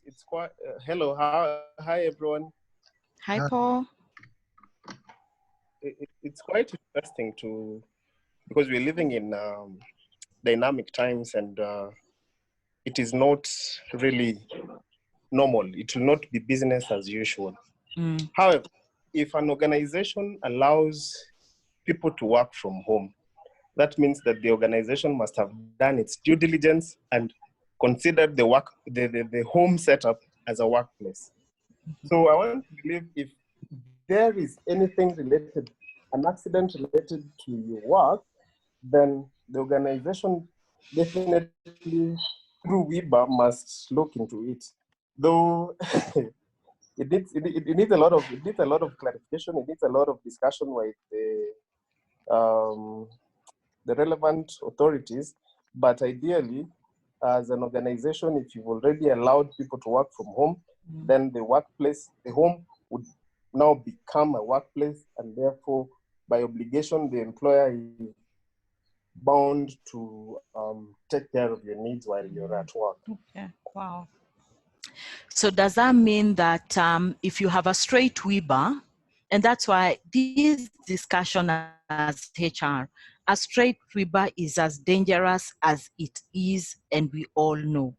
It's quite, hello, hi everyone. Hi, Paul. It's quite interesting because we're living in dynamic times, and it is not really normal. It will not be business as usual. However, if an organization allows people to work from home, that means that the organization must have done its due diligence and considered the home setup as a workplace. So I want to believe if there is anything related, an accident related to your work, then the organization definitely through WIBA must look into it. Though it needs a lot of clarification. It needs a lot of discussion with the relevant authorities. But ideally, as an organization, if you've already allowed people to work from home, then the workplace, the home would now become a workplace, and therefore, by obligation, the employer is bound to take care of your needs while you're at work. Okay, wow. So does that mean that if you have a straight WIBA, and that's why this discussion as HR, a straight WIBA is as dangerous as it is, and we all know.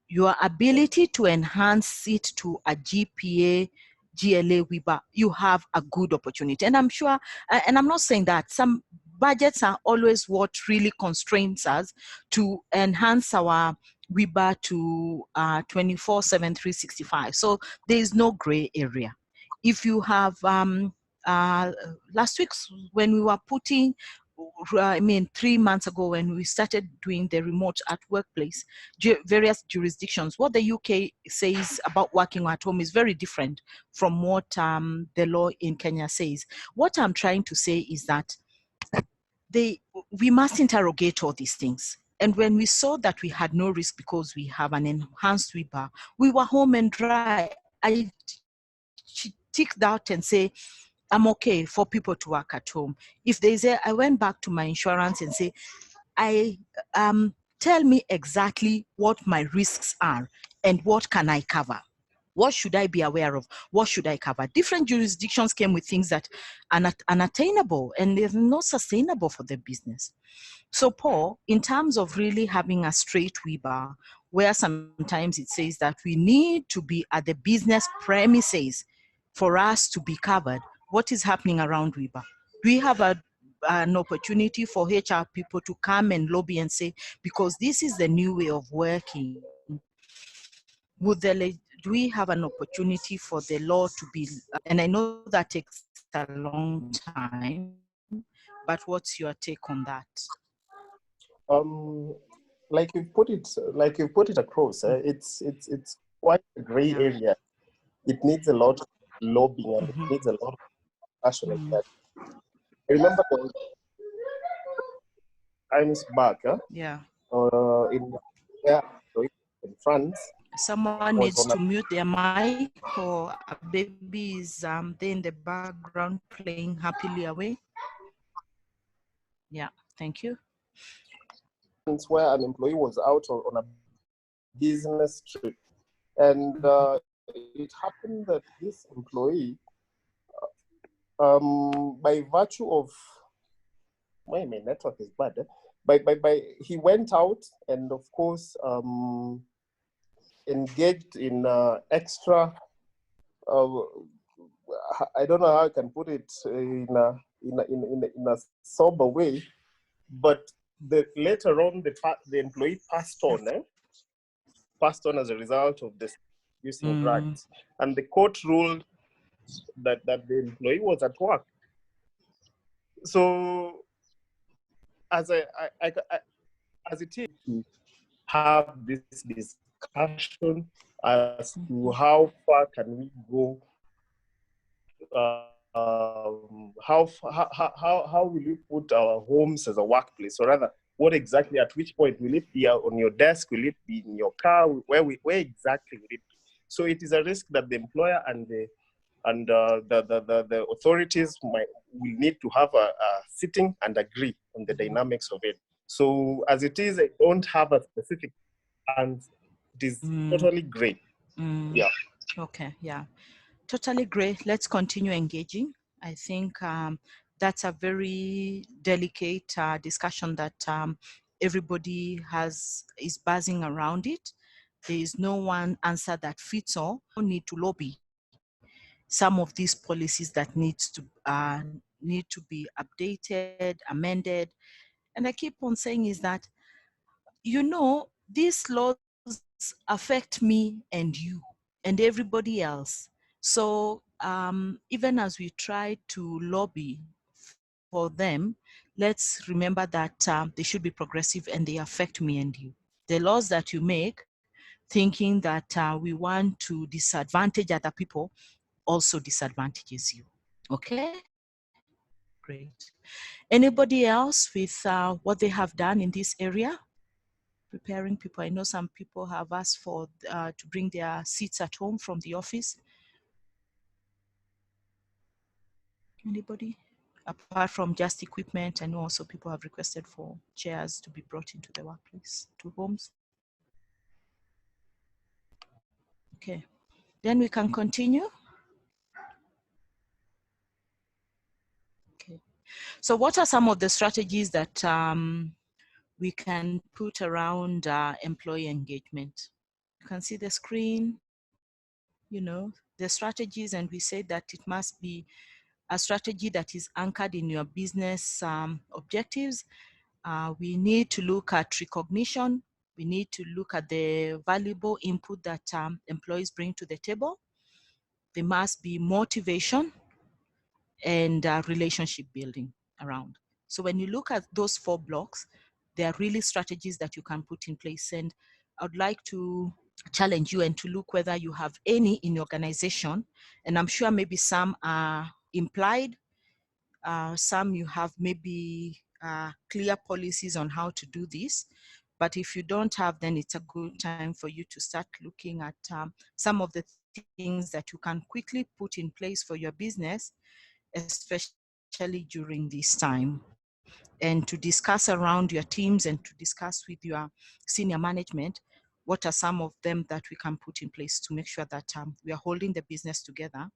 Your ability to enhance it to a GPA, GLA WIBA, you have a good opportunity. And I'm sure, and I'm not saying that some budgets are always what really constrains us to enhance our WIBA to 24/7, 365. So there is no gray area. If you have, last week when we were putting, 3 months ago when we started doing the remote at workplace, various jurisdictions, what the UK says about working at home is very different from what the law in Kenya says. What I'm trying to say is that we must interrogate all these things. And when we saw that we had no risk because we have an enhanced WIBA, we were home and dry. I ticked out and say, I'm okay for people to work at home. If they say, I went back to my insurance and say, tell me exactly what my risks are and what can I cover? What should I be aware of? What should I cover? Different jurisdictions came with things that are not unattainable and they're not sustainable for the business. So Paul, in terms of really having a straight WIBA, where sometimes it says that we need to be at the business premises for us to be covered, what is happening around WIBA? Do we have an opportunity for HR people to come and lobby and say, because this is the new way of working, do we have an opportunity for the law to be, and I know that takes a long time, but what's your take on that? Like you put it across, it's quite a gray area. It needs a lot of lobbying and it needs a lot of passion like that. I remember times back, in France. Someone needs to mute their mic, or a baby is there in the background playing happily away. Yeah, thank you. Where an employee was out on a business trip, and it happened that this employee, by virtue of my network is bad. He went out and of course engaged in extra. I don't know how I can put it in a sober way, but later on the employee passed on as a result of this using drugs, and the court ruled that the employee was at work. So as it is to have this discussion as to how far can we go, how will you put our homes as a workplace, or rather, what exactly, at which point will it be on your desk, will it be in your car, where exactly will it be? So it is a risk that the employer and the authorities will need to have a sitting and agree on the dynamics of it. So as it is, I don't have a specific, and it is totally great. Yeah. Okay, yeah, totally great. Let's continue engaging. I think that's a very delicate discussion that everybody is buzzing around it. There is no one answer that fits all. We need to lobby some of these policies that need to be updated, amended. And I keep on saying is that, you know, these laws affect me and you and everybody else. So even as we try to lobby for them, let's remember that they should be progressive and they affect me and you. The laws that you make, thinking that we want to disadvantage other people, also disadvantages you. Okay, great. Anybody else with what they have done in this area? Preparing people. I know some people have asked for to bring their seats at home from the office. Anybody? Apart from just equipment, I know also people have requested for chairs to be brought into the workplace, to homes. Okay, then we can continue. Okay, so what are some of the strategies that we can put around employee engagement? You can see the screen, you know, the strategies, and we say that it must be a strategy that is anchored in your business objectives. We need to look at recognition. We need to look at the valuable input that employees bring to the table. There must be motivation and relationship building around. So when you look at those 4 blocks, there are really strategies that you can put in place. And I would like to challenge you and to look whether you have any in your organization. And I'm sure maybe some are implied, some you have maybe clear policies on how to do this. But if you don't have, then it's a good time for you to start looking at some of the things that you can quickly put in place for your business, especially during this time, and to discuss around your teams and to discuss with your senior management what are some of them that we can put in place to make sure that we are holding the business together,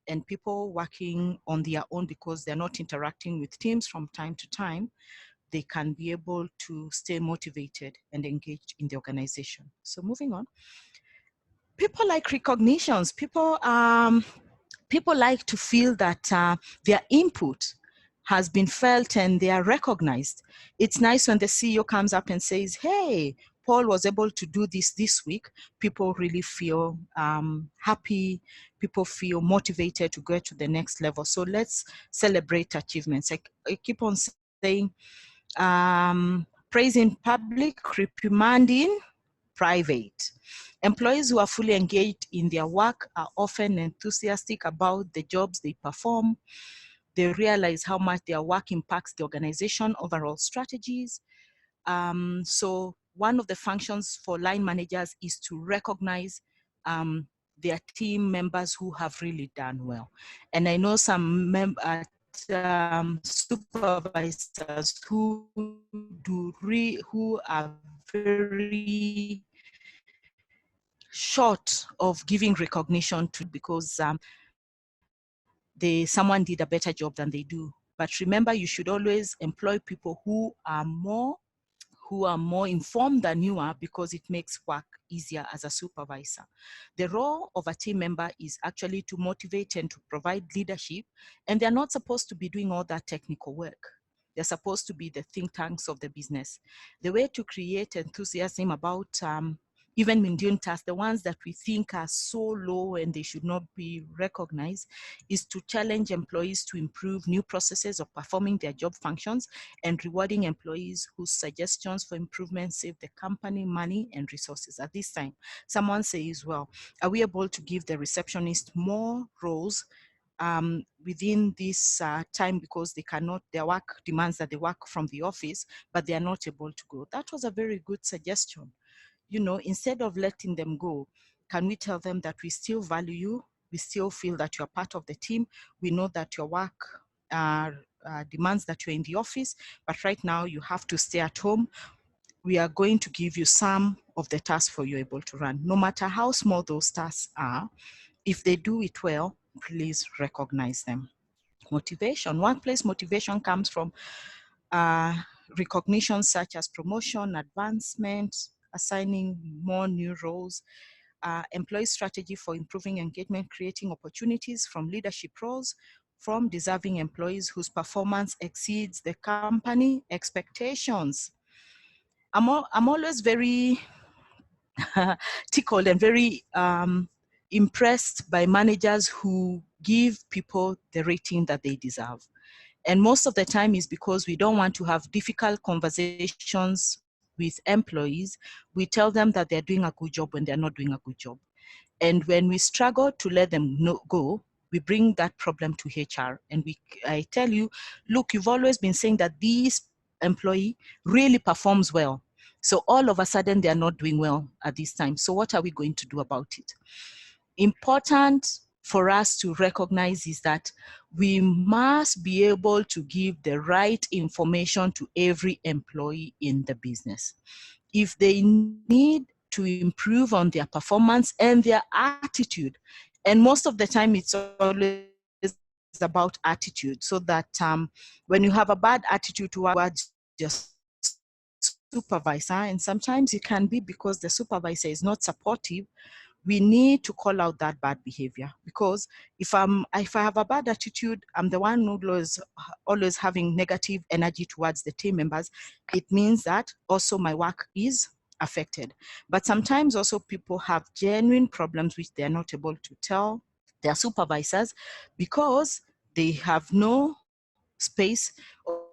and people working on their own because they're not interacting with teams from time to time, they can be able to stay motivated and engaged in the organization. So moving on, people like recognitions. People like to feel that their input has been felt and they are recognized. It's nice when the CEO comes up and says, hey, Paul was able to do this week. People really feel happy. People feel motivated to go to the next level. So let's celebrate achievements. I keep on saying, praise in public, reprimand in private. Employees who are fully engaged in their work are often enthusiastic about the jobs they perform. They realize how much their work impacts the organization overall strategies. So one of the functions for line managers is to recognize their team members who have really done well. And I know some supervisors who are very short of giving recognition to, because someone did a better job than they do. But remember, you should always employ people who are more informed than you are, because it makes work easier as a supervisor. The role of a team member is actually to motivate and to provide leadership, and they're not supposed to be doing all that technical work. They're supposed to be the think tanks of the business. The way to create enthusiasm about even mundane tasks, the ones that we think are so low and they should not be recognized, is to challenge employees to improve new processes of performing their job functions and rewarding employees whose suggestions for improvement save the company money and resources. At this time, someone says, well, are we able to give the receptionist more roles within this time, because they cannot, their work demands that they work from the office, but they are not able to go? That was a very good suggestion. You know, instead of letting them go, can we tell them that we still value you? We still feel that you're part of the team. We know that your work demands that you're in the office, but right now you have to stay at home. We are going to give you some of the tasks for you able to run. No matter how small those tasks are, if they do it well, please recognize them. Motivation, workplace motivation comes from recognition such as promotion, advancement, assigning more new roles, employee strategy for improving engagement, creating opportunities from leadership roles, from deserving employees whose performance exceeds the company expectations. I'm always very tickled and very impressed by managers who give people the rating that they deserve. And most of the time is because we don't want to have difficult conversations with employees. We tell them that they're doing a good job when they're not doing a good job. And when we struggle to let them go, we bring that problem to HR. And I tell you, look, you've always been saying that this employee really performs well. So all of a sudden, they're not doing well at this time. So what are we going to do about it? Important for us to recognize is that we must be able to give the right information to every employee in the business. If they need to improve on their performance and their attitude, and most of the time it's always about attitude, so that when you have a bad attitude towards your supervisor, and sometimes it can be because the supervisor is not supportive, we need to call out that bad behavior. Because if I have a bad attitude, I'm the one who's always having negative energy towards the team members, it means that also my work is affected. But sometimes also people have genuine problems which they're not able to tell their supervisors because they have no space,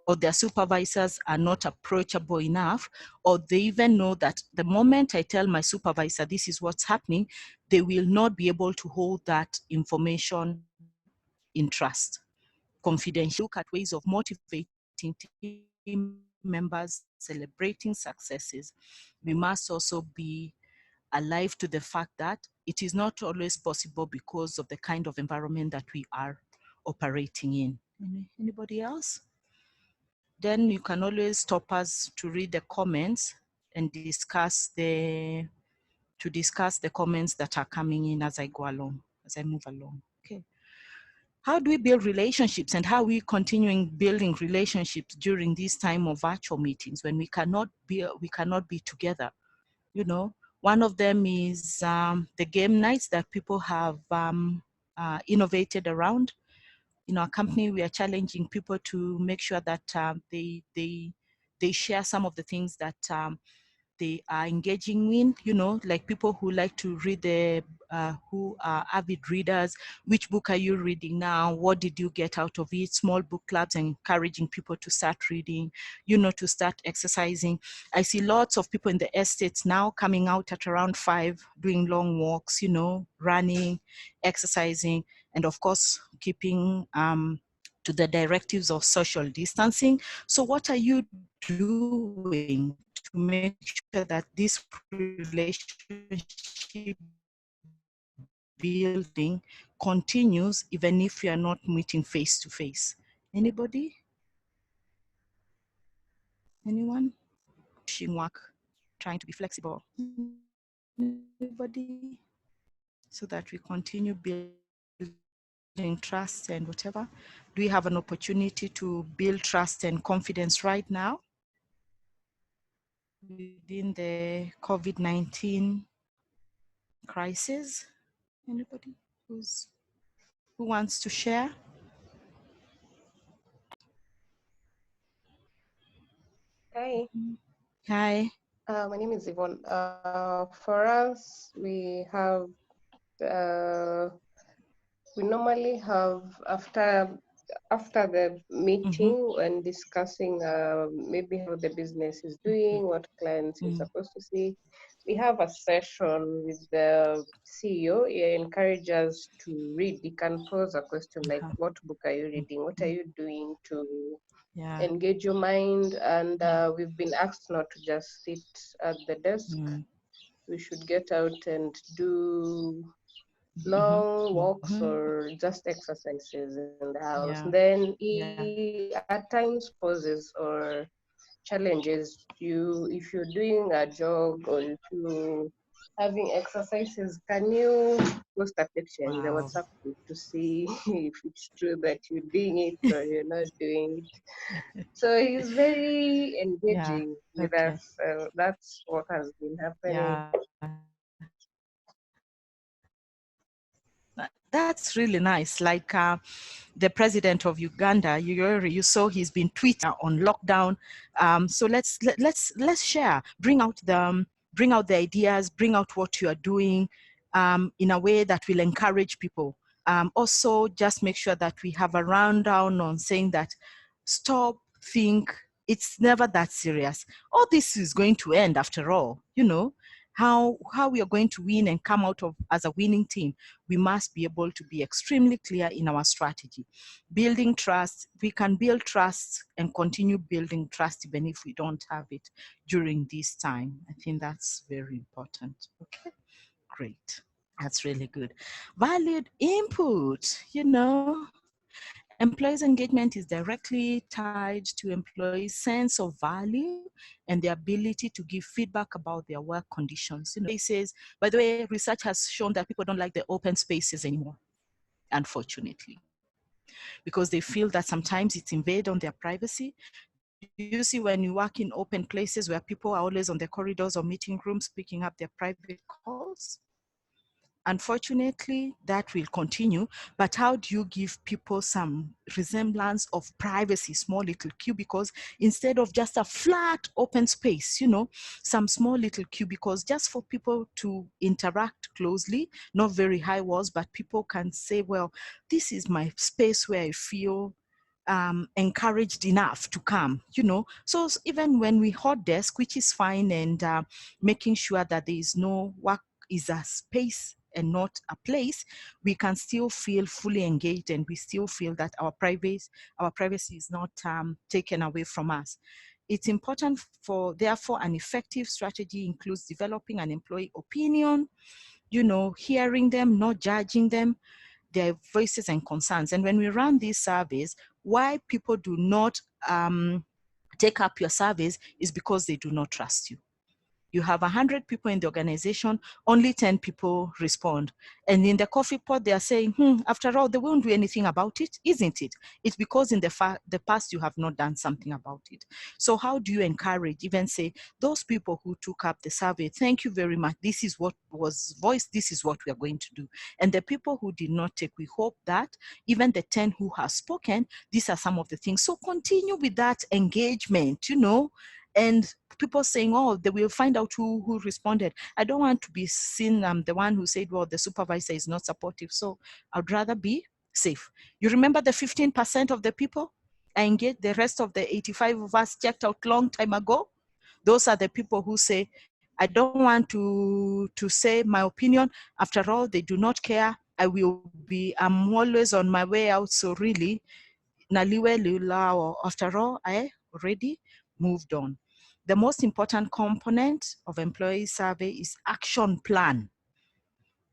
or their supervisors are not approachable enough, or they even know that the moment I tell my supervisor this is what's happening, they will not be able to hold that information in trust. Confidential, look at ways of motivating team members, celebrating successes. We must also be alive to the fact that it is not always possible because of the kind of environment that we are operating in. Anybody else? Then you can always stop us to read the comments and discuss the comments that are coming in as I go along, as I move along. Okay. How do we build relationships, and how are we continuing building relationships during this time of virtual meetings when we cannot be together? You know, one of them is the game nights that people have innovated around. In our company, we are challenging people to make sure that they share some of the things that they are engaging in, you know, like people who like to read who are avid readers. Which book are you reading now? What did you get out of it? Small book clubs, encouraging people to start reading, you know, to start exercising. I see lots of people in the estates now coming out at around 5, doing long walks, you know, running, exercising, and of course, keeping to the directives of social distancing. So what are you doing to make sure that this relationship building continues even if you are not meeting face to face? Anybody? Anyone? Pushing work, trying to be flexible. Anybody? So that we continue building trust and whatever. Do we have an opportunity to build trust and confidence right now within the COVID-19 crisis? Anybody who wants to share? Hi. Hi. My name is Yvonne. For us, we normally have after the meeting when discussing maybe how the business is doing, what clients is supposed to see, we have a session with the CEO. He encourages us to read. He can pose a question like, what book are you reading? What are you doing to engage your mind? And we've been asked not to just sit at the desk. we should get out and do long walks or just exercises in the house. Yeah. Then Yeah. at times pauses or challenges you, if you're doing a jog or if you having exercises, can you post a picture in the Wow. WhatsApp group to see if it's true that you're doing it or you're not doing it? So he's very Yeah. engaging with Okay. us. That's what has been happening. Yeah. That's really nice. Like the president of Uganda, you saw he's been tweeting on lockdown. So let's share, bring out the ideas, bring out what you are doing in a way that will encourage people. Also, just make sure that we have a rundown on saying that stop, think, it's never that serious. All this is going to end after all, you know. How we are going to win and come out of as a winning team, we must be able to be extremely clear in our strategy. Building trust, we can build trust and continue building trust even if we don't have it during this time. I think that's very important. Okay, great. That's really good. Valued input, you know, employees' engagement is directly tied to employees' sense of value and the ability to give feedback about their work conditions. You know, spaces, by the way, research has shown that people don't like the open spaces anymore, unfortunately, because they feel that sometimes it's invade on their privacy. Do you see when you work in open places where people are always on the corridors or meeting rooms picking up their private calls? Unfortunately, that will continue, but how do you give people some resemblance of privacy, small little cubicles, instead of just a flat open space, you know, some small little cubicles just for people to interact closely, not very high walls, but people can say, well, this is my space where I feel encouraged enough to come, you know. So even when we hot desk, which is fine, and making sure that there is no work is a space and not a place, we can still feel fully engaged and we still feel that our privacy is not taken away from us. It's important therefore, an effective strategy includes developing an employee opinion, you know, hearing them, not judging them, their voices and concerns. And when we run these surveys, why people do not take up your surveys is because they do not trust you. You have 100 people in the organization, only 10 people respond. And in the coffee pot, they are saying, after all, they won't do anything about it, isn't it? It's because in the past, you have not done something about it. So how do you encourage, even say, those people who took up the survey, thank you very much. This is what was voiced. This is what we are going to do. And the people who did not take, we hope that even the 10 who have spoken, these are some of the things. So continue with that engagement, you know, and people saying, oh, they will find out who responded. I don't want to be seen the one who said, well, the supervisor is not supportive. So I'd rather be safe. You remember the 15% of the people I engaged, the rest of the 85 of us checked out long time ago? Those are the people who say, I don't want to say my opinion. After all, they do not care. I'm always on my way out. So really, naliwe lulao. After all, I already moved on. The most important component of employee survey is action plan.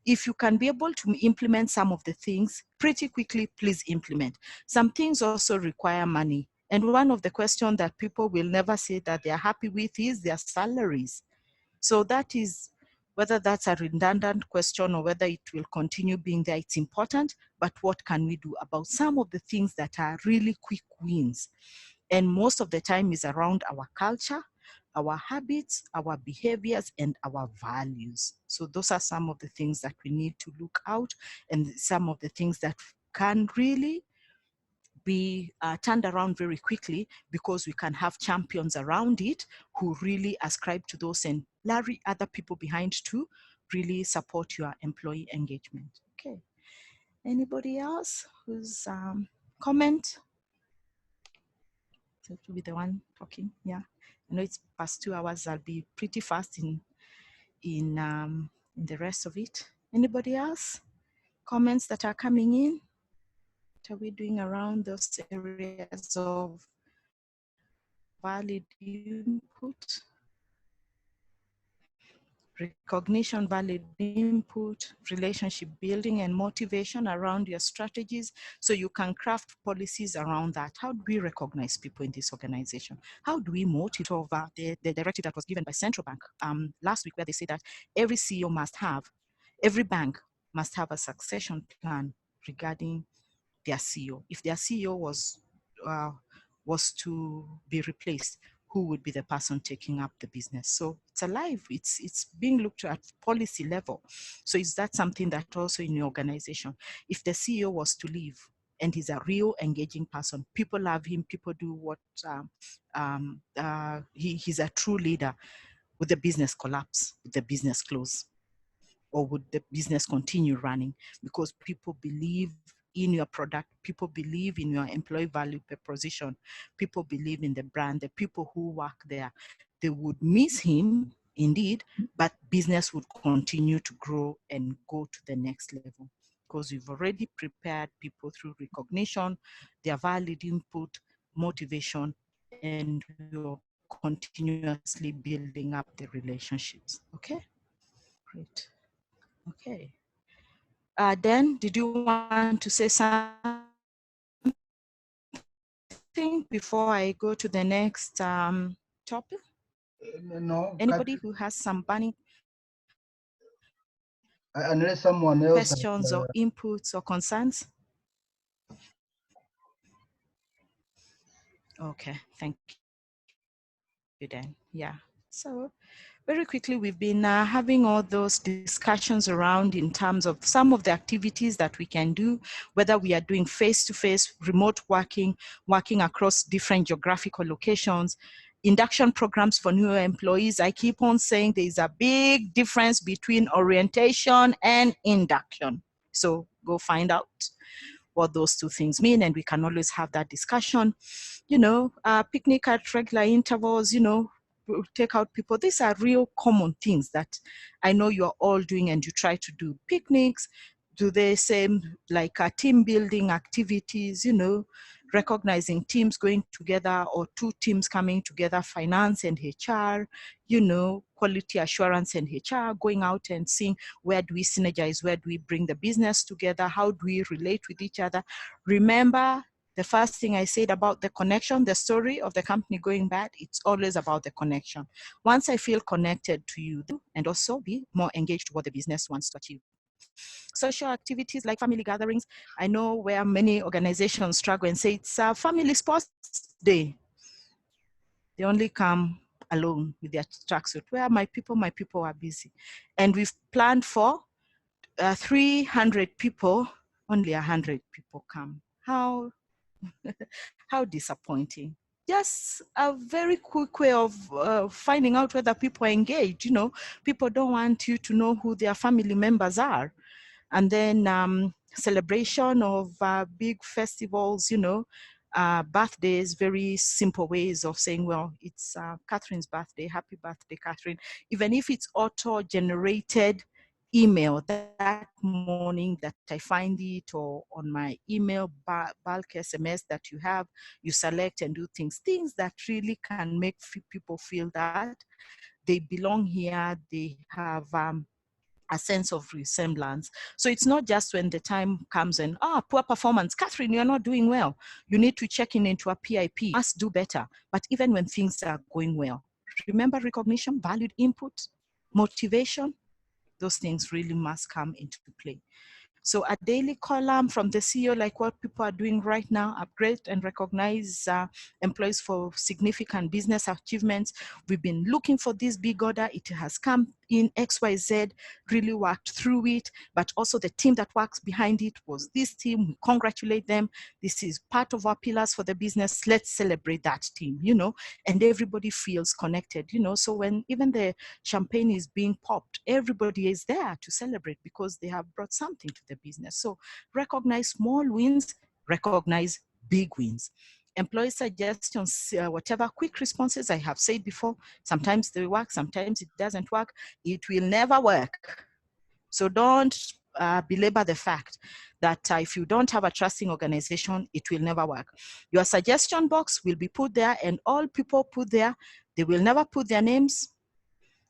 If you can be able to implement some of the things pretty quickly, please implement. Some things also require money. And one of the questions that people will never say that they're happy with is their salaries. So that is, whether that's a redundant question or whether it will continue being there, it's important, but what can we do about some of the things that are really quick wins? And most of the time is around our culture, our habits, our behaviors, and our values. So those are some of the things that we need to look out, and some of the things that can really be turned around very quickly, because we can have champions around it who really ascribe to those and rally other people behind to really support your employee engagement. Okay. Anybody else who's comment? So to be the one talking, yeah. I know it's past 2 hours. I'll be pretty fast in the rest of it. Anybody else? Comments that are coming in? What are we doing around those areas of valid input? recognition, valid input, relationship building, and motivation around your strategies, so you can craft policies around that. How do we recognize people in this organization? How do we motivate over the directive that was given by Central Bank last week, where they say that every CEO must have, every bank must have a succession plan regarding their CEO. If their CEO was to be replaced, who would be the person taking up the business? So it's alive, it's being looked at policy level. So is that something that also in your organization, if the CEO was to leave and he's a real engaging person, people love him, people do what, he's a true leader, would the business collapse? Would the business close? Or would the business continue running? Because people believe in your product, people believe in your employee value proposition, people believe in the brand, the people who work there. They would miss him indeed, but business would continue to grow and go to the next level, because you've already prepared people through recognition, their valid input, motivation, and you're continuously building up the relationships. Okay, great. Okay. Dan, did you want to say something before I go to the next topic? No. Anybody who has some burning unless someone else questions or inputs or concerns? Okay, thank you, Dan. Yeah. So very quickly, we've been having all those discussions around in terms of some of the activities that we can do, whether we are doing face-to-face, remote working, working across different geographical locations, induction programs for new employees. I keep on saying there is a big difference between orientation and induction. So go find out what those two things mean, and we can always have that discussion. You know, picnic at regular intervals, you know, take out people. These are real common things that I know you're all doing, and you try to do picnics, do the same like team building activities, you know, recognizing teams going together or two teams coming together, finance and HR, you know, quality assurance and HR, going out and seeing where do we synergize, where do we bring the business together, how do we relate with each other. Remember, the first thing I said about the connection, the story of the company going bad, it's always about the connection. Once I feel connected to you, and also be more engaged what the business wants to achieve. Social activities like family gatherings. I know where many organizations struggle and say it's a family sports day. They only come alone with their tracksuit. Where are my people? My people are busy. And we've planned for 300 people, only 100 people come. How disappointing. Just a very quick way of finding out whether people are engaged. You know, people don't want you to know who their family members are. And then celebration of big festivals, you know, birthdays, very simple ways of saying, well, it's Catherine's birthday, happy birthday, Catherine. Even if it's auto-generated email that morning that I find it, or on my email bulk SMS that you have, you select and do things that really can make people feel that they belong here, they have a sense of resemblance. So it's not just when the time comes and, poor performance, Catherine, you're not doing well. You need to check in into a PIP, you must do better. But even when things are going well, remember recognition, valued input, motivation, those things really must come into play. So a daily column from the CEO, like what people are doing right now, upgrade and recognize employees for significant business achievements. We've been looking for this big order. It has come in, XYZ, really worked through it, but also the team that works behind it was this team. We congratulate them. This is part of our pillars for the business. Let's celebrate that team, you know, and everybody feels connected, you know. So when even the champagne is being popped, everybody is there to celebrate because they have brought something to the business. So recognize small wins, recognize big wins. Employee suggestions, whatever quick responses I have said before, sometimes they work, sometimes it doesn't work. It will never work. So don't belabor the fact that if you don't have a trusting organization, it will never work. Your suggestion box will be put there, and all people put there, they will never put their names.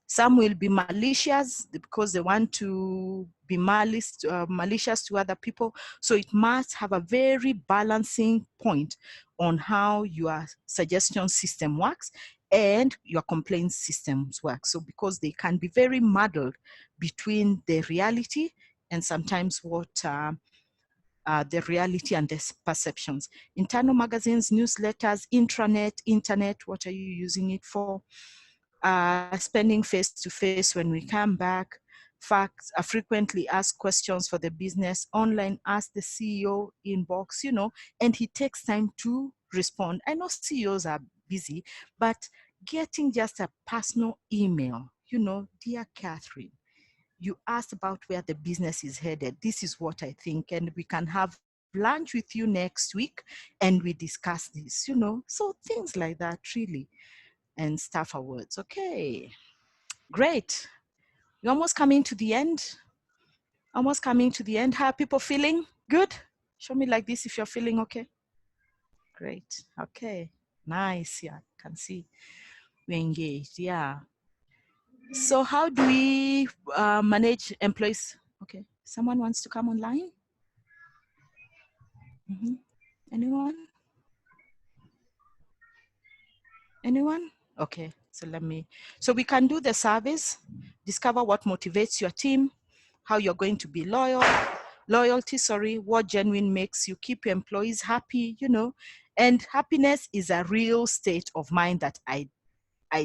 Some will be malicious because they want to be malicious to other people. So it must have a very balancing point on how your suggestion system works and your complaint systems work. So because they can be very muddled between the reality and sometimes what the reality and the perceptions. Internal magazines, newsletters, intranet, internet, what are you using it for? Spending face-to-face when we come back, facts, frequently asked questions for the business, online ask the CEO inbox, you know, and he takes time to respond. I know CEOs are busy, but getting just a personal email, you know, dear Catherine, you asked about where the business is headed. This is what I think, and we can have lunch with you next week and we discuss this, you know. So things like that, really, and staff awards. Okay, great. We're almost coming to the end. Almost coming to the end. How are people feeling? Good? Show me like this if you're feeling okay. Great. Okay. Nice. Yeah, can see we're engaged. Yeah. So how do we manage employees? Okay. Someone wants to come online? Anyone? Anyone? Okay. So we can do the surveys, discover what motivates your team, how you're going to be loyalty, what genuine makes you keep your employees happy, you know, and happiness is a real state of mind that I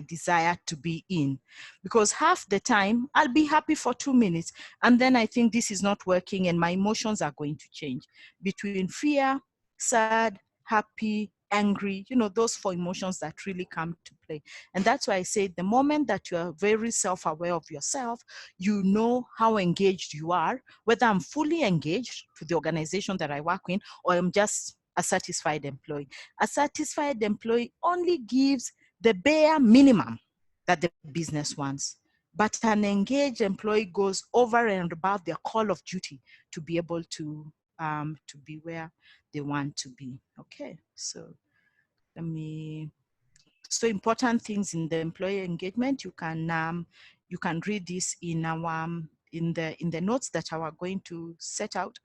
desire to be in, because half the time I'll be happy for 2 minutes and then I think this is not working and my emotions are going to change between fear, sad, happy, angry, you know, those 4 emotions that really come to play. And that's why I say the moment that you are very self-aware of yourself, you know how engaged you are, whether I'm fully engaged to the organization that I work in or I'm just a satisfied employee. A satisfied employee only gives the bare minimum that the business wants. But an engaged employee goes over and above their call of duty to be able to be where they want to be. Okay, so so important things in the employee engagement. You can read this in our in the notes that I are going to set out.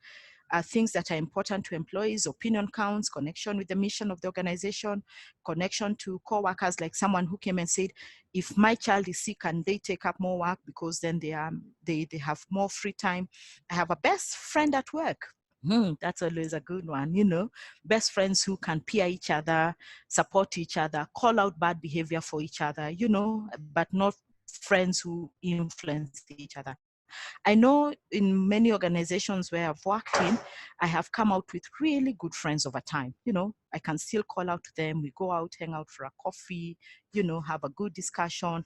Things that are important to employees: opinion counts, connection with the mission of the organization, connection to co-workers, like someone who came and said, if my child is sick, can they take up more work because then they have more free time. I have a best friend at work. That's always a good one, you know, best friends who can peer each other, support each other, call out bad behavior for each other, you know, but not friends who influence each other. I know in many organizations where I've worked in, I have come out with really good friends over time. You know, I can still call out to them. We go out, hang out for a coffee, you know, have a good discussion,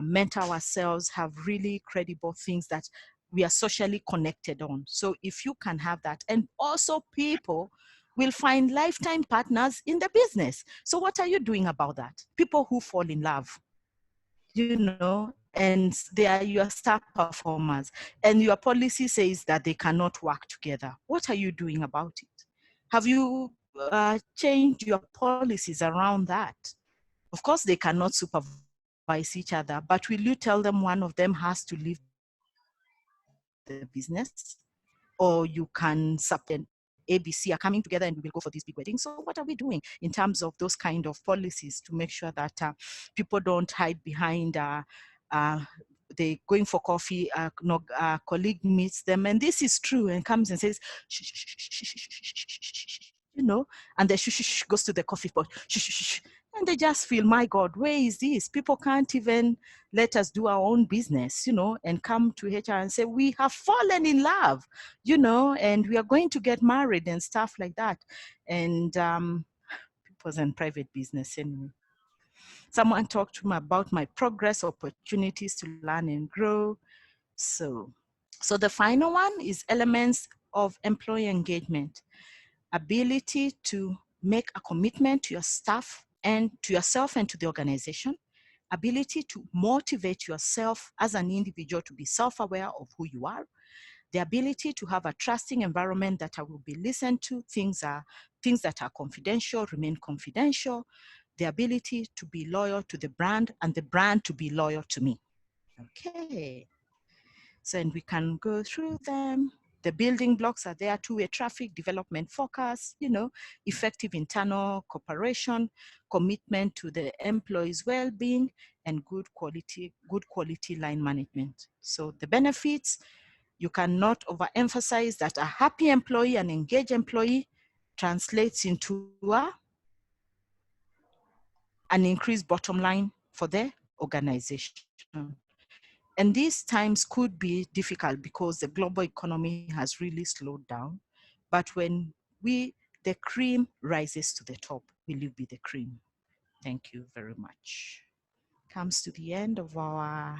mentor ourselves, have really credible things that we are socially connected on. So if you can have that, and also people will find lifetime partners in the business. So what are you doing about that? People who fall in love, you know, and they are your star performers, and your policy says that they cannot work together. What are you doing about it? Have you changed your policies around that? Of course, they cannot supervise each other, but will you tell them one of them has to leave the business? Or you can support ABC are coming together and we will go for this big wedding. So what are we doing in terms of those kind of policies to make sure that people don't hide behind they going for coffee, colleague meets them, and this is true, and comes and says, shh, shh, shh, shh, shh, shh, shh, shh, shh, you know, and the shh, shh, shh goes to the coffee pot, shh, shh, shh, and they just feel, my God, where is this? People can't even let us do our own business, you know, and come to HR and say, we have fallen in love, you know, and we are going to get married and stuff like that. And people's in private business anyway. Someone talked to me about my progress, opportunities to learn and grow. So the final one is elements of employee engagement: ability to make a commitment to your staff and to yourself and to the organization, ability to motivate yourself as an individual to be self-aware of who you are, the ability to have a trusting environment that I will be listened to, things that are confidential remain confidential, the ability to be loyal to the brand and the brand to be loyal to me. Okay. So, and we can go through them. The building blocks are there: two-way traffic, development focus, effective internal cooperation, commitment to the employees' well-being, and good quality line management. So the benefits, you cannot overemphasize that a happy employee, an engaged employee, translates into an increased bottom line for the organization. And these times could be difficult because the global economy has really slowed down. But when the cream rises to the top, will you be the cream? Thank you very much. Comes to the end of our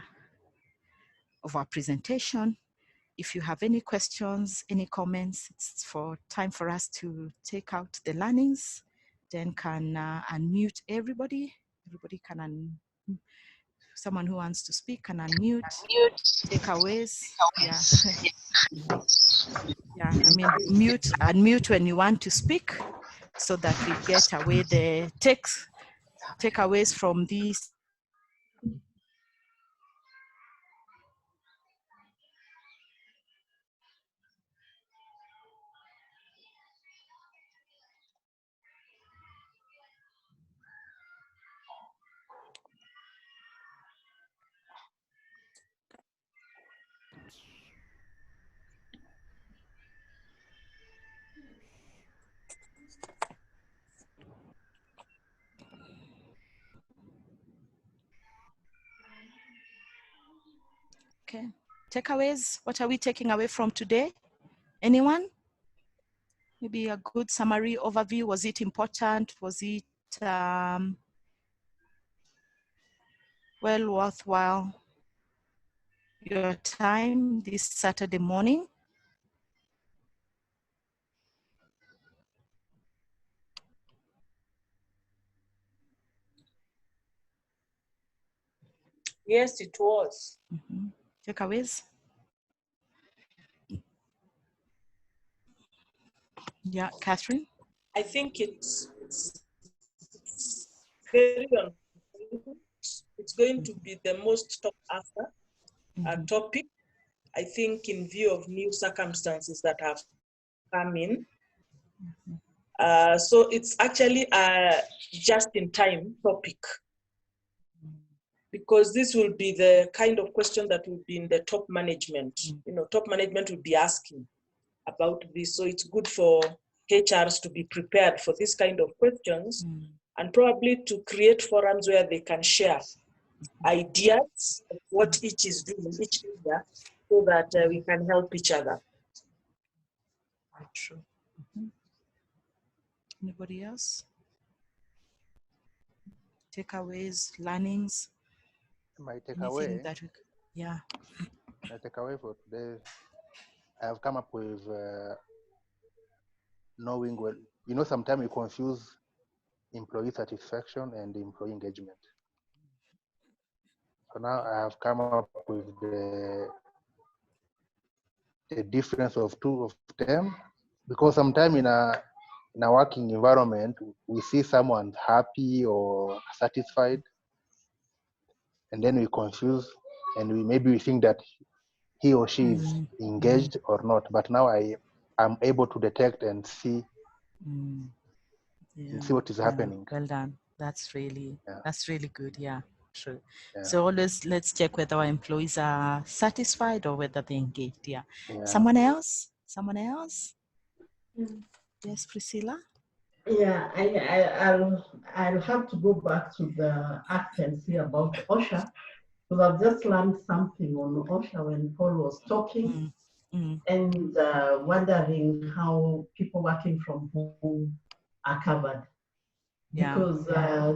presentation. If you have any questions, any comments, it's time for us to take out the learnings. Then can unmute everybody. Everybody can someone who wants to speak can unmute. Takeaways. Yeah. Yeah, I mean, unmute when you want to speak so that we get away the takeaways from these. Okay, takeaways. What are we taking away from today? Anyone? Maybe a good summary overview. Was it important? Was it well worthwhile your time this Saturday morning? Yes, it was. Mm-hmm. Takeaways? Yeah, Catherine? I think it's very it's going to be the most sought after topic, I think, in view of new circumstances that have come in. So it's actually a just-in-time topic, because this will be the kind of question that will be in the top management. Top management will be asking about this. So it's good for HRs to be prepared for this kind of questions, and probably to create forums where they can share ideas of what each is doing, each area, so that we can help each other. True. Anybody else? Takeaways, learnings? My takeaway, yeah. My takeaway for today, I have come up with knowing well. Sometimes we confuse employee satisfaction and employee engagement. So now I have come up with the difference of two of them, because sometimes in a working environment, we see someone happy or satisfied, and then we confuse, and we think that he or she is engaged or not. But now I'm able to detect and see and see what is happening. Well done. That's really good. Yeah, true. Yeah. So always let's check whether our employees are satisfied or whether they're engaged. Yeah. Someone else? Yes, Priscilla? Yeah, I'll have to go back to the accents here about OSHA, because I've just learned something on OSHA when Paul was talking, and wondering how people working from home are covered. Because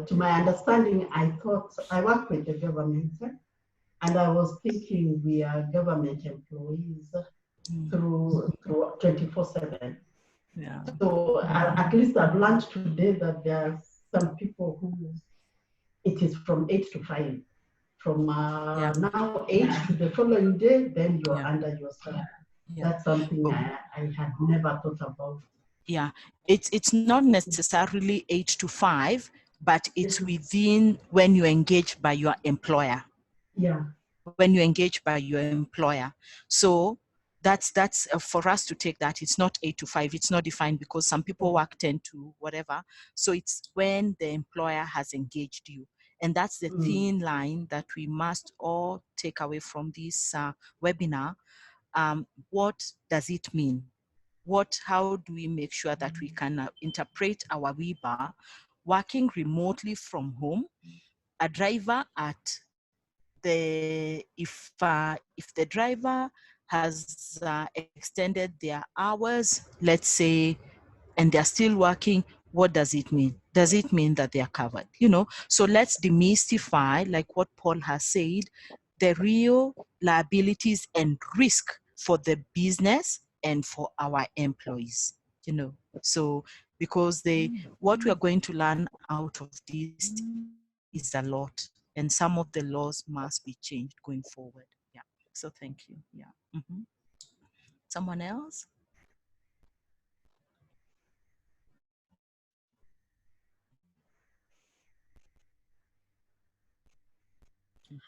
to my understanding, I thought I work with the government, and I was thinking we are government employees through 24/7. Yeah. So at least I've learned today that there are some people who it is from 8 to 5. From now 8 to the following day, then you're under your staff. That's something I had never thought about. Yeah, it's not necessarily 8 to 5, but it's within when you're engaged by your employer. Yeah. when you're engaged by your employer. So that's for us to take that. It's not 8 to 5. It's not defined because some people work 10 to whatever. So it's when the employer has engaged you. And that's the thin line that we must all take away from this webinar. What does it mean? How do we make sure that we can interpret our WIBA working remotely from home, a driver at if the driver has extended their hours, let's say, and they're still working, what does it mean? Does it mean that they are covered? So let's demystify, like what Paul has said, the real liabilities and risk for the business and for our employees. So because what we are going to learn out of this is a lot, and some of the laws must be changed going forward. Yeah. So thank you. Yeah. Someone else?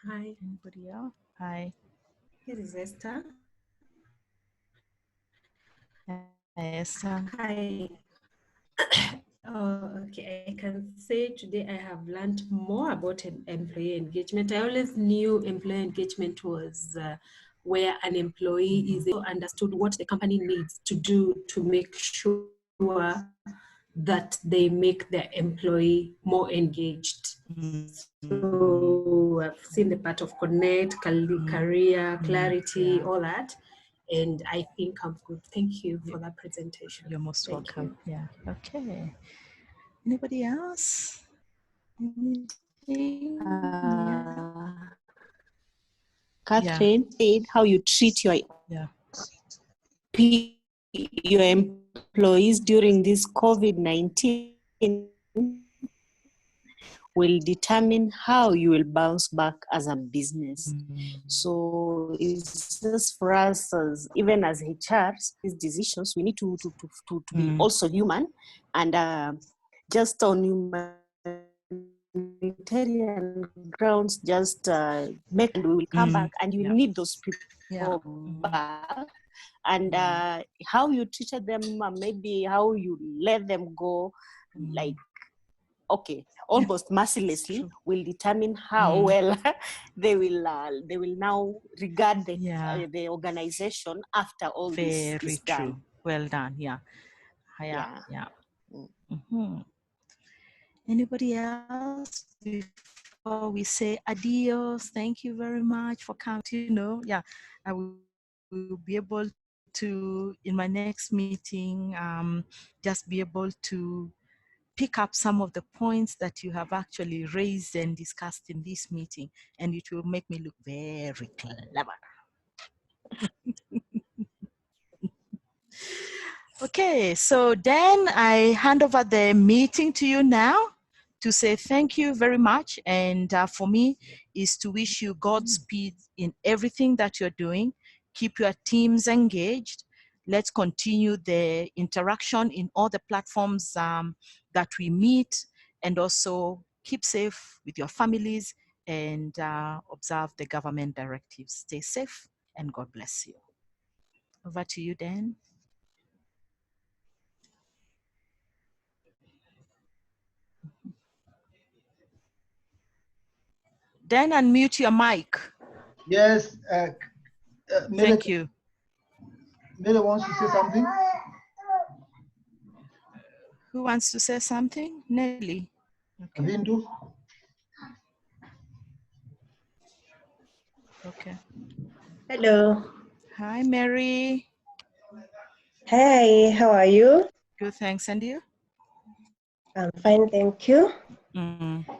Hi. Anybody else? Hi. Here is Esther. Hi, Esther. Hi. Oh, okay. I can say today I have learned more about employee engagement. I always knew employee engagement was where an employee is understood what the company needs to do to make sure that they make their employee more engaged. So I've seen the part of connect, career, clarity, all that. And I think I'm good. Thank you for that presentation. You're most Thank welcome. you. Yeah. Okay. Anybody else? Anything? Yeah. Catherine said how you treat your employees during this COVID-19 will determine how you will bounce back as a business. So it's just for us, even as HRs, these decisions, we need to be also human, and just on humanitarian grounds, just make we will come back, and you will need those people back. And how you treated them, maybe how you let them go, like, okay, almost mercilessly, will determine how well they will now regard the organization after all this is true. done. Well done. Yeah. Anybody else before we say adios? Thank you very much for coming. I will be able to, in my next meeting, just be able to pick up some of the points that you have actually raised and discussed in this meeting, and it will make me look very clever. Okay, so then I hand over the meeting to you now to say thank you very much. And for me is to wish you Godspeed in everything that you're doing. Keep your teams engaged. Let's continue the interaction in all the platforms that we meet, and also keep safe with your families and observe the government directives. Stay safe and God bless you. Over to you, Dan. Dan, unmute your mic. Yes. Thank you. Mele wants to say something. Who wants to say something? Nelly. Okay. Vindu. Okay. Hello. Hi, Mary. Hi, how are you? Good, thanks. And you? I'm fine, thank you.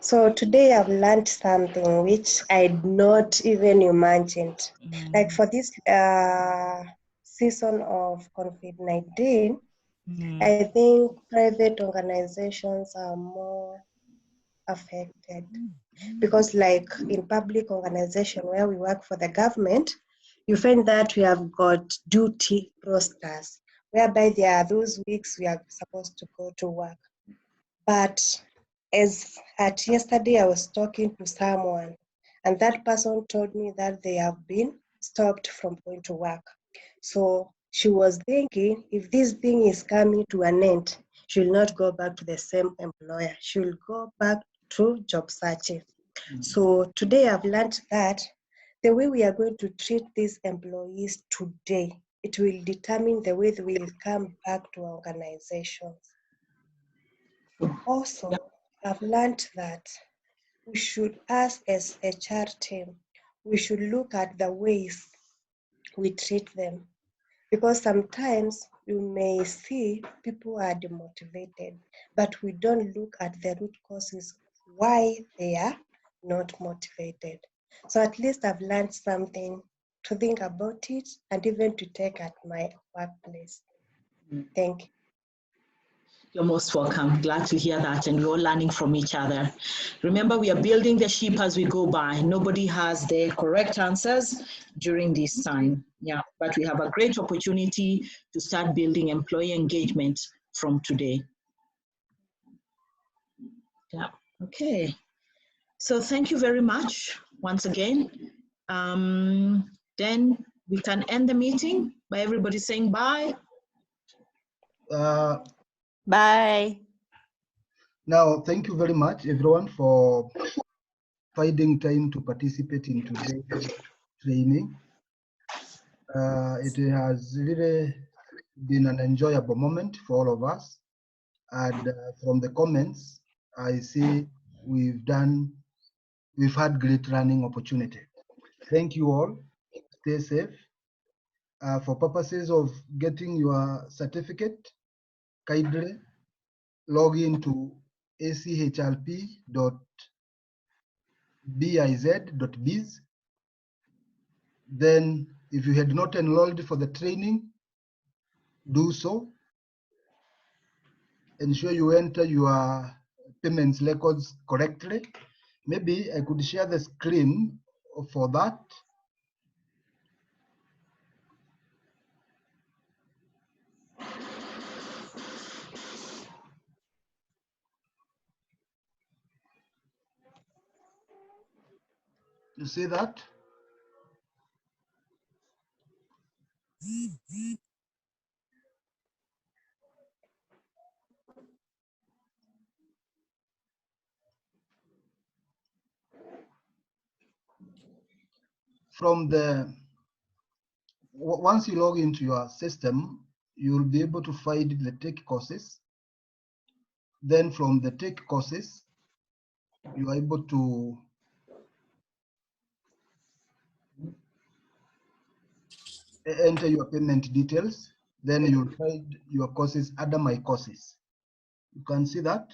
So today I've learned something which I'd not even imagined. Like for this season of COVID-19, I think private organizations are more affected because like in public organization where we work for the government, you find that we have got duty rosters whereby there are those weeks we are supposed to go to work. But as at yesterday, I was talking to someone And that person told me that they have been stopped from going to work. So she was thinking, if this thing is coming to an end, she will not go back to the same employer. She will go back to job searching. So today I've learned that the way we are going to treat these employees today, it will determine the way they will come back to our organizations. Also, I've learned that we should, as HR team, we should look at the ways we treat them. Because sometimes you may see people are demotivated, but we don't look at the root causes why they are not motivated. So at least I've learned something to think about it and even to take at my workplace. Thank you. You're most welcome. Glad to hear that. And we're all learning from each other. Remember, we are building the ship as we go by. Nobody has the correct answers during this time. Yeah, but we have a great opportunity to start building employee engagement from today. Yeah, okay. So thank you very much once again. Then we can end the meeting by everybody saying bye. Bye. Now, thank you very much, everyone, for finding time to participate in today's training. It has really been an enjoyable moment for all of us. And from the comments, I see we've had great learning opportunity. Thank you all. Stay safe. For purposes of getting your certificate, kindly log into achlp.biz. Then, if you had not enrolled for the training, do so. Ensure you enter your payments records correctly. Maybe I could share the screen for that. You see that? Once you log into your system, you'll be able to find the tech courses. Then from the tech courses, you are able to enter your payment details. Then you'll find your courses under my courses. You can see that.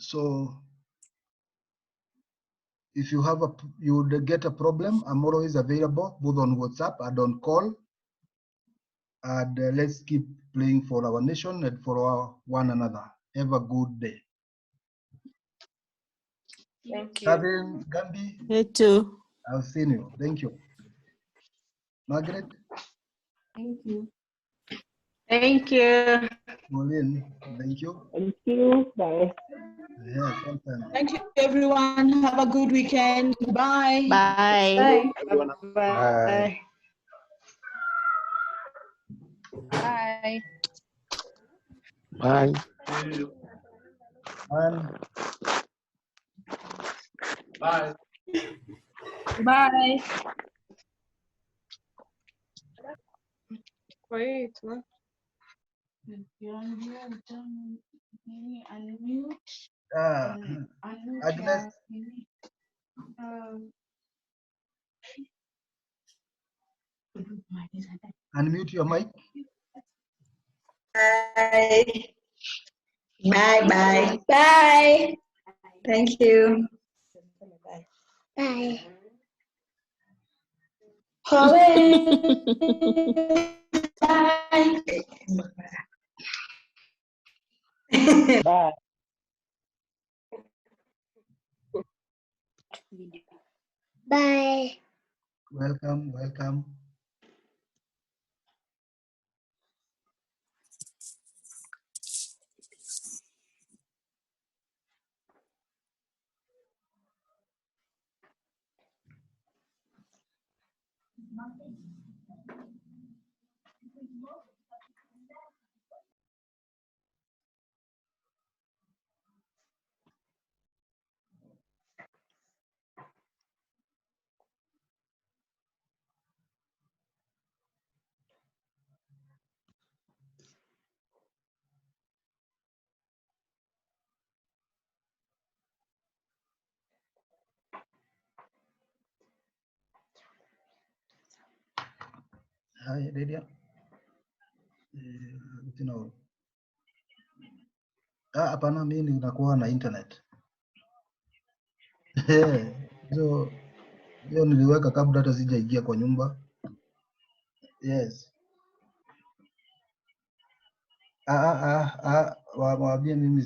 So if you would get a problem, I'm always available both on WhatsApp and on call. And let's keep playing for our nation and for one another. Have a good day. Thank you. Kevin, Gambi. You too. I've seen you. Thank you. Margaret. Thank you. Thank you. Maureen, thank you. Thank you. Bye. Yeah, sometimes. Thank you, everyone. Have a good weekend. Bye. Bye. Everyone, Bye. Bye. Bye. Bye. Bye. Wait, no? Agnes. Unmute your mic. Bye. Bye. Bye. Bye. Thank you. Bye. Bye. Bye. Bye. Welcome. Hi, Lydia. Hapana, mimi ninakuwa na internet. So hiyo niliweka kabla hata sijaingia kwa nyumba. Yes. Waambie mimi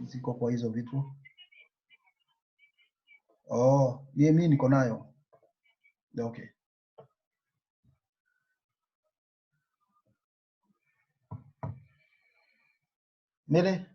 siko kwa hizo vitu. Oh, mimi niko nayo. Okay. Mire.